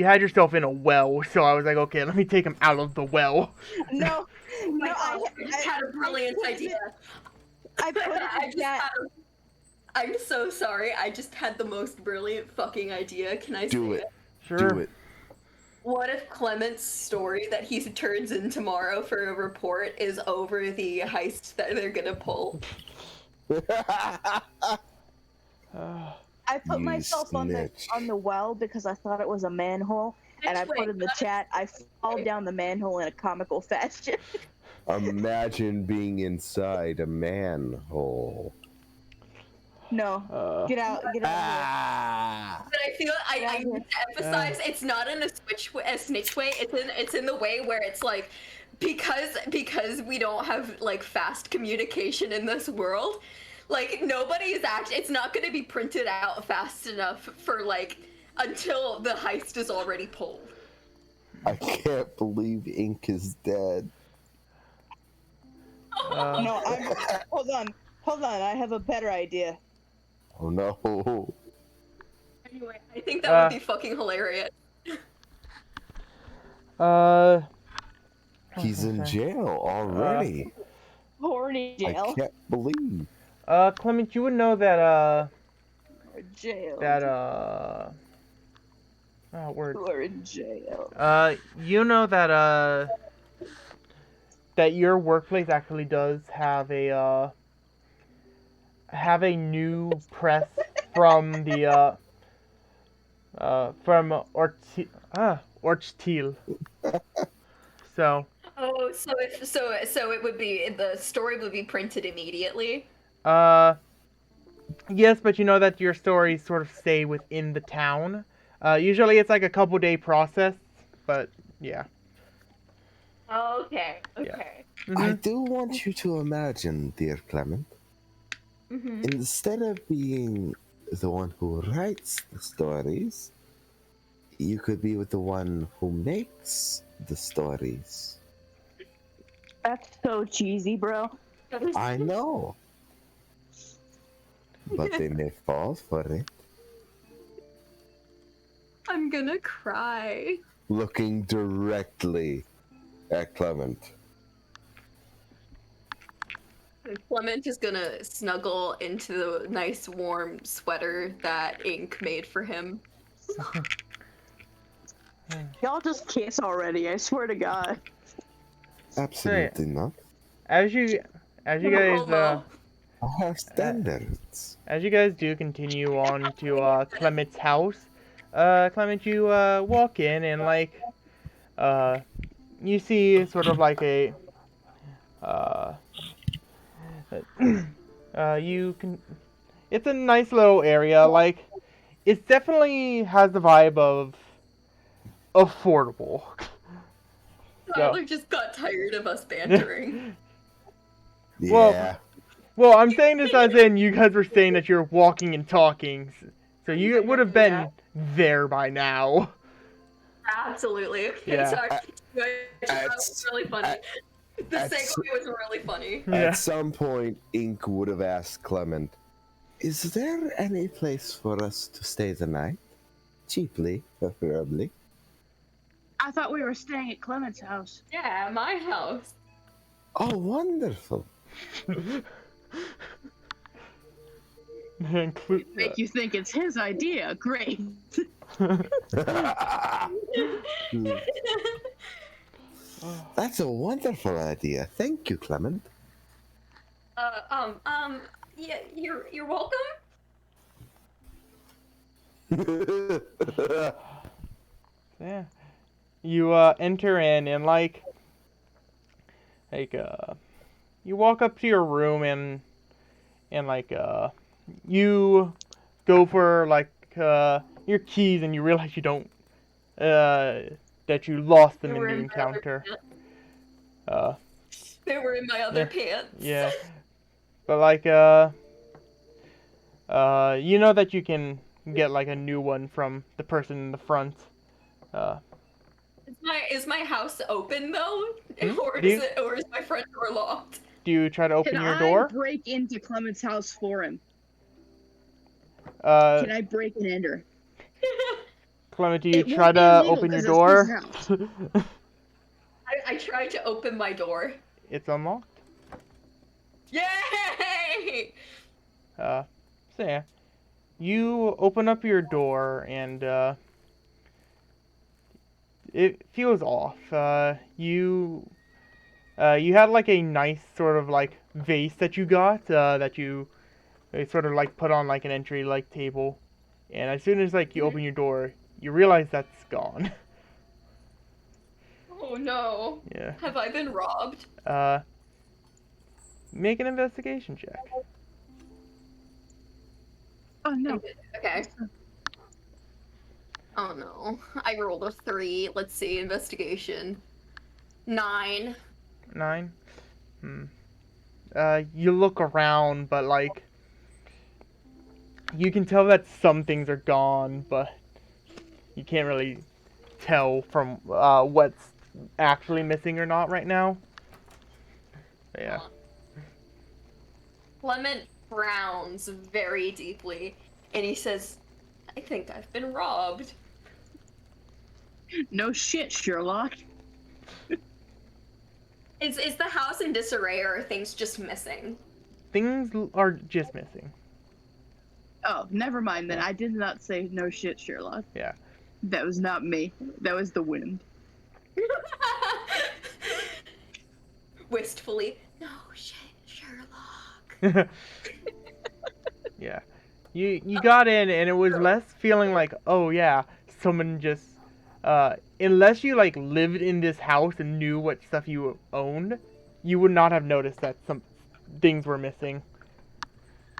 had yourself in a well, so I was like, okay, let me take him out of the well. No, Oh my no, God, I just had a brilliant idea. I put it I in just chat. had I'm so sorry. I just had the most brilliant fucking idea. Can I Do say it. Sure. Do it. What if Clement's story that he turns in tomorrow for a report is over the heist that they're gonna pull? I put You myself on snitch. the well because I thought it was a manhole, and I put in the chat, I fall down the manhole in a comical fashion. Imagine being inside a manhole. No, get out of here. Ah! But I need to emphasize it's not in a snitch way. It's in the way where it's like because we don't have like fast communication in this world. Like nobody is actually. It's not going to be printed out fast enough for like until the heist is already pulled. I can't believe Ink is dead. No, hold on. I have a better idea. Oh no. Anyway, I think that would be fucking hilarious. He's in jail already. Horny I jail. can't believe. Clement, you would know that, Jail. oh, word. You are in jail. You know that, that your workplace actually does have a new press from the, from Orchtil. So, Oh, so it would be the story would be printed immediately. yes, but you know that your stories sort of stay within the town. Usually it's like a couple-day process, but yeah. Okay. Mm-hmm. I do want you to imagine, dear Clement, instead of being the one who writes the stories, you could be with the one who makes the stories. That's so cheesy, bro. I know. But they may fall for it. I'm gonna cry. Looking directly at Clement. Clement is gonna snuggle into the nice warm sweater that Ink made for him. Y'all just kiss already, I swear to God. Absolutely not. As you guys I have standards. as you guys do continue on to Clement's house, Clement, you walk in and like you see sort of like a you can it's a nice little area, like it definitely has the vibe of affordable. Tyler just got tired of us bantering. Yeah. Well, I'm saying this as in you guys were saying that you're walking and talking, so you would have been there by now. Absolutely. Okay, Yeah. sorry. That was really funny. The segue was really funny. Yeah. At some point, Ink would have asked Clement, "Is there any place for us to stay the night? Cheaply, preferably." I thought we were staying at Clement's house. Yeah, my house. Oh, wonderful. Make you think it's his idea. Great. That's a wonderful idea. Thank you, Clement. Yeah, you're welcome. Yeah. You enter in and like you walk up to your room and like you go for like your keys and you realize you don't that you lost them in the encounter. They were in my other pants. Yeah. But like you know that you can get like a new one from the person in the front. Is my house open though? Or is my front door locked? Do you try to open your door? Can I break into Clement's house for him? Can I break and enter? Clement, do you try to open your door? I tried to open my door. It's unlocked. Yay! So yeah, you open up your door and it feels off. You had like a nice sort of like vase that you got that you sort of like put on like an entry like table, and as soon as like you open your door, you realize that's gone. Oh no. Yeah. Have I been robbed? Make an investigation check. Oh no. Okay. Oh no. I rolled a 3. Let's see, investigation. 9. 9. You look around, but like you can tell that some things are gone, but you can't really tell from what's actually missing or not right now. But yeah. Clement frowns very deeply, and he says, I think I've been robbed. No shit, Sherlock. Is the house in disarray, or are things just missing? Things are just missing. Oh, never mind then. Yeah. I did not say no shit, Sherlock. Yeah. That was not me. That was the wind. Wistfully, no shit, Sherlock. Yeah. You got in and it was less feeling like, oh yeah, someone just unless you like lived in this house and knew what stuff you owned, you would not have noticed that some things were missing.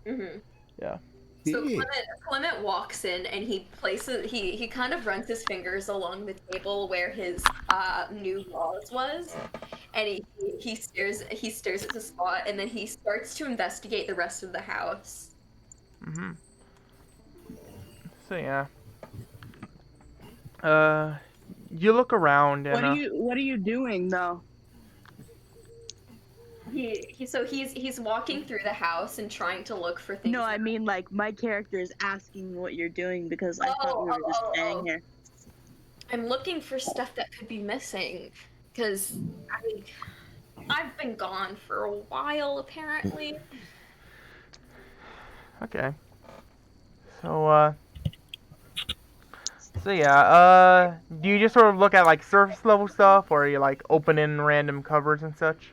Mm-hmm. Yeah. So Yeah. Clement walks in and he places he kind of runs his fingers along the table where his new vase was, and he stares at the spot, and then he starts to investigate the rest of the house. So yeah. You look around and What are you doing though? He's walking through the house and trying to look for things. No, I mean like my character is asking what you're doing because I thought we were just staying here. I'm looking for stuff that could be missing, because I've been gone for a while apparently. okay. So yeah, do you just sort of look at like surface level stuff, or are you like opening random cupboards and such?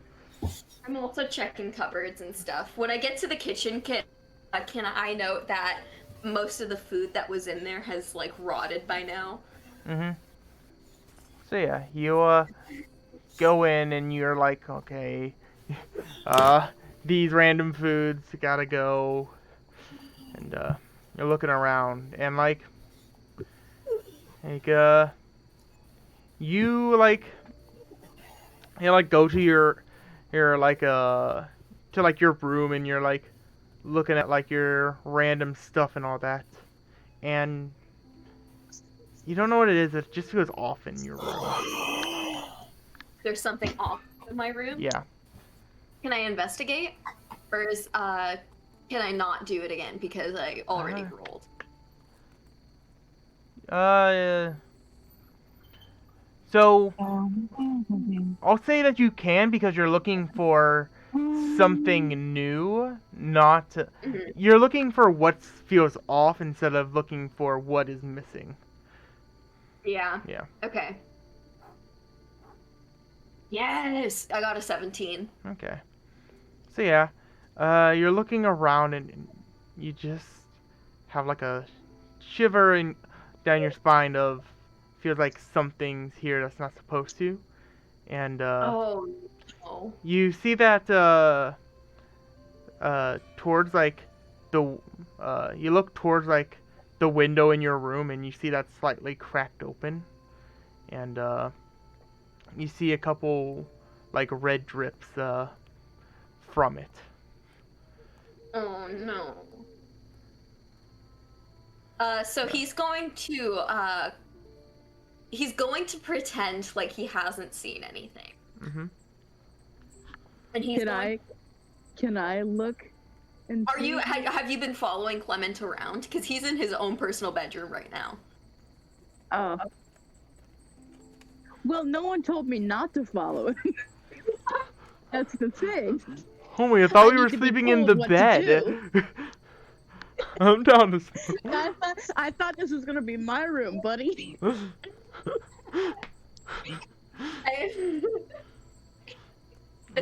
I'm also checking cupboards and stuff. When I get to the kitchen kit, can I note that most of the food that was in there has like rotted by now? So yeah, you go in and you're like, okay, these random foods gotta go, and you're looking around and you go to your to like your room and you're like looking at like your random stuff and all that, and you don't know what it is. It just feels off in your room. There's something off in my room? Yeah. Can I investigate? Or can I not do it again because I already rolled? So I'll say that you can because you're looking for something new, not you're looking for what feels off instead of looking for what is missing. Yeah. Yeah. Okay. Yes! I got a 17. Okay. So yeah, you're looking around and you just have like a shiver down your spine of feels like something's here that's not supposed to, and Oh no. you see that towards like the you look towards like the window in your room and you see that slightly cracked open, and you see a couple like red drips from it. Oh no. So he's going to pretend like he hasn't seen anything. And he's Can I look and Are you have you been following Clement around? Because he's in his own personal bedroom right now. Oh. Well, no one told me not to follow him. That's the thing. Homie, I thought we were need to be sleeping in told the what to bed. I'm down to sleep. I thought this was gonna be my room, buddy. And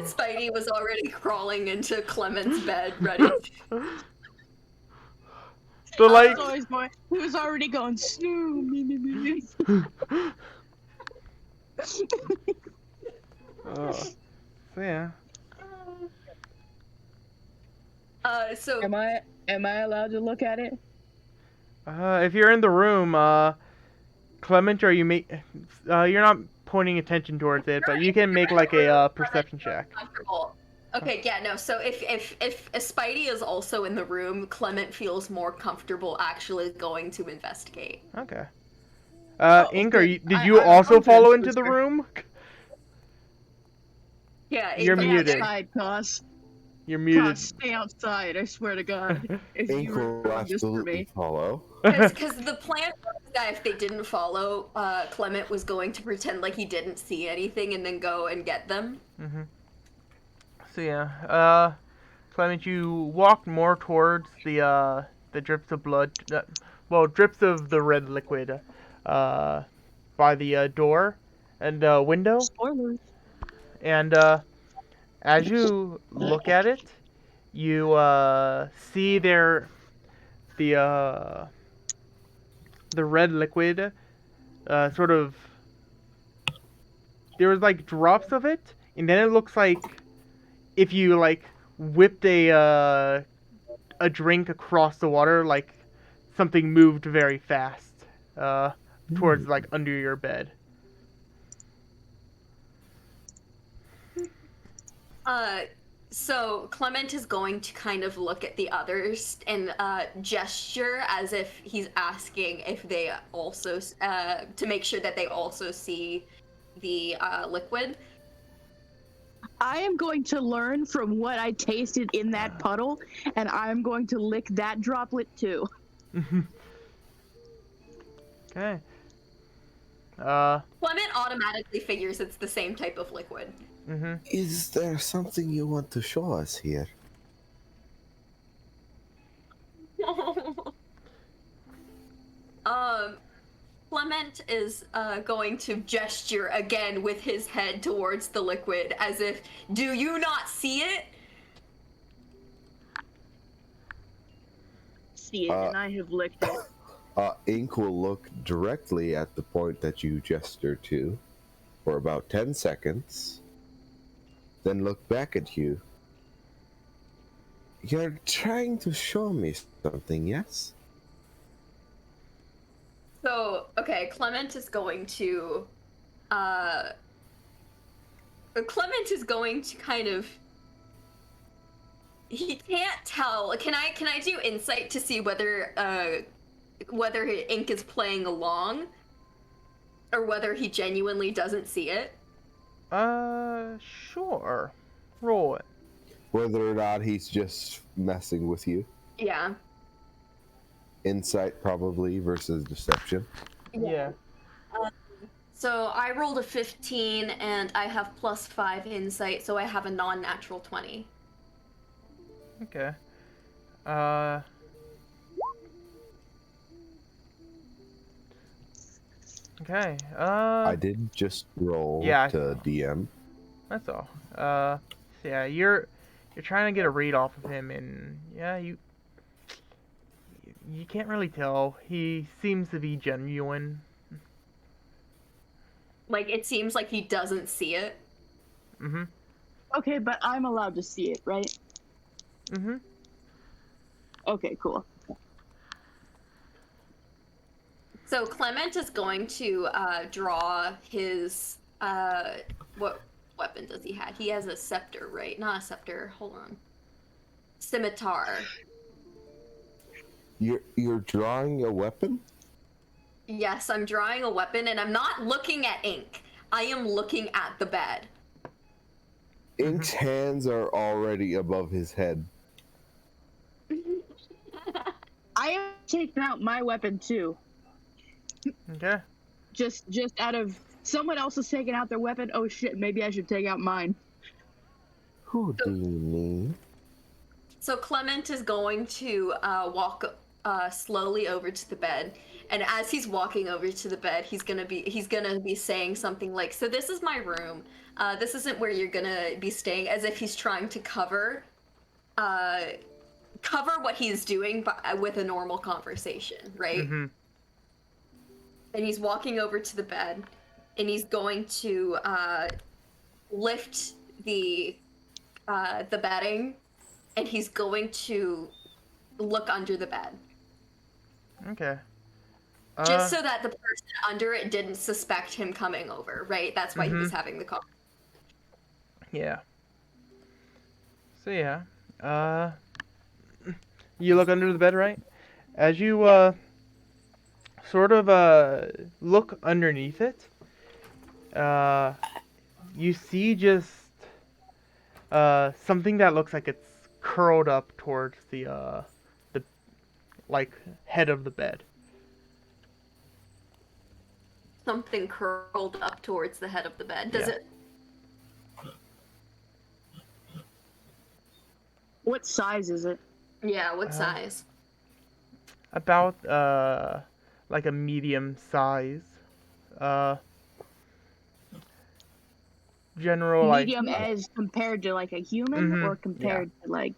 Spidey was already crawling into Clement's bed, ready. The like. He was already going snoo. So yeah. So Am I allowed to look at it? If you're in the room, Clement, are you you're not pointing attention towards it, but you can make like a perception check. Comfortable. Okay, yeah, no. So if Spidey is also in the room, Clement feels more comfortable actually going to investigate. Okay. Oh, Ink, good. did I'm you a also confidence follow into the booster. room? Yeah, You're Ink Stay muted. outside, Cos. You're Cos, muted. stay outside. I swear to God. If Ink you will ruin this for absolutely me. follow. because the plan was that if they didn't follow, Clement was going to pretend like he didn't see anything and then go and get them. Mm-hmm. So yeah, Clement, you walk more towards the drips of blood, drips of the red liquid, by the door and window, Spoilers. and as you look at it, you see the the red liquid, sort of there was like drops of it, and then it looks like if you like whipped a drink across the water, like something moved very fast, towards like under your bed. Uh, so Clement is going to kind of look at the others and gesture as if he's asking if they also, to make sure that they also see the liquid. I am going to learn from what I tasted in that puddle, and I'm going to lick that droplet too. Okay. Clement automatically figures it's the same type of liquid. Mhm. Is there something you want to show us here? Clement is going to gesture again with his head towards the liquid as if, do you not see it? See it, and I have licked it. Ink will look directly at the point that you gesture to for about 10 seconds, then look back at you. You're trying to show me something, yes? So, okay, Clement is going to kind of, he can't tell. Can I do insight to see whether Ink is playing along or whether he genuinely doesn't see it? Sure. Roll it. Whether or not he's just messing with you. Yeah. Insight, probably, versus deception. Yeah. So I rolled a 15 and I have +5 insight, so I have a non-natural 20. Okay. Uh. Okay. I did just roll Yeah, I to saw. DM. That's all. So yeah, you're trying to get a read off of him, and yeah, you can't really tell. He seems to be genuine. Like, it seems like he doesn't see it. Mhm. Okay, but I'm allowed to see it, right? Mhm. Okay, cool. So Clement is going to draw his what weapon does he have? He has a scepter, right? Not a scepter. Hold on. Scimitar. You're drawing a weapon? Yes, I'm drawing a weapon, and I'm not looking at Ink. I am looking at the bed. Ink's hands are already above his head. I am taking out my weapon too. Okay. Just out of someone else is taking out their weapon. Oh shit, maybe I should take out mine. Who do you mean? So Clement is going to walk slowly over to the bed, and as he's walking over to the bed, he's gonna be saying something like, "So this is my room. This isn't where you're gonna be staying," as if he's trying to cover what he's doing with a normal conversation, right? Mhm. And he's walking over to the bed, and he's going to lift the bedding, and he's going to look under the bed. Okay. Just so that the person under it didn't suspect him coming over, right? That's why he was having the call. Yeah. So yeah, you look under the bed, right? As you sort of look underneath it, you see just something that looks like it's curled up towards the like head of the bed. Something curled up towards the head of the bed. Does Yeah. it? What size is it? Yeah. What size? About like a medium size. Uh, general Medium like. as compared to like a human, or Yeah. compared to like.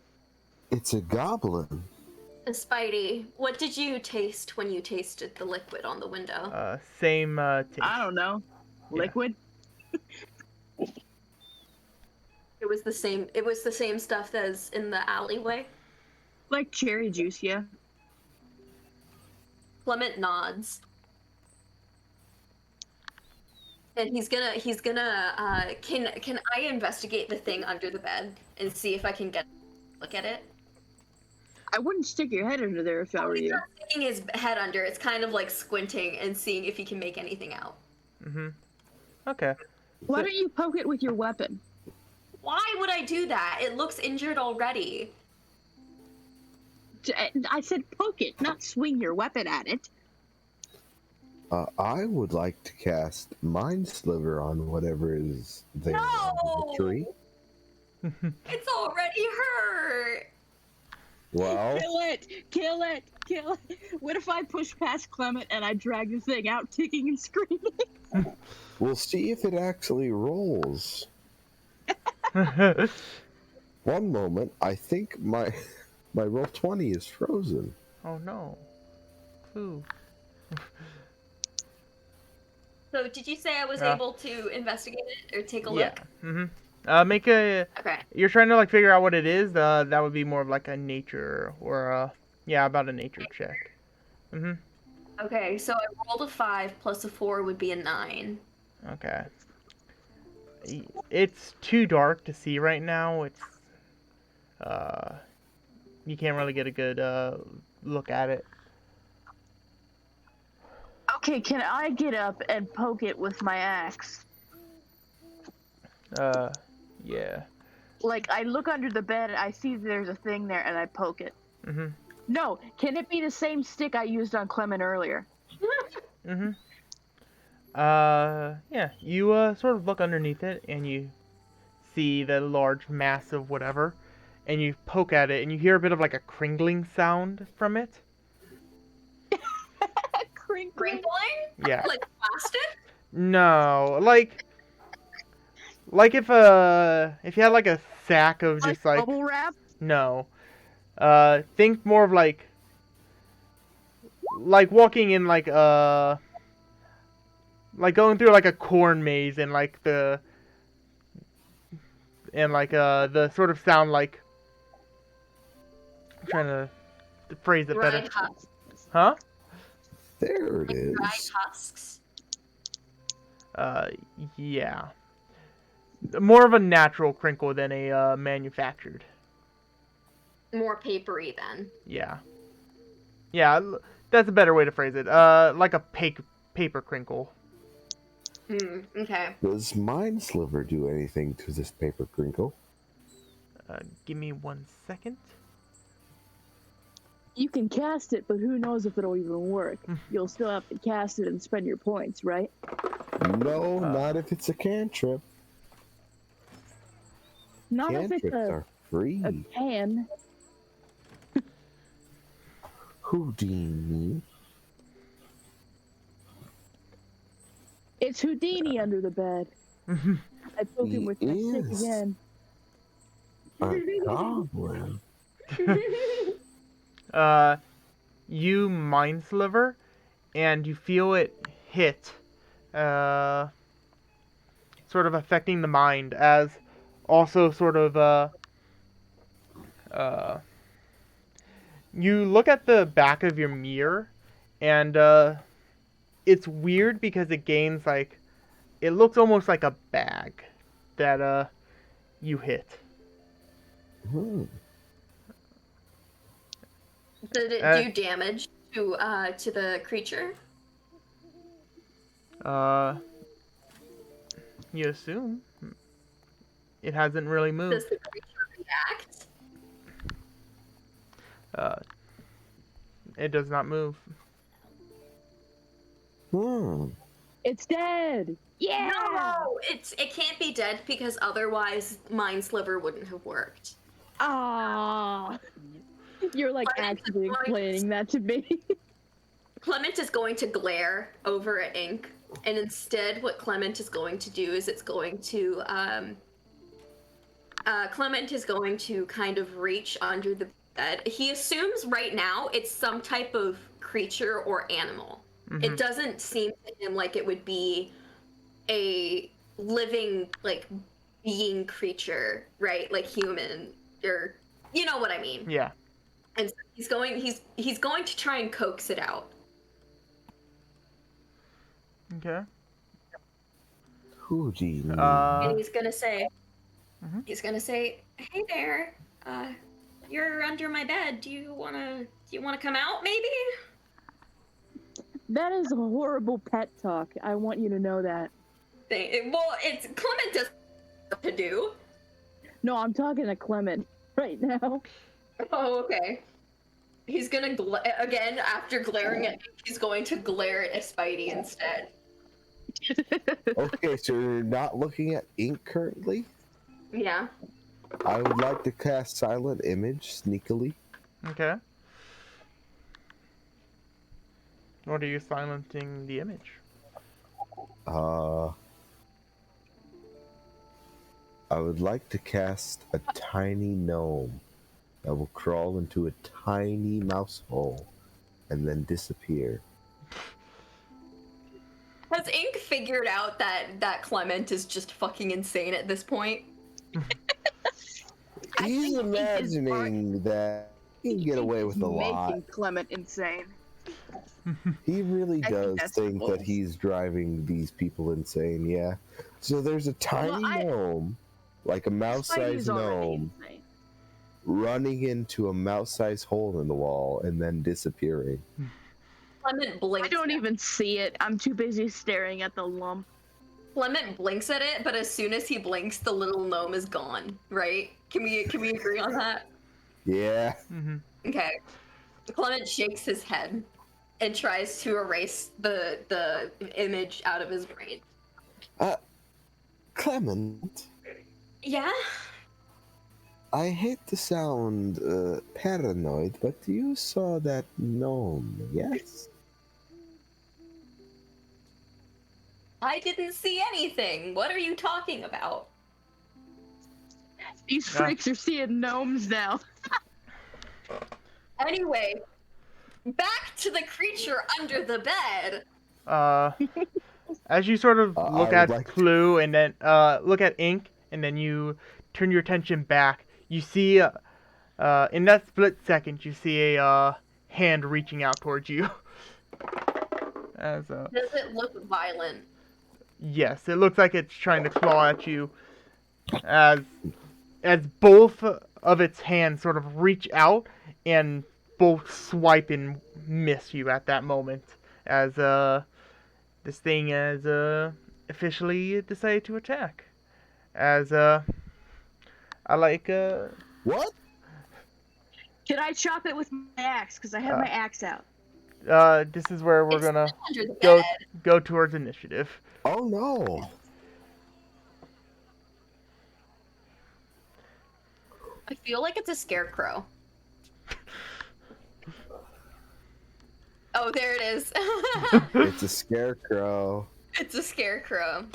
It's a goblin. Spidey, what did you taste when you tasted the liquid on the window? Same taste. I don't know. Yeah. Liquid? It was the same. It was the same stuff as in the alleyway. Like cherry juice, yeah. Clement nods. And he's gonna can I investigate the thing under the bed and see if I can get a look at it? I wouldn't stick your head under there if I were He's you. not sticking his head under, it's kind of like squinting and seeing if he can make anything out. Okay. Why don't you poke it with your weapon? Why would I do that? It looks injured already. I said poke it, not swing your weapon at it. I would like to cast Mind Sliver on whatever is there under the tree. It's already hurt. Well, Kill it! Kill it! Kill it! What if I push past Clement and I drag the thing out, kicking and screaming? we'll see if it actually rolls. One moment, I think my roll 20 is frozen. Oh no. Ooh. So did you say I was able to investigate it or take a look? Make a. Okay. You're trying to like figure out what it is. That would be more of like a nature or about a nature check. Okay, so I rolled a 5 plus a 4 would be a 9. Okay. It's too dark to see right now. It's you can't really get a good look at it. Okay, can I get up and poke it with my axe? Yeah. Like, I look under the bed, I see there's a thing there, and I poke it. No, can it be the same stick I used on Clement earlier? Yeah. You sort of look underneath it and you see the large mass of whatever, and you poke at it and you hear a bit of like a crinkling sound from it. Crinkling? Yeah. Like plastic? No, like if you had like a sack of just like bubble wrap? no. Think more of like walking in like going through like a corn maze and like the sort of sound like I'm trying to phrase it better. Dried husks. Huh? There it Dried is. husks. Yeah. More of a natural crinkle than a manufactured. More papery then. Yeah. Yeah, that's a better way to phrase it. Like a paper crinkle. Okay. Does Mind Sliver do anything to this paper crinkle? Give me 1 second. You can cast it, but who knows if it'll even work. You'll still have to cast it and spend your points, right? No, not if it's a cantrip. Not if Cantrips it's are free. a can. Houdini. It's Houdini under the bed. I poke him with my stick is. again. A goblin. You mind sliver, and you feel it hit, sort of affecting the mind, as also sort of, you look at the back of your mirror, and, it's weird because it gains like, it looks almost like a bag that you hit. Hmm. Did it Uh, do damage to the creature? Uh, you assume it hasn't really Does moved. the creature react? Uh, it does not move. Hmm. It's dead. Yeah. No, it can't be dead because otherwise Mind Sliver wouldn't have worked. Ah. You're like Clement is actually going- explaining that to me. Clement is going to glare over at Ink, and instead, what Clement is going to do is Clement is going to kind of reach under the bed. He assumes right now it's some type of creature or animal. It doesn't seem to him like it would be a living, like, being creature, right? Like human, or you know what I mean. Yeah. And so he's going to try and coax it out. Okay. Hoogie. And he's gonna say, Mhm. "Hey there, you're under my bed. Do you wanna come out, maybe?" That is horrible pet talk. I want you to know that. Well, it's Clement does what to do. No, I'm talking to Clement right now. Oh, okay. He's gonna again after glaring at me. He's going to glare at Spidey instead. Okay, so you're not looking at ink currently? Yeah. I would like to cast Silent Image sneakily. Okay. What are you silencing the image? I would like to cast a tiny gnome that will crawl into a tiny mouse hole and then disappear. Has Ink figured out that Clement is just fucking insane at this point? He's think Ink is imagining that he can get away with a lot. Making Clement insane. He really I think does that's think cool. that he's driving these people insane, yeah. So there's a tiny gnome, like a mouse-sized Spidey's already gnome, insane. running into a mouse-sized hole in the wall and then disappearing. Clement blinks. I don't at even see it. I'm too busy staring at the lump. Clement blinks at it, but as soon as he blinks, the little gnome is gone. Right? Can we agree on that? Yeah. Okay. Clement shakes his head and tries to erase the image out of his brain. Clement, Yeah? I hate to sound paranoid, but you saw that gnome, yes? I didn't see anything. What are you talking about? These freaks are seeing gnomes now. Anyway, back to the creature under the bed. As you sort of look I would at like Clue and then look at Ink, and then you turn your attention back, you see in that split second you see a hand reaching out towards you. As Does it look violent? yes, it looks like it's trying to claw at you. As both of its hands sort of reach out and both swipe and miss you at that moment. As this thing has officially decided to attack. As I like What? Can I chop it with my axe? Because I have my axe out. this is where we're It's gonna under the bed. go towards initiative. Oh no! I feel like it's a scarecrow. Oh, there it is. It's a scarecrow. It's a scarecrow.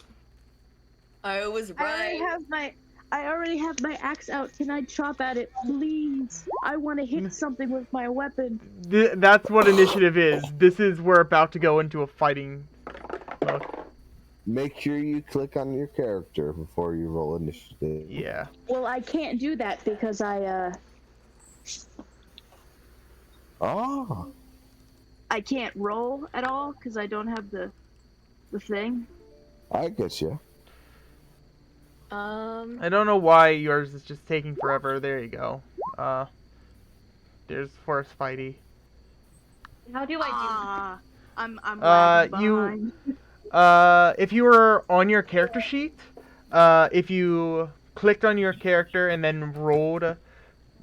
I was right. I already have my axe out. Can I chop at it, please? I want to hit something with my weapon. That's what initiative is. This is we're about to go into a fighting mode. Make sure you click on your character before you roll initiative. Yeah. Well, I can't do that because Oh. I can't roll at all because I don't have the thing. I get you. I don't know why yours is just taking forever. There you go. There's Forest Spidey. How do I Ah, I'm lagging You behind. if you were on your character sheet, if you clicked on your character and then rolled,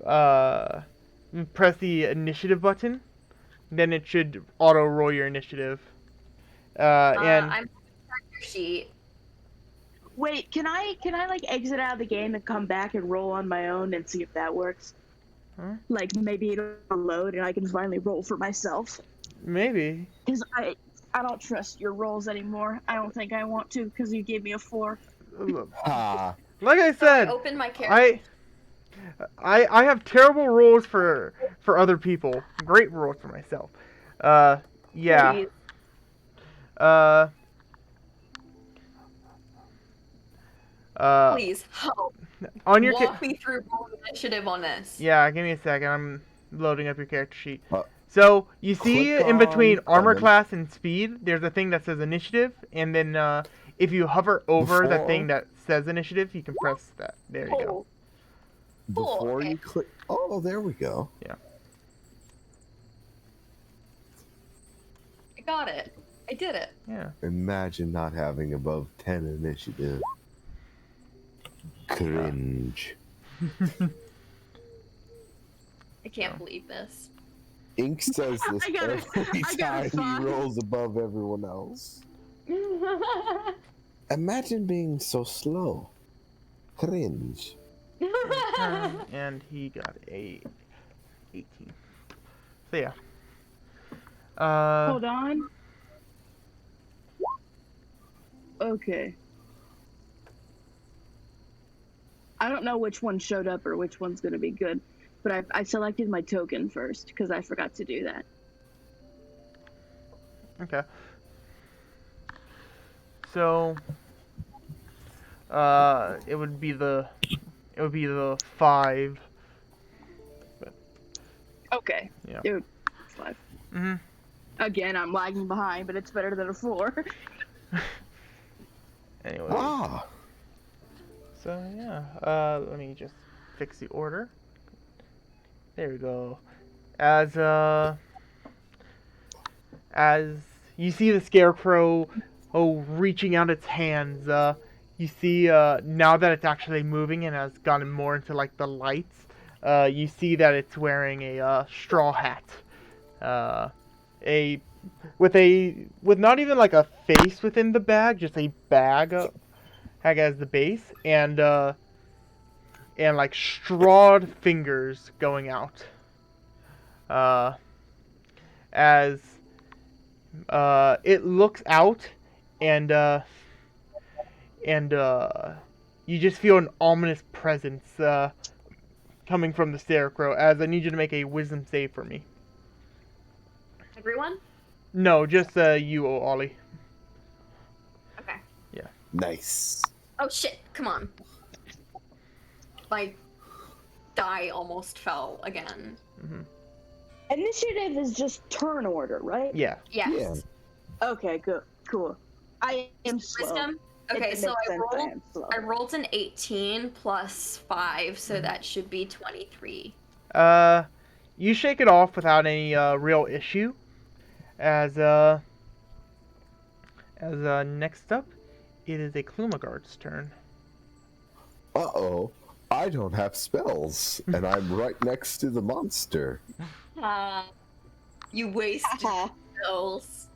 press the initiative button, then it should auto roll your initiative. And I'm on your sheet. Wait, can I like exit out of the game and come back and roll on my own and see if that works? Huh? Like maybe it'll load and I can finally roll for myself. maybe. Because I don't trust your rolls anymore. I don't think I want to because you gave me a 4. Ha! Like I So I said, opened my character. I have terrible rolls for other people. Great rolls for myself. Yeah. Please. Uh. Please help. On your Walk me through roll initiative on this. Yeah, give me a second. I'm loading up your character sheet. Uh, So you see click in between on armor Clement. class and speed, there's a thing that says initiative, and then if you hover over the thing that says initiative, you can press that. There you go. Before okay. you click. Oh, there we go. Yeah. I got it. I did it. Yeah. Imagine not having above 10 initiative. Cringe. I can't believe this. Ink says this I got it. every I got time it he fine. rolls above everyone else. Imagine being so slow. Cringe. And he got a 18. So yeah. Hold on. Okay. I don't know which one showed up or which one's gonna be good, but I selected my token first because I forgot to do that. Okay. So it would be the 5. Okay. Yeah. Dude, 5. Mhm. Again, I'm lagging behind, but it's better than a 4. Anyway. Ah! So yeah, let me just fix the order. There we go. As you see the Scarecrow, reaching out its hands, you see now that it's actually moving and has gotten more into like the lights, you see that it's wearing a straw hat, with not even like a face within the bag, just a bag as the base, and like strawed fingers going out. As it looks out, and you just feel an ominous presence coming from the Scarecrow. As I need you to make a wisdom save for me. Everyone? No, just you, Ollie. Okay. Yeah. Nice. Oh shit, come on. My die almost fell again. Mm-hmm. Initiative is just turn order, right? Yeah. Yes. Yeah. Okay, good, cool. I am slow. Wisdom? Okay, It so makes sense I am slow. I rolled an 18 plus 5, so that should be 23. You shake it off without any real issue. As next up, it is a Klumagard's turn. Uh-oh. I don't have spells, and I'm right next to the monster. You wasted spells.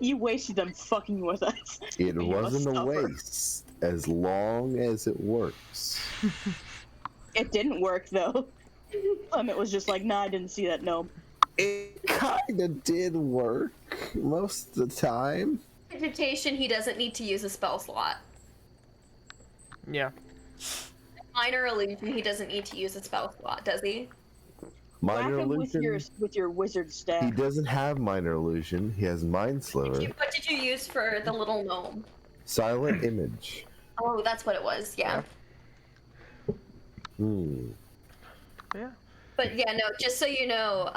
You wasted them fucking with us. It You wasn't must a suffer. waste, as long as it works. It didn't work though. It was just like, nah, I didn't see that gnome. It kinda did work most of the time. Precipitation, he doesn't need to use a spell slot. Yeah. Minor illusion, he doesn't need to use a spell slot, does he? Minor Whack him illusion. with your wizard staff. He doesn't have minor illusion. He has mind sliver. What did you use for the little gnome? Silent image. Oh, that's what it was, yeah. Hmm. Yeah. But yeah, no, just so you know,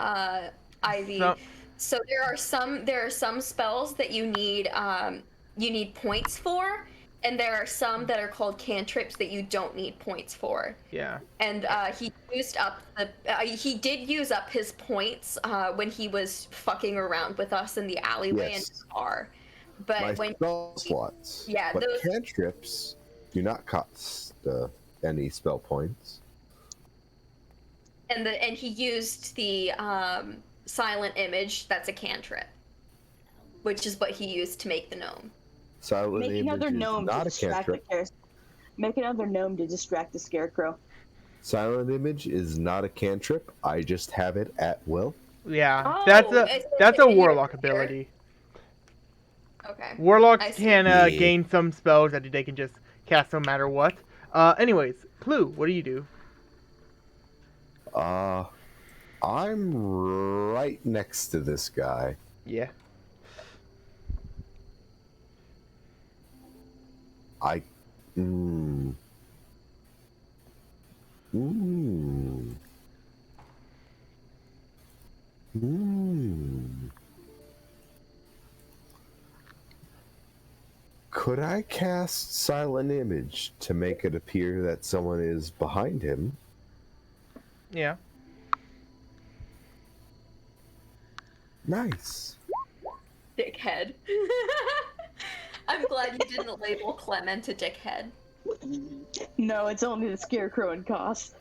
Ivy, So- So there are some spells that you need points for, and there are some that are called cantrips that you don't need points for. Yeah. And he did use up his points when he was fucking around with us in the alleyway and Yes. the bar. But My when spell slots. yeah, But those cantrips do not cost any spell points. and he used the silent image. That's a cantrip, which is what he used to make the gnome. Silent Make image another is gnome to not a distract the cantrip. Make another gnome to distract the scarecrow. Silent image is not a cantrip. I just have it at will. Yeah. Oh, That's a in your warlock character? ability. Okay. Warlocks I see. can Yeah. gain some spells that they can just cast no matter what. Anyways, Clue, what do you do? I'm right next to this guy. Yeah. I. Mm, mm, mm. Could I cast Silent Image to make it appear that someone is behind him? Yeah. Nice. Dickhead. I'm glad you didn't label Clement a dickhead. No, it's only the scarecrow and Cos.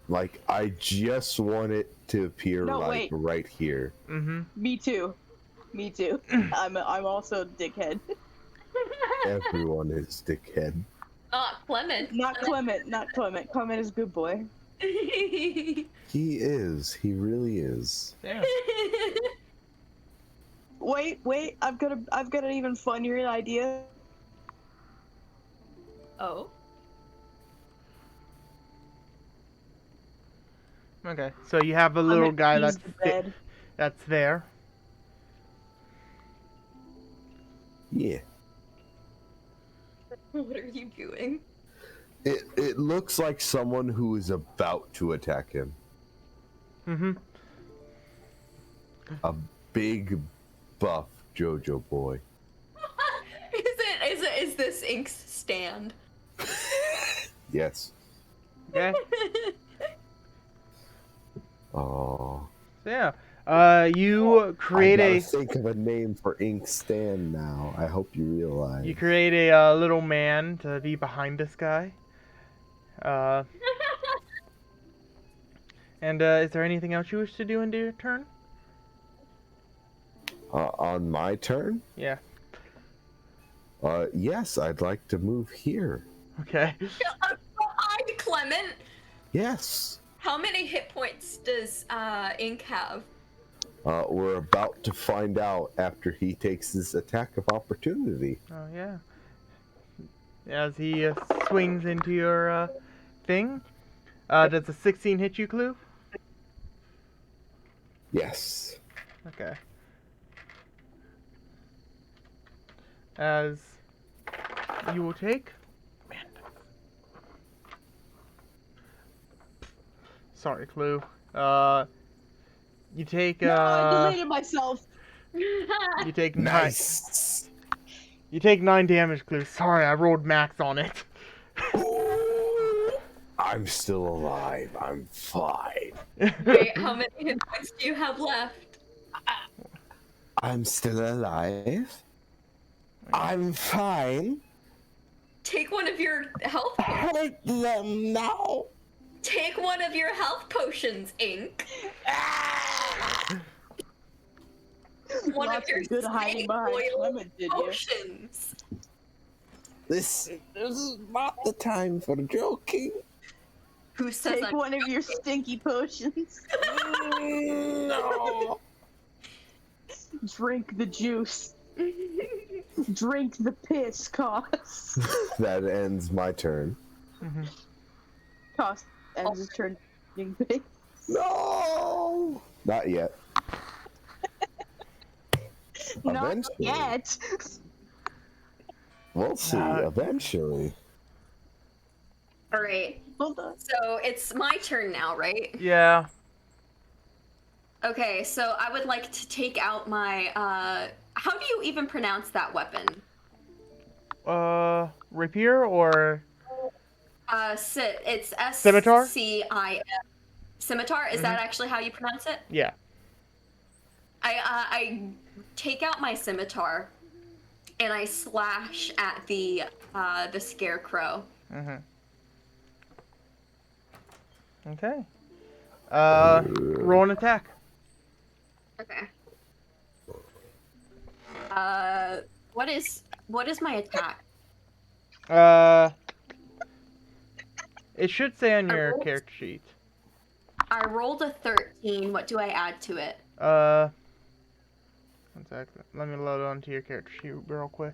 Like, I just want it to appear No, like wait. right here. Mm-hmm. Me too. Me too. I'm also a dickhead. Everyone is dickhead. Clement. Not Clement. Not Clement. Clement is a good boy. He is. He really is. Yeah. Wait. I've got an even funnier idea. Oh. Okay. So you have a little guy Use that's the bed. that's there. Yeah. What are you doing? It looks like someone who is about to attack him. Mm-hmm. A big, buff JoJo boy. Is this Ink's stand? Yes. Okay. Oh. So yeah. You create I gotta think of a name for Ink Stand now. I hope you realize. You create a little man to be behind this guy. And is there anything else you wish to do in your turn? On my turn? Yeah. Yes, I'd like to move here. Okay. Behind Clement. Yes. How many hit points does Ink have? We're about to find out after he takes his attack of opportunity. Oh yeah. As he swings into your thing, does a 16 hit you, Clue? Yes. Okay. As you will take. Man. Sorry, Clue. You take. No, I deleted myself. You take Nice. You take 9 damage, Clue. Sorry, I rolled max on it. I'm still alive. I'm fine. Wait, how many hit points do you have left? I'm still alive. I'm fine. Take one of your health potions. Hurt them now. Take one of your health potions, Ink. One Lots of your of good hiding snake behind oil Clement, did you? potions. This is not the time for joking. Who says Take one of your stinky potions. No. Drink the juice. Drink the piss, Cos. That ends my turn. Mm-hmm. Cos ends his turn drinking piss. No. Not yet. Not Eventually. yet. We'll see. Eventually. Alright, Hold on. so it's my turn now, right? Yeah. Okay, so I would like to take out my, how do you even pronounce that weapon? Rapier or It's scimitar? SCIM. Scimitar, is that actually how you pronounce it? Yeah. I take out my scimitar and I slash at the scarecrow. Okay. Roll an attack. Okay. What is my attack? It should say on I your rolled- character sheet. I rolled a 13. What do I add to it? One sec. Let me load onto your character sheet real quick.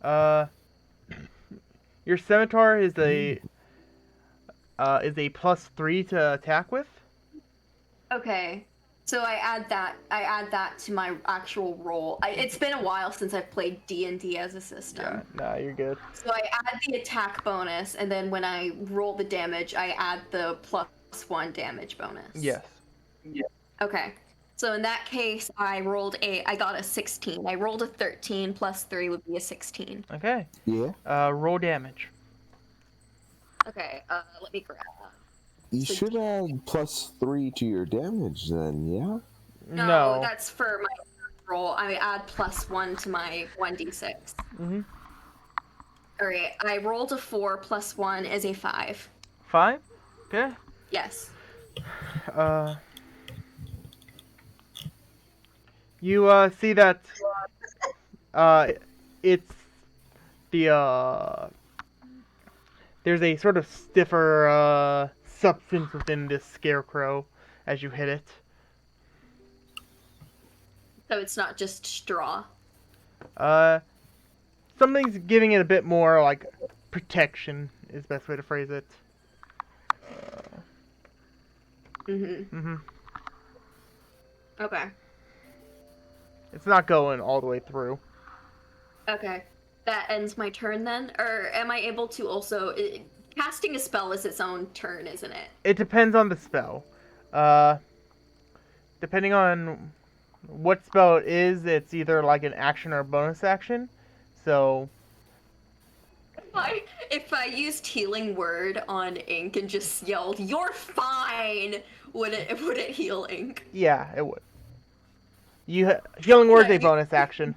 Your scimitar is a +3 to attack with. Okay. So I add that to my actual roll. It's been a while since I've played D&D as a system. Yeah, nah, you're good. So I add the attack bonus, and then when I roll the damage, I add the +1 damage bonus. Yes. Okay. So in that case, I got a 16. I rolled a 13 plus 3 would be a 16. Okay. Yeah. Roll damage. Okay, let me grab that. You So should add +3 to your damage then, yeah? No, that's for my roll. I add +1 to my 1d6. Alright, I rolled a 4 plus 1 is a 5. 5? Okay. Yes. You see that it's the there's a sort of stiffer substance within this scarecrow as you hit it. So it's not just straw. Something's giving it a bit more like protection is the best way to phrase it. Okay. It's not going all the way through. Okay. That ends my turn then? Or am I able to also... casting a spell is its own turn, isn't it? It depends on the spell. Depending on what spell it is, it's either like an action or a bonus action. So... If I used Healing Word on Ink and just yelled, "You're fine," would it heal Ink? Yeah, it would. Healing Word's a bonus action.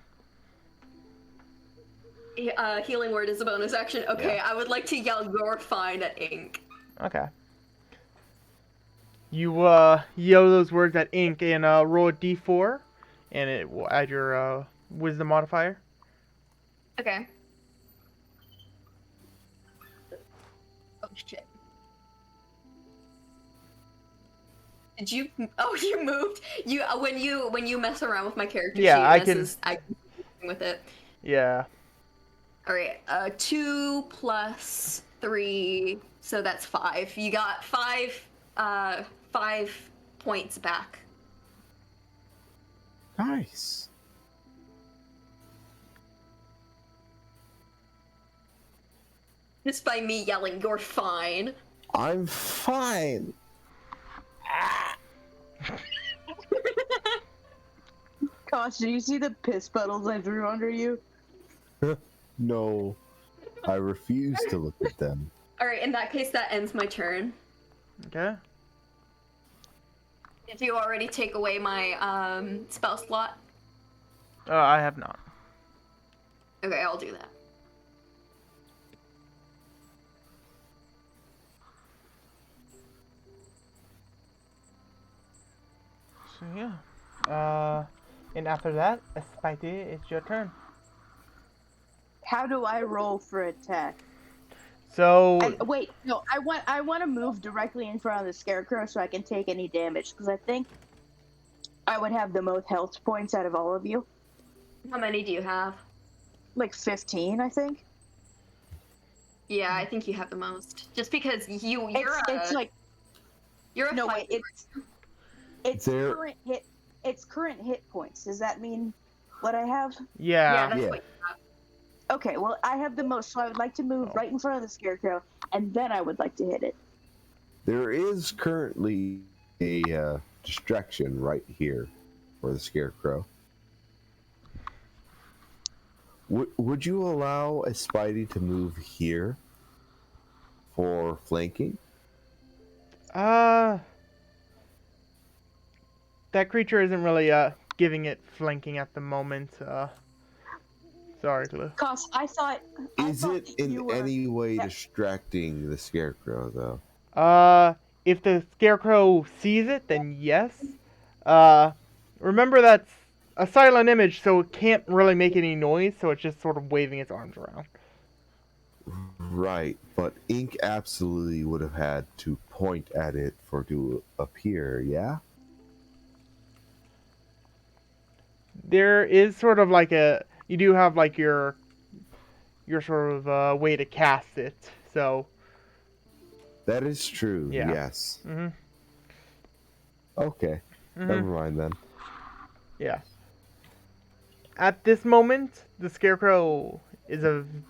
Healing Word is a bonus action? Okay, Yeah. I would like to yell, "You're fine" at Ink. Okay. You yell those words at Ink and roll a d4, and it will add your wisdom modifier. Okay. Oh shit. Did you? Oh, you moved. You when you mess around with my character Yeah, sheet, I can with it. Yeah. All right. 2 plus 3, so that's 5. You got 5 points back. Nice. Just by me yelling, "You're fine." I'm fine. Gosh, do you see the piss puddles I threw under you? No. I refuse to look at them. All right. In that case, that ends my turn. Okay. Did you already take away my spell slot? I have not. Okay, I'll do that. So yeah. And after that, Spidey, it's your turn. How do I roll for attack? So And wait, no, I want to move directly in front of the scarecrow so I can take any damage because I think I would have the most health points out of all of you. How many do you have? Like 15, I think. Yeah, I think you have the most. Just because you're It's like you're a no fighter. wait, it's There- current hit points. Does that mean what I have? Yeah, yeah. that's Yeah. what you have. Okay, well I have the most, so I would like to move right in front of the scarecrow, and then I would like to hit it. There is currently a distraction right here for the Scarecrow. Would you allow a Spidey to move here for flanking? That creature isn't really giving it flanking at the moment. Sorry, Clue. Cos, I thought Is it that in you were. any way Yeah. distracting the Scarecrow, though? If the Scarecrow sees it, then yes. Remember that's a silent image, so it can't really make any noise, so it's just sort of waving its arms around. Right, but Ink absolutely would have had to point at it for it to appear, yeah? There is sort of like you do have like your sort of way to cast it, so That is true, yeah. yes. Mhm. Okay, never mind then. Yeah. At this moment, the Scarecrow isn't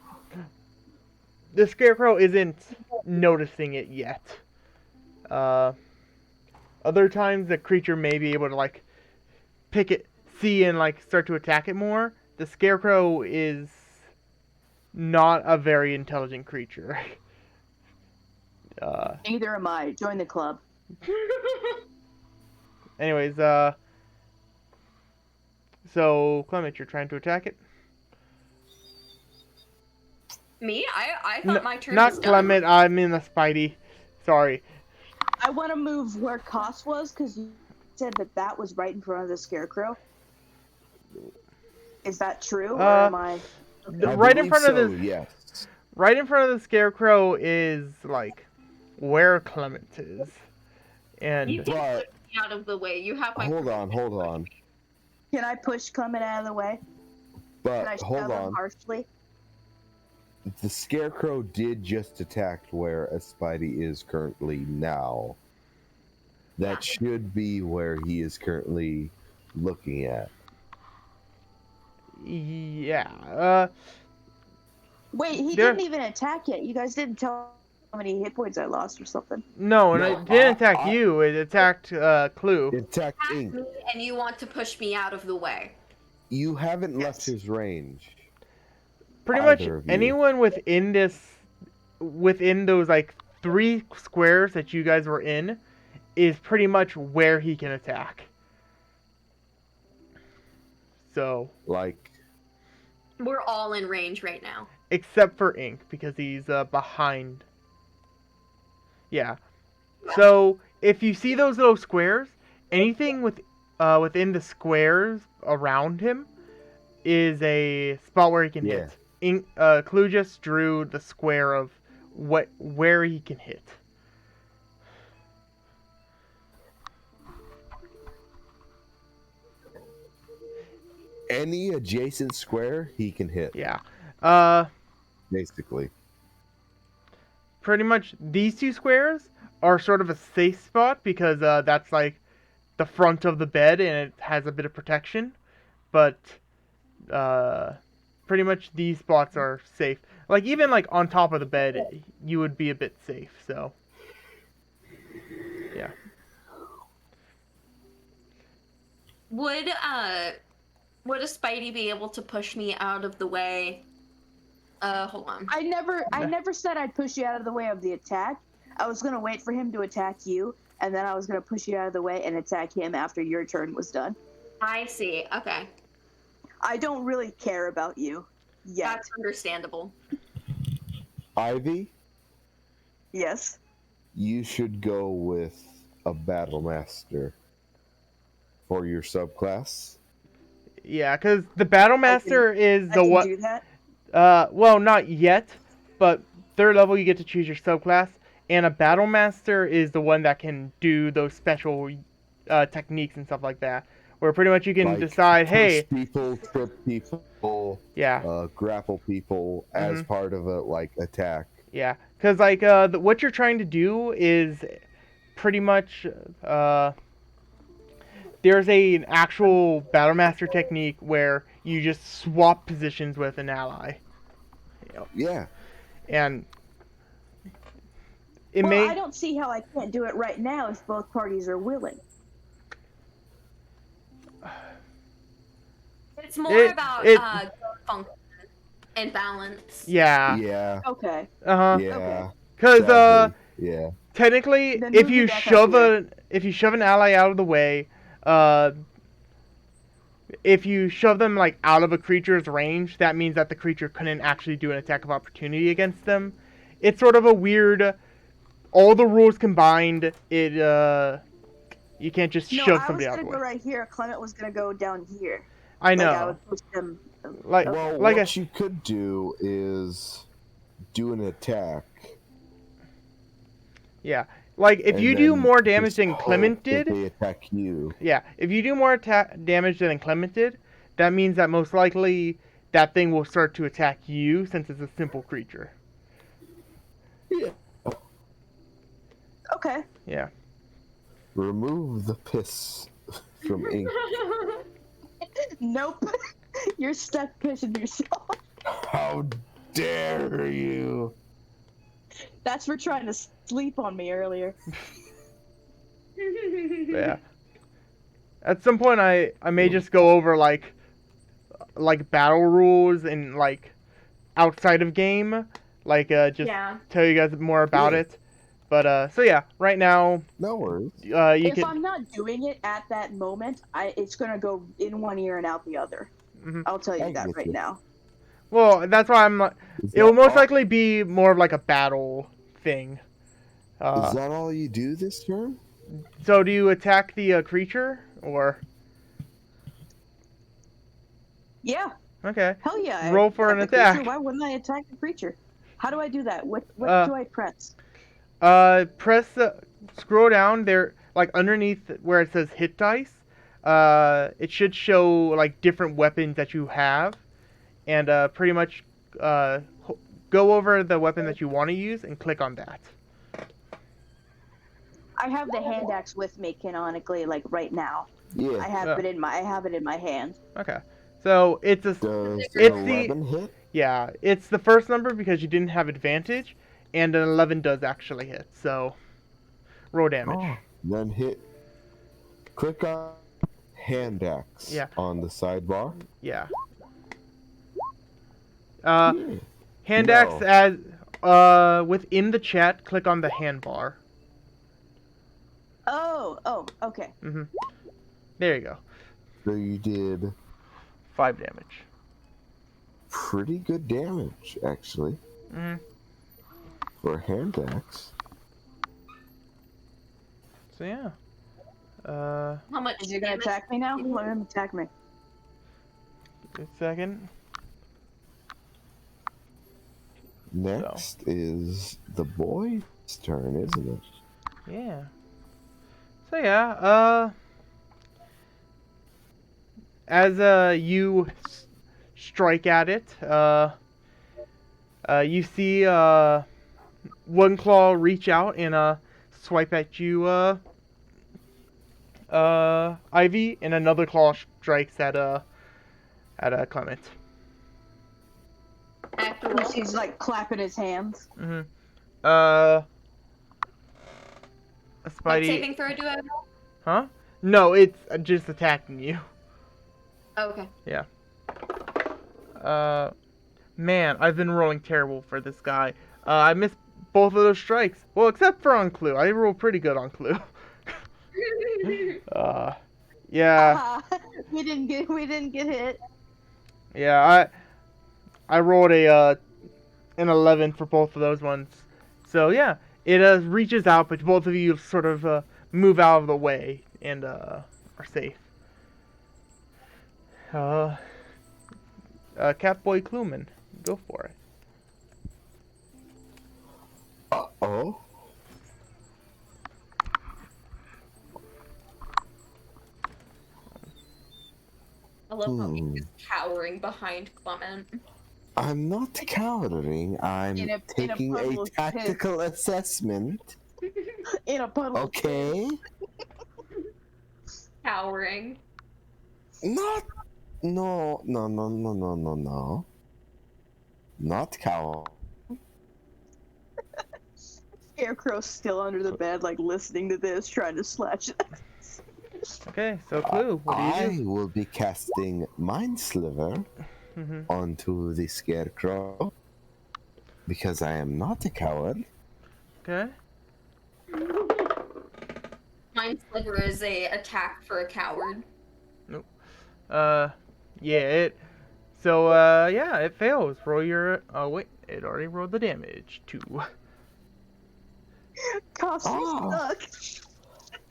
noticing it yet. Other times the creature may be able to like see and like start to attack it more. The Scarecrow is not a very intelligent creature. Neither am I. Join the club. Anyways, so Clement, you're trying to attack it? Me? I thought my turn Not was Clement, done. I'm in the Spidey. Sorry. I want to move where Cos was because you said that was right in front of the Scarecrow. Is that true, or am I? Right in front of the yes. Right in front of the Scarecrow is like where Clement is, and You can put me out of the way. You have my hold on. Can I push Clement out of the way? Can I But hold shove him on. harshly? The Scarecrow did just attack where a Spidey is currently now. That should be where he is currently looking at. yeah. Wait, he there- didn't even attack yet. You guys didn't tell how many hit points I lost or something. No, and No, it didn't attack I- you. It attacked Clue. It attacked Ink. And you want to push me out of the way. You haven't left Yes. his range. Pretty much either of you. anyone within those like 3 squares that you guys were in, is pretty much where he can attack. So. Like. We're all in range right now. Except for Ink, because he's behind. Yeah. So, if you see those little squares, anything within the squares around him is a spot where he can hit. Clue just drew the square of where he can hit. Any adjacent square he can hit. Yeah. Basically. Pretty much these 2 squares are sort of a safe spot because that's like the front of the bed and it has a bit of protection. But pretty much these spots are safe. Like even like on top of the bed, you would be a bit safe. So yeah. Would a Spidey be able to push me out of the way? Hold on. I never said I'd push you out of the way of the attack. I was gonna wait for him to attack you, and then I was gonna push you out of the way and attack him after your turn was done. I see. Okay. I don't really care about you yet. That's understandable. Ivy, Yes. you should go with a Battle Master for your subclass. Yeah, because the Battle Master is I the can one. do that. Well, not yet, but 3rd level you get to choose your subclass, and a Battle Master is the one that can do those special techniques and stuff like that, where pretty much you can Like, decide, push hey, people, trip people, yeah, grapple people as part of a attack. yeah, because like what you're trying to do is pretty much there's an actual Battle Master technique where you just swap positions with an ally. Yeah. And I don't see how I can't do it right now if both parties are willing. It's more It- about it- gun function and balance. Yeah. Yeah. Okay. Uh-huh. Yeah. Cuz Sadly, yeah. technically Then if move you me back up here. if you shove an ally out of the way, uh if you shove them like out of a creature's range, that means that the creature couldn't actually do an attack of opportunity against them. It's sort of a weird, all the rules combined, you can't just No, shove I was somebody out gonna of the go way. right here. Clement was gonna go down here. I Like I know. would push them. Like Okay. Well, like what you could do is do an attack. yeah. Like if and you do then more damage just than hope Clement that did, they attack you. yeah, if you do more damage than Clement did, that means that most likely that thing will start to attack you since it's a simple creature. Yeah. Okay. Yeah. Remove the piss from ink. Nope. You're stuck pissing yourself. How dare you? That's for trying to sleep on me earlier. Yeah. At some point, I may just go over like battle rules and like outside of game, like just Yeah. tell you guys more about Yeah. it. But so yeah, right now, No worries. you If can. I'm not doing it at that moment, it's gonna go in one ear and out the other. Mhm. I'll tell I you that get right you. now. Well, that's why I'm. Is It will that most all- likely be more of like a battle thing. Is that all you do this turn? So do you attack the creature or? Yeah. Okay. Hell yeah. Roll for an the creature, attack. why wouldn't I attack the creature? How do I do that? What do I press? Press scroll down there, like underneath where it says hit dice. It should show like different weapons that you have, and pretty much go over the weapon that you want to use and click on that. I have the hand axe with me canonically, like right now. Yeah. I have Yeah. it in my hand. Okay. So it's a Does It's an the- 11 hit? yeah, it's the first number because you didn't have advantage, and an 11 does actually hit. So roll damage. Oh, then hit. Click on hand axe Yeah. on the sidebar. Yeah. Yeah. Hand No. axe as within the chat, click on the hand bar. Oh, okay. There you go. So you did 5 damage. pretty good damage, actually, Mhm. for a hand axe. So yeah. How much Is he gonna damage? attack me now? Let him attack me. A second. Next is the boy's turn, isn't it? Yeah. So yeah. As you strike at it, you see one claw reach out and swipe at you, Ivy, and another claw strikes at Clement. After all. He's like clapping his hands. Mm-hmm. What Spidey. saving throw do I roll? Huh? No, it's just attacking you. Oh, okay. Man, I've been rolling terrible for this guy. I missed both of those strikes. Well, except for on Clue. I rolled pretty good on Clue. Yeah, we didn't get hit. yeah. I rolled an 11 for both of those ones. So yeah, it reaches out, but both of you sort of move out of the way and are safe. Catboy Kluman, go for it. Oh, I love how he's just cowering behind Clement. I'm not cowering. I'm In a taking puddle a of tactical assessment. In a puddle. of piss. Okay. Cowering. Not. No. Not cow. Scarecrow's still under the bed, like listening to this, trying to slash Okay, so Clue, what do you I do? will be casting Mind Sliver Mm-hmm. onto the Scarecrow because I am not a coward. Okay. Mind Sliver is a attack for a coward. Nope. Yeah, it. So, yeah, it fails. Roll your. Oh, wait, it already rolled the damage. 2. Cops, you Ah, suck.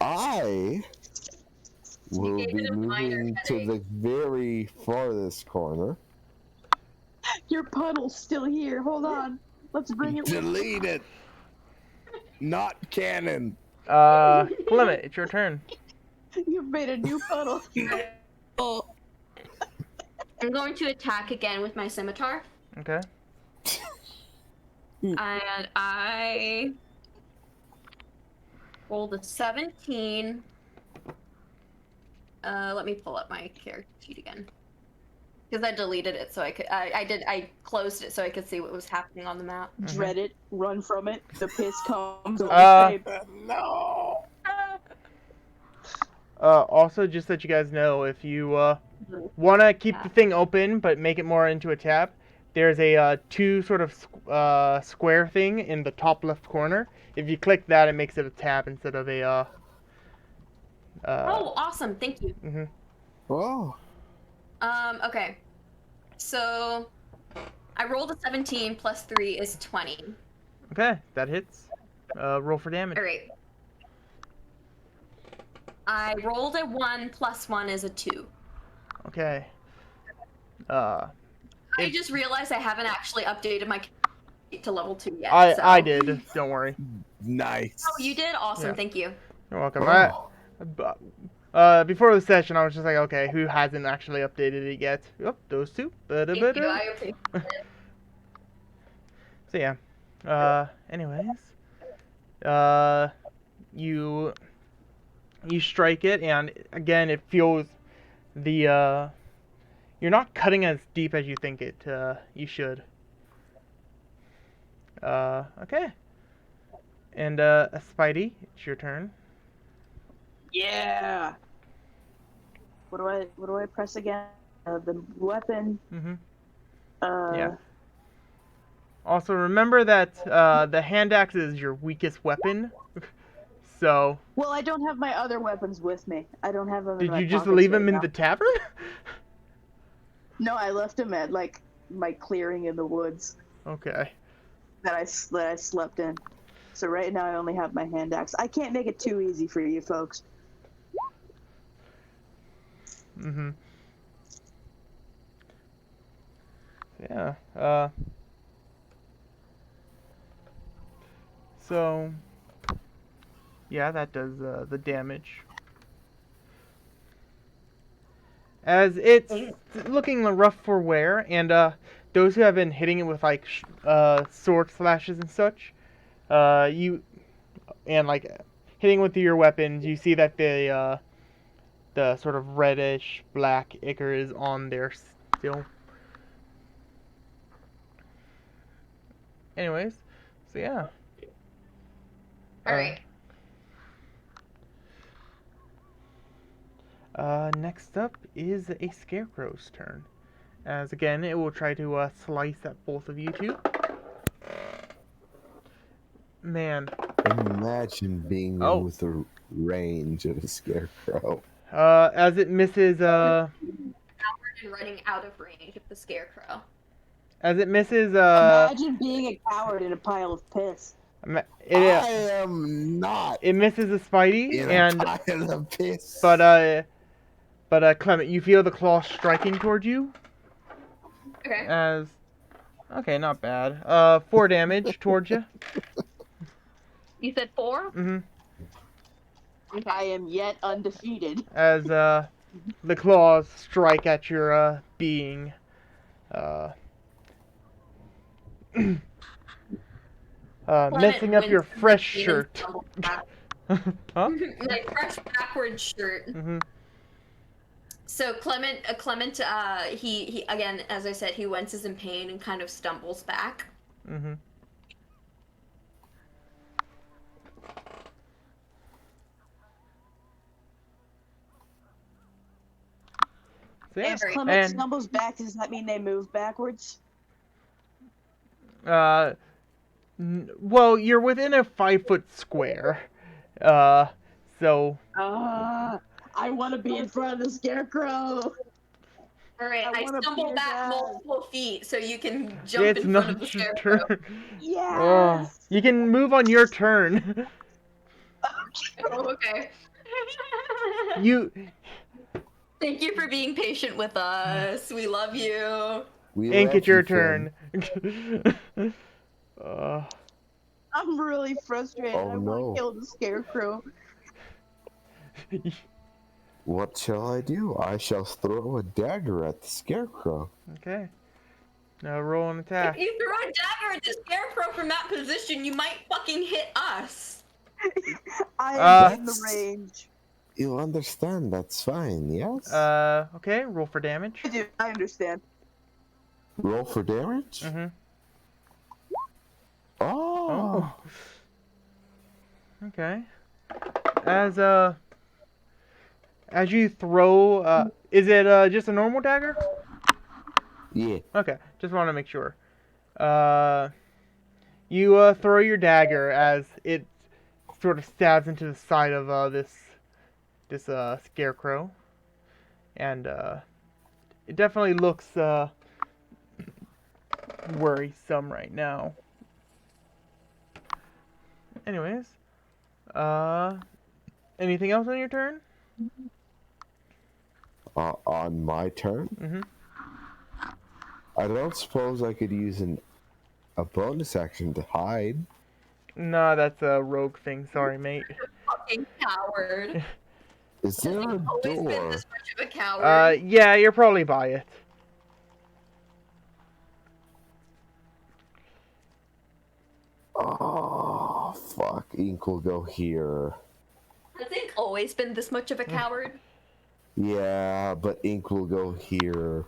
I You will gave be it a minor moving to headache. the very farthest corner. Your puddle's still here. Hold on. Let's bring it. Delete it. Not canon. Clement, it's your turn. You've made a new puddle. Oh. I'm going to attack again with my scimitar. Okay. And I rolled a 17. Let me pull up my character sheet again. Because I deleted it so I could I closed it so I could see what was happening on the map. Dread it. Run from it. The piss comes. No. Also, just that you guys know, if you want to keep the thing open but make it more into a tab, there's a 2 sort of square thing in the top left corner. If you click that, it makes it a tab instead of a. Oh, awesome! Thank you. Mm-hmm. Oh. Okay. So I rolled a 17 plus 3 is 20. Okay, that hits. Roll for damage. All right. I rolled a 1 plus 1 is a 2. Okay. I just realized I haven't actually updated my to level 2 yet. I did. Don't worry. Nice. Oh, you did? Awesome. Yeah. Thank you. You're welcome. Oh. Before the session, I was just like, okay, who hasn't actually updated it yet? Oh, those 2. Thank you. I appreciate it. So yeah. Anyways. You strike it, and again, it feels the you're not cutting as deep as you think it you should. Okay. And Spidey, it's your turn. Yeah. What do I press again? The weapon. Mm-hmm. Yeah. Yeah. Also, remember that the hand axe is your weakest weapon. So. Well, I don't have my other weapons with me. I don't have them in Did my you just pockets leave right them in now. the tavern? No, I left them at like my clearing in the woods Okay. that I slept in. So right now I only have my hand axe. I can't make it too easy for you folks. Mm-hmm. Yeah. So. Yeah, that does the damage. As it's looking rough for wear, and those who have been hitting it with like sword slashes and such, you and like hitting with your weapons, you see that the sort of reddish black ichor is on there still. Anyways, so yeah. All right. Next up is a Scarecrow's turn. As again, it will try to slice at both of you two. Man. Imagine being with the range of a Scarecrow. As it misses, Running out of range of the Scarecrow. As it misses, Imagine being a coward in a pile of piss. I am not. It misses a Spidey, in and a pile of piss. but Clement, you feel the claw striking towards you. Okay. Okay, not bad. 4 damage towards you. You said 4? Mm-hmm. Okay. I am yet undefeated. As the claws strike at your being. Messing up your fresh shirt. Huh? My fresh backwards shirt. Mm-hmm. So Clement, he again, as I said, he winces in pain and kind of stumbles back. Mm-hmm. So yeah. If Clement And stumbles back, does that mean they move backwards? well, you're within a 5-foot square. So I want to be in front of the Scarecrow. Alright, I wanna stumble beer back that. multiple feet so you can jump it's in front of the not your Scarecrow. turn. Yes. Oh, you can move on your turn. Oh, okay. You Thank you for being patient with us. We love you. We Ink, love it's your you, friend. turn. uh, I'm really frustrated. Oh, I want no. to kill the Scarecrow. What shall I do? I shall throw a dagger at the scarecrow. okay. Now roll an If attack. you throw a dagger at the Scarecrow from that position, you might fucking hit us. I am in the That's- range. You understand, that's fine, yes? Okay, roll for damage. I do. I understand. Roll for damage? Mm-hmm. Oh! Oh. Okay. As you throw, is it just a normal dagger? Yeah. Okay, just want to make sure. You throw your dagger as it sort of stabs into the side of this scarecrow, and it definitely looks worrisome right now. Anyways, anything else on your turn? On my turn? Mm-hmm. I don't suppose I could use a bonus action to hide. No, that's a rogue thing. Sorry, mate. Fucking coward. Is there a You've always been door? this much of a coward. Yeah, you're probably by it. Oh, fuck. Ink will go here. Has Ink always been this much of a coward? Yeah, but Ink will go here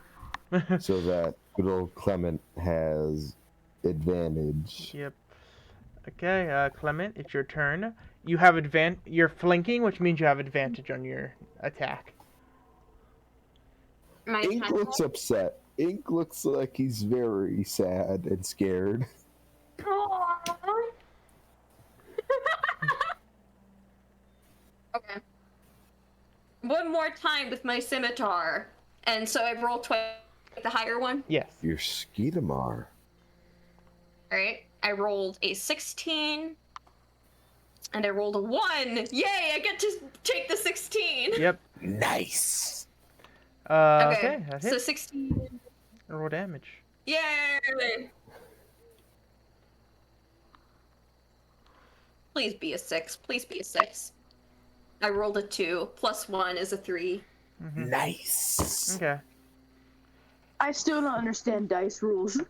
so that good old Clement has advantage. Yep. Okay, Clement, it's your turn. You have You're flanking, which means you have advantage on your attack. My Ink attack looks upset. Ink looks like he's very sad and scared. Aww. Okay. One more time with my scimitar. And so I roll twice the higher one. Yes. Your Skeetamar. Alright. I rolled a 16. And I rolled a 1. Yay! I get to take the 16. Yep. Nice. Okay, that So hits. 16. Roll damage. Yay! Please be a 6. Please be a 6. I rolled a 2. Plus 1 is a 3. Mm-hmm. Nice. Okay. I still don't understand dice rules.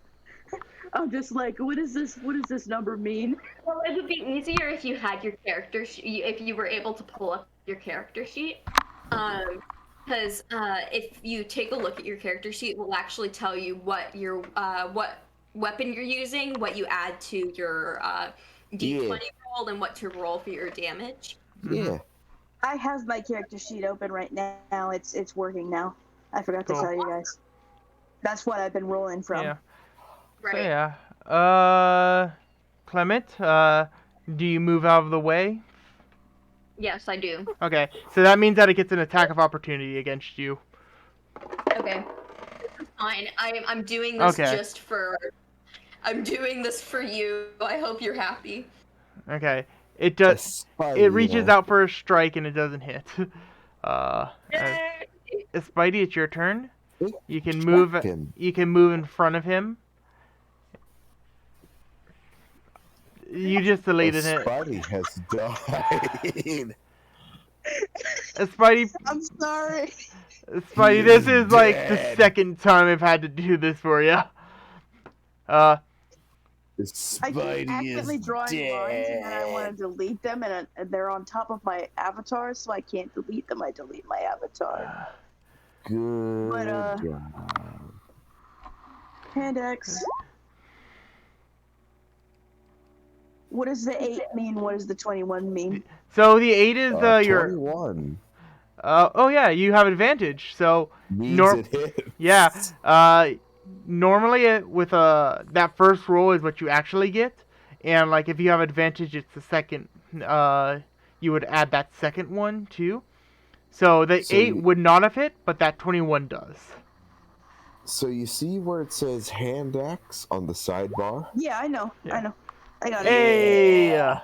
I'm just like, what does this number mean? Well, it would be easier if you had your character if you were able to pull up your character sheet. Because if you take a look at your character sheet, it will actually tell you what your what weapon you're using, what you add to your d20 roll, and what to roll for your damage. Yeah. I have my character sheet open right now. It's working now. I forgot to Cool. tell you guys. That's what I've been rolling from. Yeah. Right. So yeah. Clement, do you move out of the way? Yes, I do. Okay. So that means that it gets an attack of opportunity against you. Okay. Fine. I'm doing this Okay. just for. I'm doing this for you. I hope you're happy. Okay. It does. It reaches out for a strike and it doesn't hit. Spidey, it's your turn. You can move. Him. You can move in front of him. You just deleted it. Spidey has died. Spidey, I'm sorry. Spidey, this You're is like the dead. second time I've had to do this for you. I Spidey keep accidentally is drawing lines and then I dead. want to delete them and they're on top of my avatar, so I can't delete them. I delete my avatar. Good But, job. Hand X. What does the 8 mean? What does the 21 mean? So the 8 is your 21. Oh yeah, you have advantage. So Means it hits. yeah. Normally with that first roll is what you actually get, and like if you have advantage, it's the second. You would add that second one too. So the So 8 would not have hit, but that 21 does. So you see where it says hand axe on the sidebar? Yeah, I know. Yeah. I know. I got it. Hey.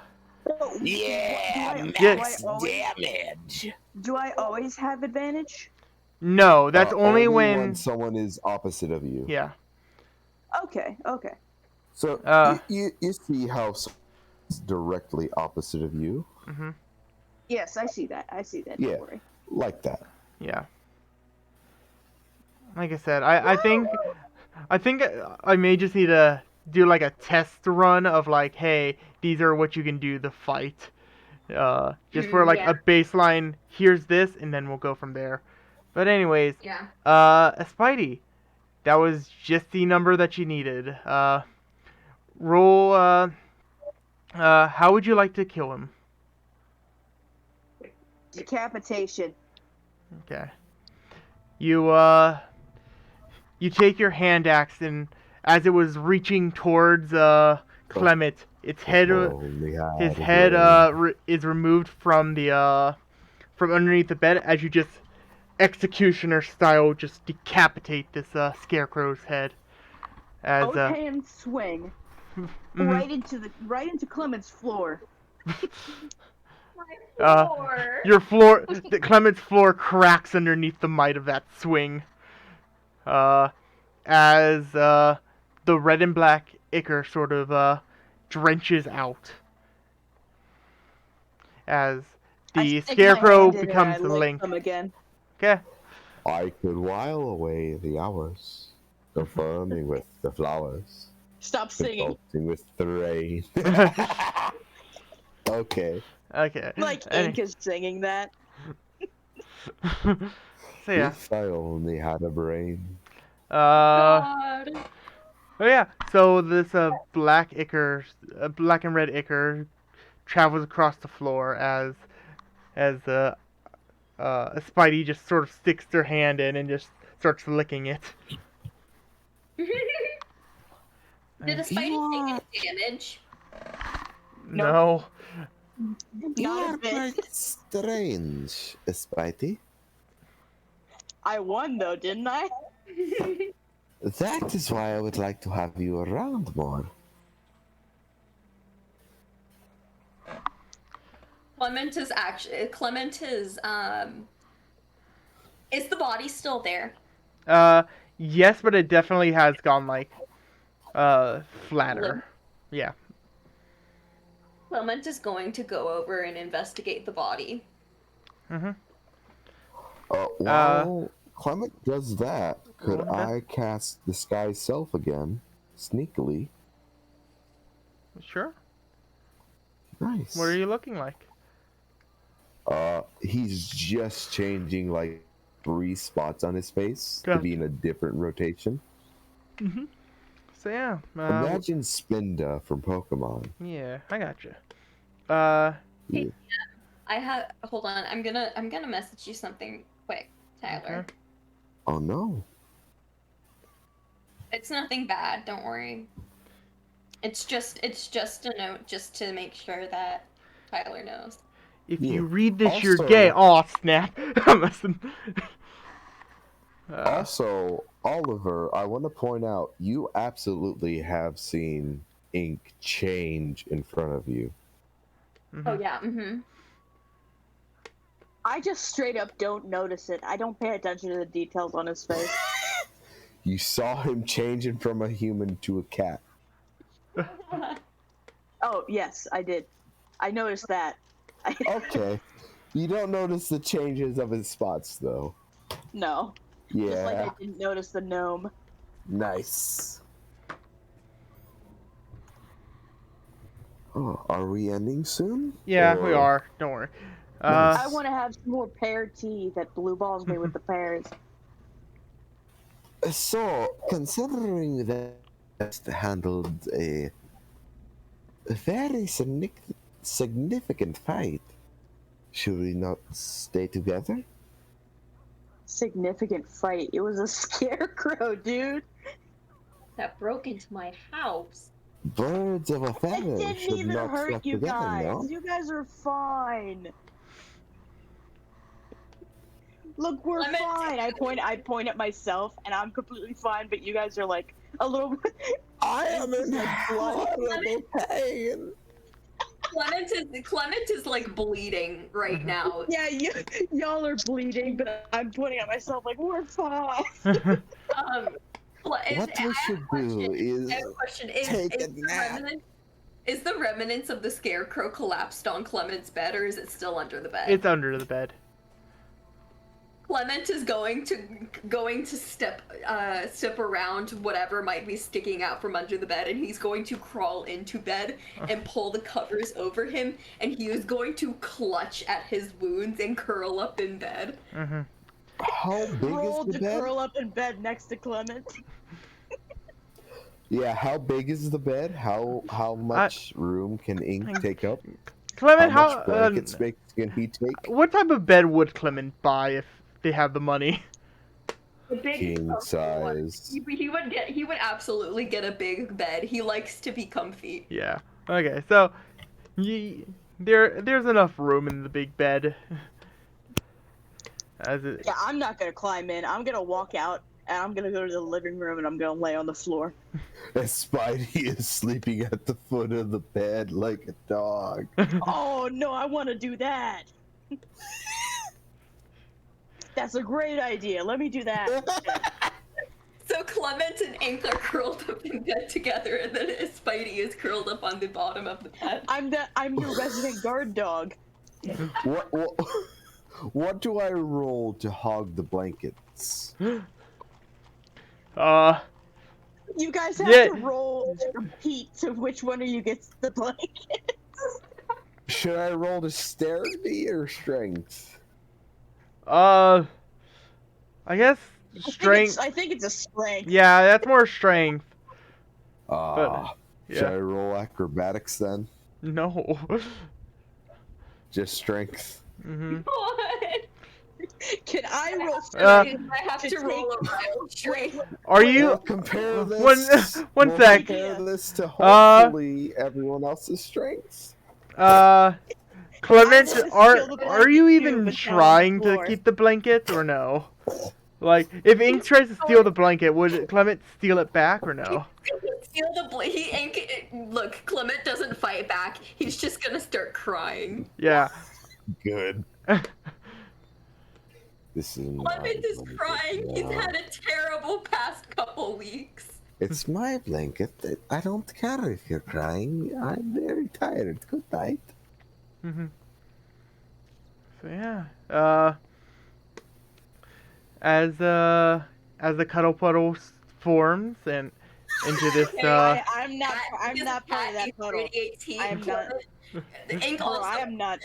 So, Yeah, max damage. Do I always have advantage? No, that's only when someone is opposite of you. Yeah. Okay. Okay. So you see how someone's directly opposite of you? Mm-hmm. Yes, I see that. I see that. Yeah. Don't worry. Like that. Yeah. Like I said, I think I may just need to do like a test run of like, hey, these are what you can do to fight. Just for like yeah. a baseline. Here's this, and then we'll go from there. But anyways, Yeah. Spidey, that was just the number that you needed. Roll. How would you like to kill him? Decapitation. Okay. You take your hand axe, and as it was reaching towards Clement, its head is removed from the from underneath the bed as you just executioner style just decapitate this scarecrow's head. As Both hands swing right into Clement's floor. Clement's floor cracks underneath the might of that swing. As the red and black ichor sort of drenches out. As the scarecrow becomes the link. Again. Okay. I could while away the hours, confirming with the flowers, Stop singing. consulting with the rain. Okay. Okay. Like Ink is singing that. So yeah. If I only had a brain. God. Oh yeah. So this black and red ichor travels across the floor as Spidey just sort of sticks their hand in and just starts licking it. Did the Spidey take any damage? No. You are quite strange, Spidey. I won though, didn't I? That is why I would like to have you around more. Clement is the body still there? Yes, but it definitely has gone like flatter. Limp. Yeah. Clement is going to go over and investigate the body. Mm-hmm. While Clement does that, could I cast Disguise Self again, sneakily? Sure. Nice. What are you looking like? He's just changing like 3 spots on his face to be in a different rotation. Mm-hmm. So yeah. Imagine Spinda from Pokemon. Yeah, I gotcha. Hey, I have. Hold on. I'm gonna message you something quick, Tyler. Okay. Oh no. It's nothing bad. Don't worry. It's just a note just to make sure that Tyler knows. If you read this, you're gay. Oh snap! Also, Oliver, I want to point out you absolutely have seen ink change in front of you. Mm-hmm. Oh yeah. Mm-hmm. I just straight up don't notice it. I don't pay attention to the details on his face. You saw him changing from a human to a cat. Oh yes, I did. I noticed that. Okay. You don't notice the changes of his spots, though. No. Yeah. Just like I didn't notice the gnome. Nice. Oh, are we ending soon? Yeah, we are. Don't worry. Nice. I want to have some more pear tea that blue balls me with the pears. So, considering that handled a very significant fight, should we not stay together? significant fight. It was a scarecrow, dude. That broke into my house. Birds of a It feather didn't should even not hurt flock you together, guys. no? You guys are fine. Look, we're Clement- fine. I point at myself, and I'm completely fine. But you guys are like a little. I am in Like blood. horrible pain. Clement is like bleeding right now. Yeah, y'all are bleeding, but I'm pointing at myself like we're fine. What we should do is I have a question. take a nap. Is the remnants of the scarecrow collapsed on Clement's bed, or is it still under the bed? It's under the bed. Clement is going to step around whatever might be sticking out from under the bed, and he's going to crawl into bed and pull the covers over him, and he is going to clutch at his wounds and curl up in bed. Mm-hmm. How big Roll is the to bed? curl up in bed next to Clement. Yeah, how big is the bed? How much room can Ink take up? Clement, how much blanket space can he take? what type of bed would Clement buy if they have the money? The big King size. He would absolutely get a big bed. He likes to be comfy. Yeah. Okay, so there's enough room in the big bed. Yeah, I'm not gonna climb in. I'm gonna walk out, and I'm gonna go to the living room, and I'm gonna lay on the floor. And Spidey is sleeping at the foot of the bed like a dog. Oh no, I want to do that. That's a great idea. Let me do that. So Clement and Ink are curled up in bed together, and then Spidey is curled up on the bottom of the bed. I'm your resident guard dog. What do I roll to hog the blankets? You guys have Yeah. to roll to compete to which one of you gets the blanket. Should I roll dexterity or strength? I guess strength. I think it's a strength. Yeah, that's more strength. Yeah. Should I Yeah. roll acrobatics then? No. Just strength. Mm-hmm. What? Can I roll Uh, strength? I have to roll a wild strength. Are you? We'll compare this. One we'll sec. Compare this to hopefully everyone else's strengths. Clement, I wanna steal the are you blanket even too, but trying down on the to floor. keep the blanket or no? Like, if Ink tries to steal the blanket, would Clement steal it back or no? Steal the Look, Clement doesn't fight back. He's just gonna start crying. Yeah. Good. This is Clement is crying. He's had a terrible past couple weeks. It's my blanket. I don't care if you're crying. I'm very tired. Good night. Mm-hmm. So yeah. As the cuddle puddle forms and into this I'm not part of that puddle. I am not. Ink Bro, I am not.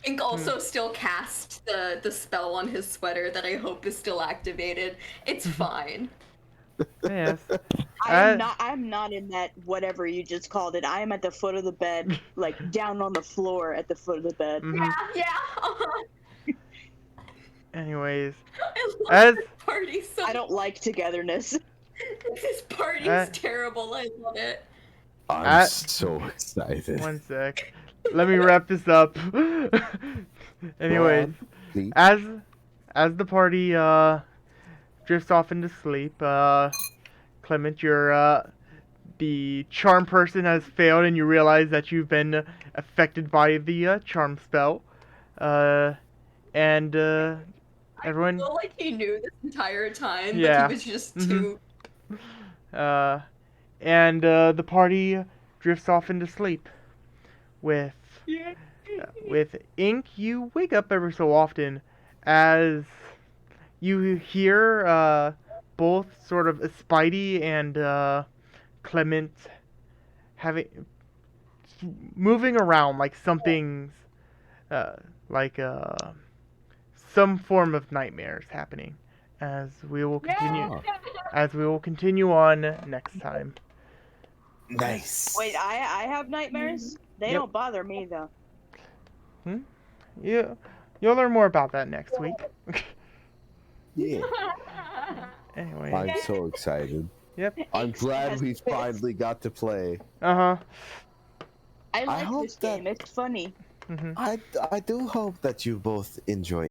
Ink also still cast the spell on his sweater that I hope is still activated. It's fine. yes. I'm not in that whatever you just called it. I am at the foot of the bed, like down on the floor at the foot of the bed. Mhm. Yeah. Anyways, I love as this party so I don't like togetherness. This party's terrible. I love it. I'm so excited. one sec. Let me wrap this up. Anyways, Please. as the party drifts off into sleep, Clement, the charm person has failed, and you realize that you've been affected by the charm spell. And everyone. I feel like he knew this entire time, Yeah. but he was just too. And the party drifts off into sleep. With Ink, you wake up every so often as you hear both sort of Spidey and Clement moving around like something's like some form of nightmares happening. As we will continue on next time. Nice. Wait, I have nightmares? They Yep. don't bother me though. Yeah. You'll learn more about that next week. Yeah. Anyway. I'm so excited. Yep. I'm Aches glad has we bits. finally got to play. Uh-huh. I like hope this game. that- It's funny. Mm-hmm. I do hope that you both enjoy